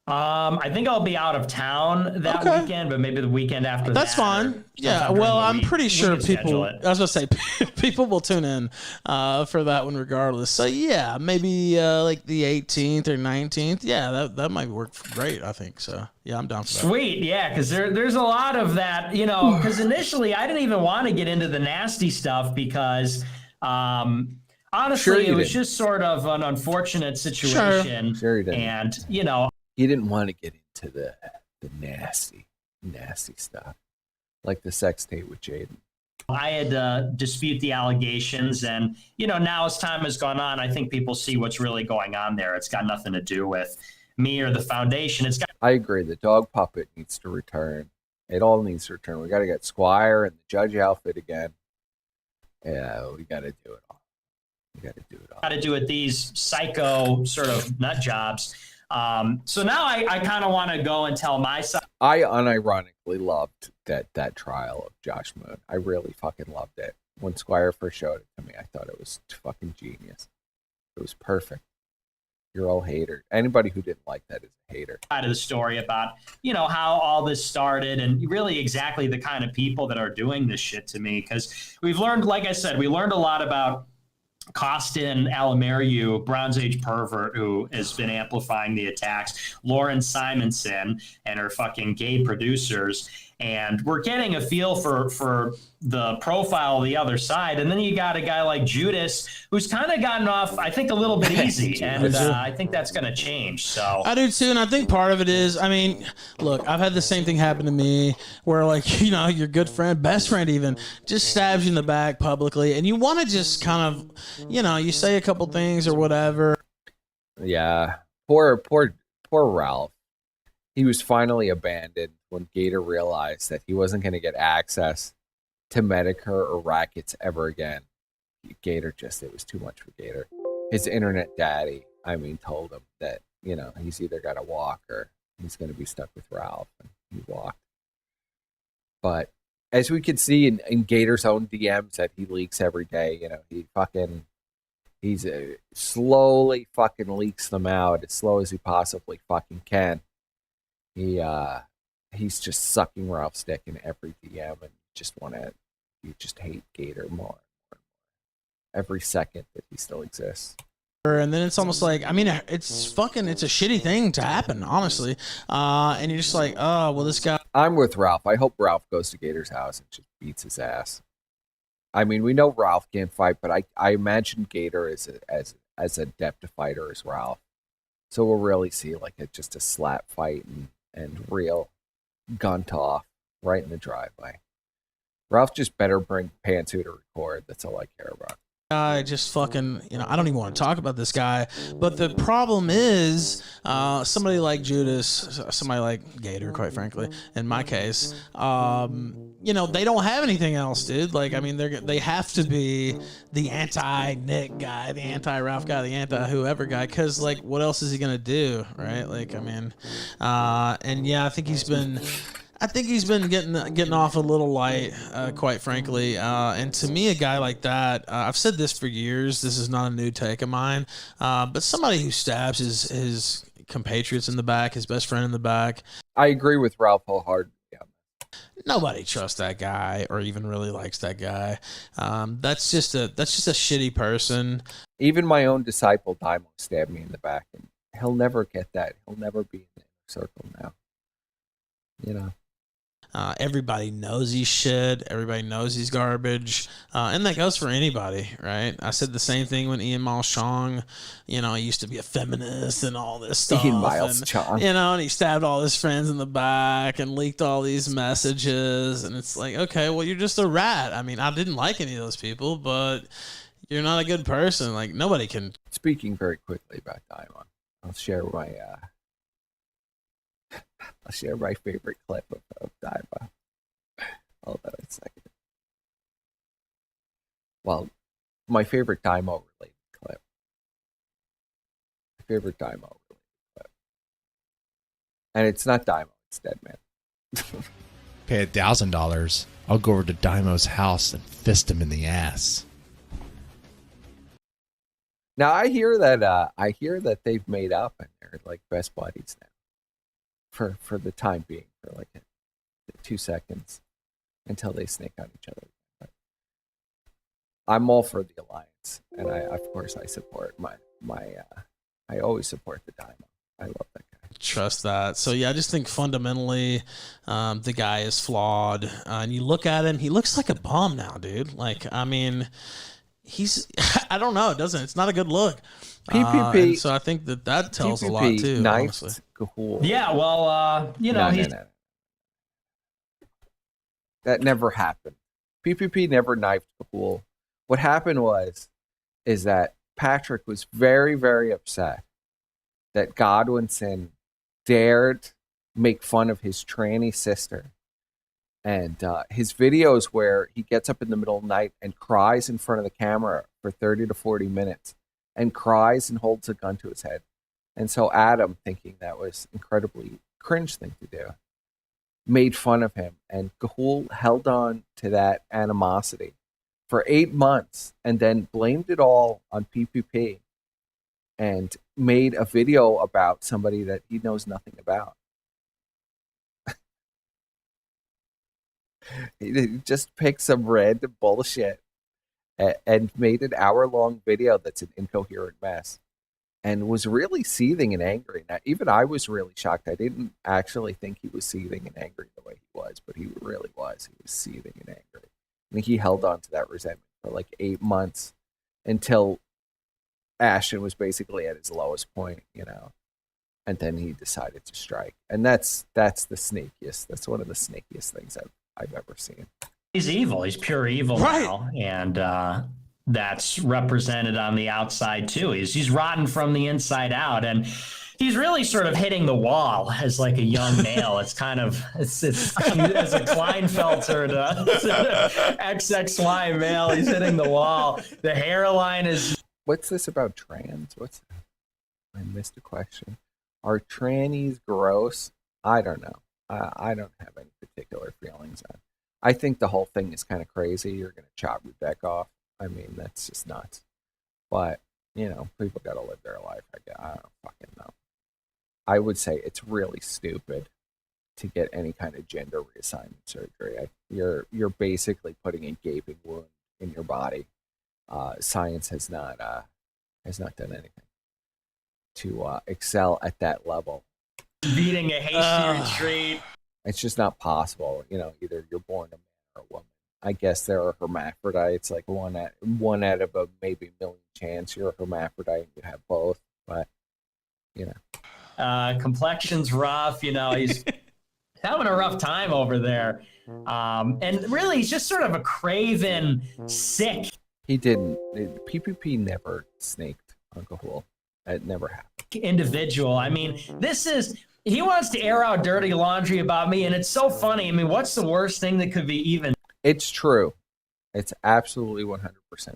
I think I'll be out of town that weekend, but maybe the weekend after. That's fine. Yeah, well, I'm pretty sure people. I was gonna say people will tune in for that one regardless. So yeah, maybe like the 18th or 19th. Yeah, that might work great. I think so. Yeah, I'm down for that. Sweet, yeah, because there's a lot of that, you know. Because initially, I didn't even want to get into the nasty stuff because. Honestly, it was just sort of an unfortunate situation. Sure he did. And, you know. He didn't want to get into the nasty stuff. Like the sex tape with Jaden. I had to dispute the allegations. And, you know, now as time has gone on, I think people see what's really going on there. It's got nothing to do with me or the foundation. I agree. The dog puppet needs to return. It all needs to return. We got to get Squire and the judge outfit again. Yeah, we got to do it all. Got to do it these psycho sort of nut jobs. So now I kind of want to go and tell my side. I unironically loved that trial of Josh Moon. I really fucking loved it. When Squire first showed it to me, I thought it was fucking genius. It was perfect. You're all haters. Anybody who didn't like that is a hater. Side of the story about, you know, how all this started and really exactly the kind of people that are doing this shit to me. Because we've learned, like I said, we learned a lot about Costin Alameriu, Bronze Age pervert who has been amplifying the attacks, Lauren Simonson and her fucking gay producers. And we're getting a feel for the profile of the other side. And then you got a guy like Judas, who's kind of gotten off, I think, a little bit easy. And I think that's going to change. So I do too. And I think part of it is, I mean, look, I've had the same thing happen to me where, like, you know, your good friend, best friend even, just stabs you in the back publicly. And you want to just kind of, you know, you say a couple things or whatever. Yeah. Poor Ralph. He was finally abandoned when Gator realized that he wasn't going to get access to Medicare or rackets ever again. Gator it was too much for Gator. His internet daddy, told him that, you know, he's either got to walk or he's going to be stuck with Ralph. And he walked. But as we can see in Gator's own DMs that he leaks every day, you know, he's slowly fucking leaks them out as slow as he possibly fucking can. He's just sucking Ralph's dick in every DM and you just hate Gator more every second that he still exists. And then it's almost like, I mean, it's a shitty thing to happen, honestly. And you're just like, oh, well, this guy. I'm with Ralph. I hope Ralph goes to Gator's house and just beats his ass. I mean, we know Ralph can't fight, but I imagine Gator is as adept a fighter as Ralph. So we'll really see like just a slap fight and real gun off right in the driveway. Ralph just better bring Pantsu to record. That's all I care about. I just fucking, you know, I don't even want to talk about this guy. But the problem is, somebody like Judas, somebody like Gator, quite frankly, in my case, you know, they don't have anything else, dude. Like, I mean, they have to be the anti-Nick guy, the anti-Ralph guy, the anti-whoever guy, because, like, what else is he going to do, right? Like, I mean, and yeah, I think he's been getting off a little light, quite frankly. And to me, a guy like that, I've said this for years. This is not a new take of mine. But somebody who stabs his compatriots in the back, his best friend in the back. I agree with Ralph wholeheartedly. Yeah. Nobody trusts that guy or even really likes that guy. That's just a shitty person. Even my own disciple Daimo stabbed me in the back, and he'll never get that. He'll never be in the inner circle now. You know. Everybody knows he's shit. Everybody knows he's garbage. And that goes for anybody, right? I said the same thing when Ian Miles Chong, he used to be a feminist and all this stuff. Ian Miles Chong. And he stabbed all his friends in the back and leaked all these messages. And it's like, okay, well, you're just a rat. I mean, I didn't like any of those people, but you're not a good person. Like, nobody can. Speaking very quickly about Daimon, I'll share my favorite clip of Daimon. Hold on a second. Well, my favorite Daimon related clip. And it's not Daimon, it's Deadman. Pay $1,000. I'll go over to Daimo's house and fist him in the ass. Now I hear that they've made up and they're like best buddies now. For the time being, for like 2 seconds until they snake on each other. But I'm all for the alliance, and I support I always support the Daimon. I love that guy. Trust that. So yeah, I just think fundamentally, the guy is flawed. And you look at him, he looks like a bum now, dude. Like, I mean, I don't know. It's not a good look. PPP. So I think that tells PPP a lot too. knifed Honestly. Gahul. Yeah, well, No. That never happened. PPP never knifed Gahul. What happened is that Patrick was very, very upset that Godwinson dared make fun of his tranny sister. And his videos where he gets up in the middle of the night and cries in front of the camera for 30 to 40 minutes and cries and holds a gun to his head. And so Adam, thinking that was incredibly cringe thing to do, made fun of him. And Gahul held on to that animosity for 8 months and then blamed it all on PPP and made a video about somebody that he knows nothing about. He just picked some random bullshit and made an hour-long video that's an incoherent mess and was really seething and angry. Now, even I was really shocked. I didn't actually think he was seething and angry the way he was, but he really was. He was seething and angry. And he held on to that resentment for like 8 months until Ashton was basically at his lowest point, and then he decided to strike. And that's the sneakiest. That's one of the sneakiest things I've ever seen. He's evil. He's pure evil now, and that's represented on the outside too. He's rotten from the inside out, and he's really sort of hitting the wall as like a young male. It's kind of it's as a Kleinfelter to XXY male. He's hitting the wall. The hairline is. What's this about trans? I missed a question. Are trannies gross? I don't know. I don't have any particular feelings on it. I think the whole thing is kind of crazy. You're going to chop your deck off. I mean, that's just nuts. But, people got to live their life. I don't fucking know. I would say it's really stupid to get any kind of gender reassignment surgery. You're basically putting a gaping wound in your body. Science has not done anything to excel at that level. Beating a hasty retreat. It's just not possible. Either you're born a man or a woman. I guess there are hermaphrodites, like one out of a maybe million chance you're a hermaphrodite and you have both. But complexion's rough. He's having a rough time over there. And really, he's just sort of a craven, sick. He didn't. PPP never snaked Uncle Hul. It never happened. Individual. I mean, he wants to air out dirty laundry about me, and it's so funny. I mean, what's the worst thing that could be even? It's true. It's absolutely 100%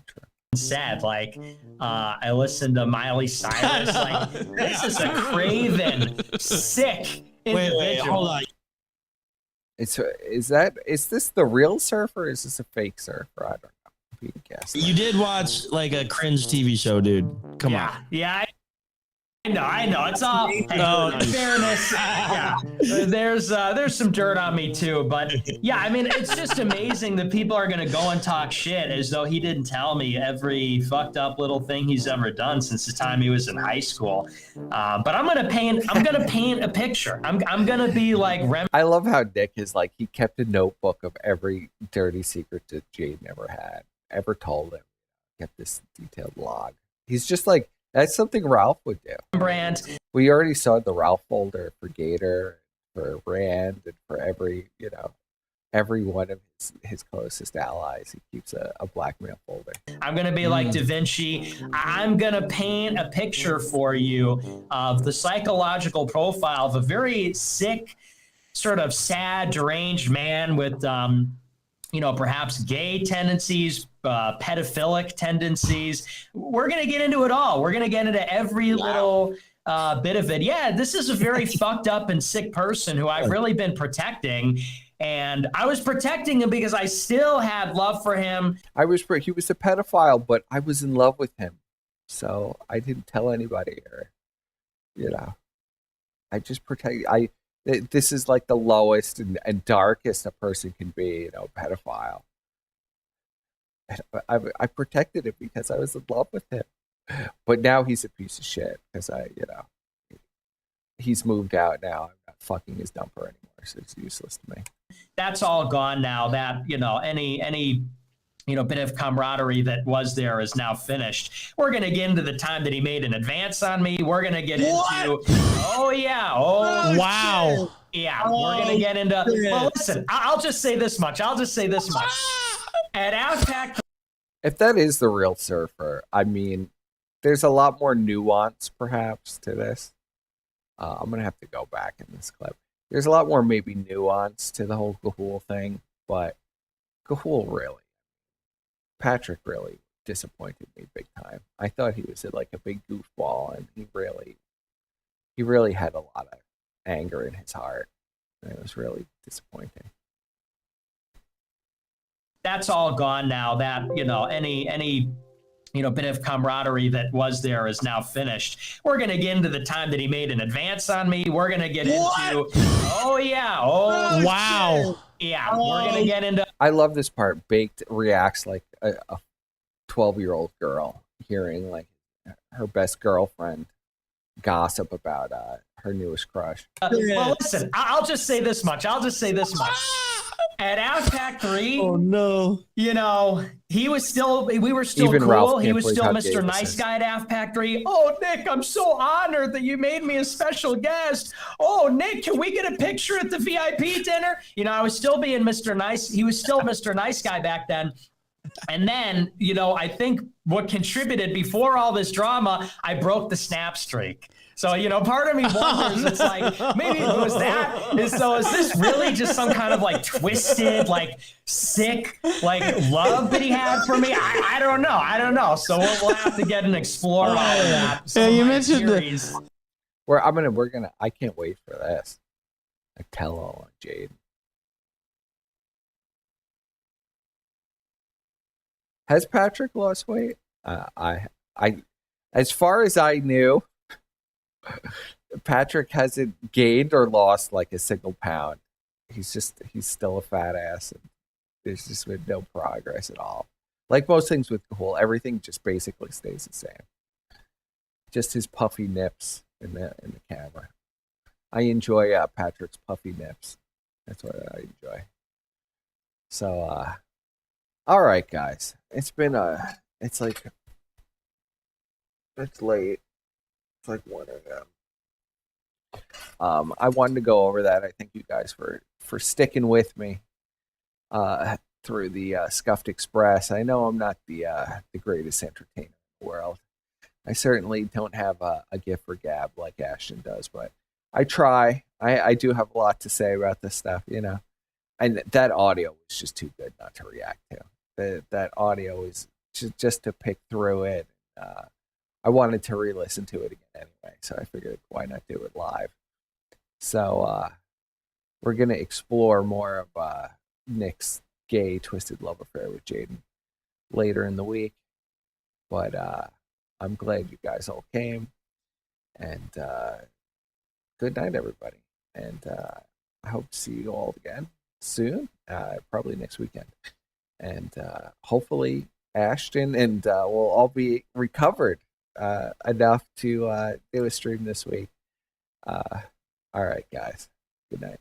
true. Sad. Like, I listened to Miley Cyrus. Like, this is a craven, sick individual. Wait, hold on. Is this the real surf or is this a fake surf? I don't know. You can guess. You did watch like a cringe TV show, dude. Come on. Yeah, I know. It's all in fairness. Yeah, there's some dirt on me too, but yeah, I mean, it's just amazing that people are gonna go and talk shit as though he didn't tell me every fucked up little thing he's ever done since the time he was in high school. But I'm gonna paint a picture. I'm gonna be like. I love how Nick is like he kept a notebook of every dirty secret that Jade ever told him. Kept this detailed log. He's just like. That's something Ralph would do. Brand. We already saw the Ralph folder for Gator, for Rand, and for every one of his closest allies. He keeps a blackmail folder. I'm going to be like Da Vinci. I'm going to paint a picture for you of the psychological profile of a very sick, sort of sad, deranged man with, perhaps gay tendencies, pedophilic tendencies. We're going to get into it all. We're going to get into every little bit of it. Yeah, this is a very fucked up and sick person who I've really been protecting. And I was protecting him because I still had love for him. He was a pedophile, but I was in love with him. So I didn't tell anybody I just this is like the lowest and darkest a person can be, pedophile. I protected him because I was in love with him. But now he's a piece of shit because he's moved out now. I'm not fucking his dumper anymore, so it's useless to me. That's all gone now. That, any bit of camaraderie that was there is now finished. We're going to get into the time that he made an advance on me. We're going to get into, wow. Yeah, we're going to get into, well, listen, I'll just say this much. At Outback. If that is the real surfer, I mean, there's a lot more nuance, perhaps, to this. I'm going to have to go back in this clip. There's a lot more maybe nuance to the whole Gahul thing, but Patrick really disappointed me big time. I thought he was like a big goofball, and he really had a lot of anger in his heart. And it was really disappointing. That's all gone now. That, any bit of camaraderie that was there is now finished. We're going to get into the time that he made an advance on me. We're going to get into, wow. Yeah, we're going to get into. I love this part. Baked reacts like a 12-year-old girl hearing like her best girlfriend gossip about her newest crush. Well, listen, I'll just say this much. At Outback 3, oh no, we were still Even cool. Ralph He was still can't Mr. believe how Nice Guy at Outback 3. Oh, Nick, I'm so honored that you made me a special guest. Oh, Nick, can we get a picture at the VIP dinner? I was still being Mr. Nice. He was still Mr. Nice Guy back then. And then, I think what contributed before all this drama, I broke the snap streak. So, part of me wonders, it's like, maybe it was that. Is this really just some kind of like twisted, like sick, like love that he had for me? I don't know. So we'll have to get and explore all of that. Yeah, you mentioned I can't wait for this. A tell-all on Jade. Has Patrick lost weight? As far as I knew, Patrick hasn't gained or lost like a single pound. He's still a fat ass, and there's just been no progress at all. Like most things with Gahul, everything just basically stays the same. Just his puffy nips in the camera. I enjoy Patrick's puffy nips. That's what I enjoy. So, all right, guys. It's late. It's like 1 a.m. I wanted to go over that. I thank you guys for sticking with me through the Scuffed Express. I know I'm not the greatest entertainer in the world. I certainly don't have a gift for gab like Ashton does, but I try. I do have a lot to say about this stuff, And that audio was just too good not to react to. That audio is just to pick through it. I wanted to re-listen to it again anyway, so I figured why not do it live. So we're going to explore more of Nick's gay, twisted love affair with Jaden later in the week. But I'm glad you guys all came. And good night, everybody. And I hope to see you all again soon, probably next weekend. And hopefully Ashton and we'll all be recovered enough to do a stream this week. All right, guys. Good night.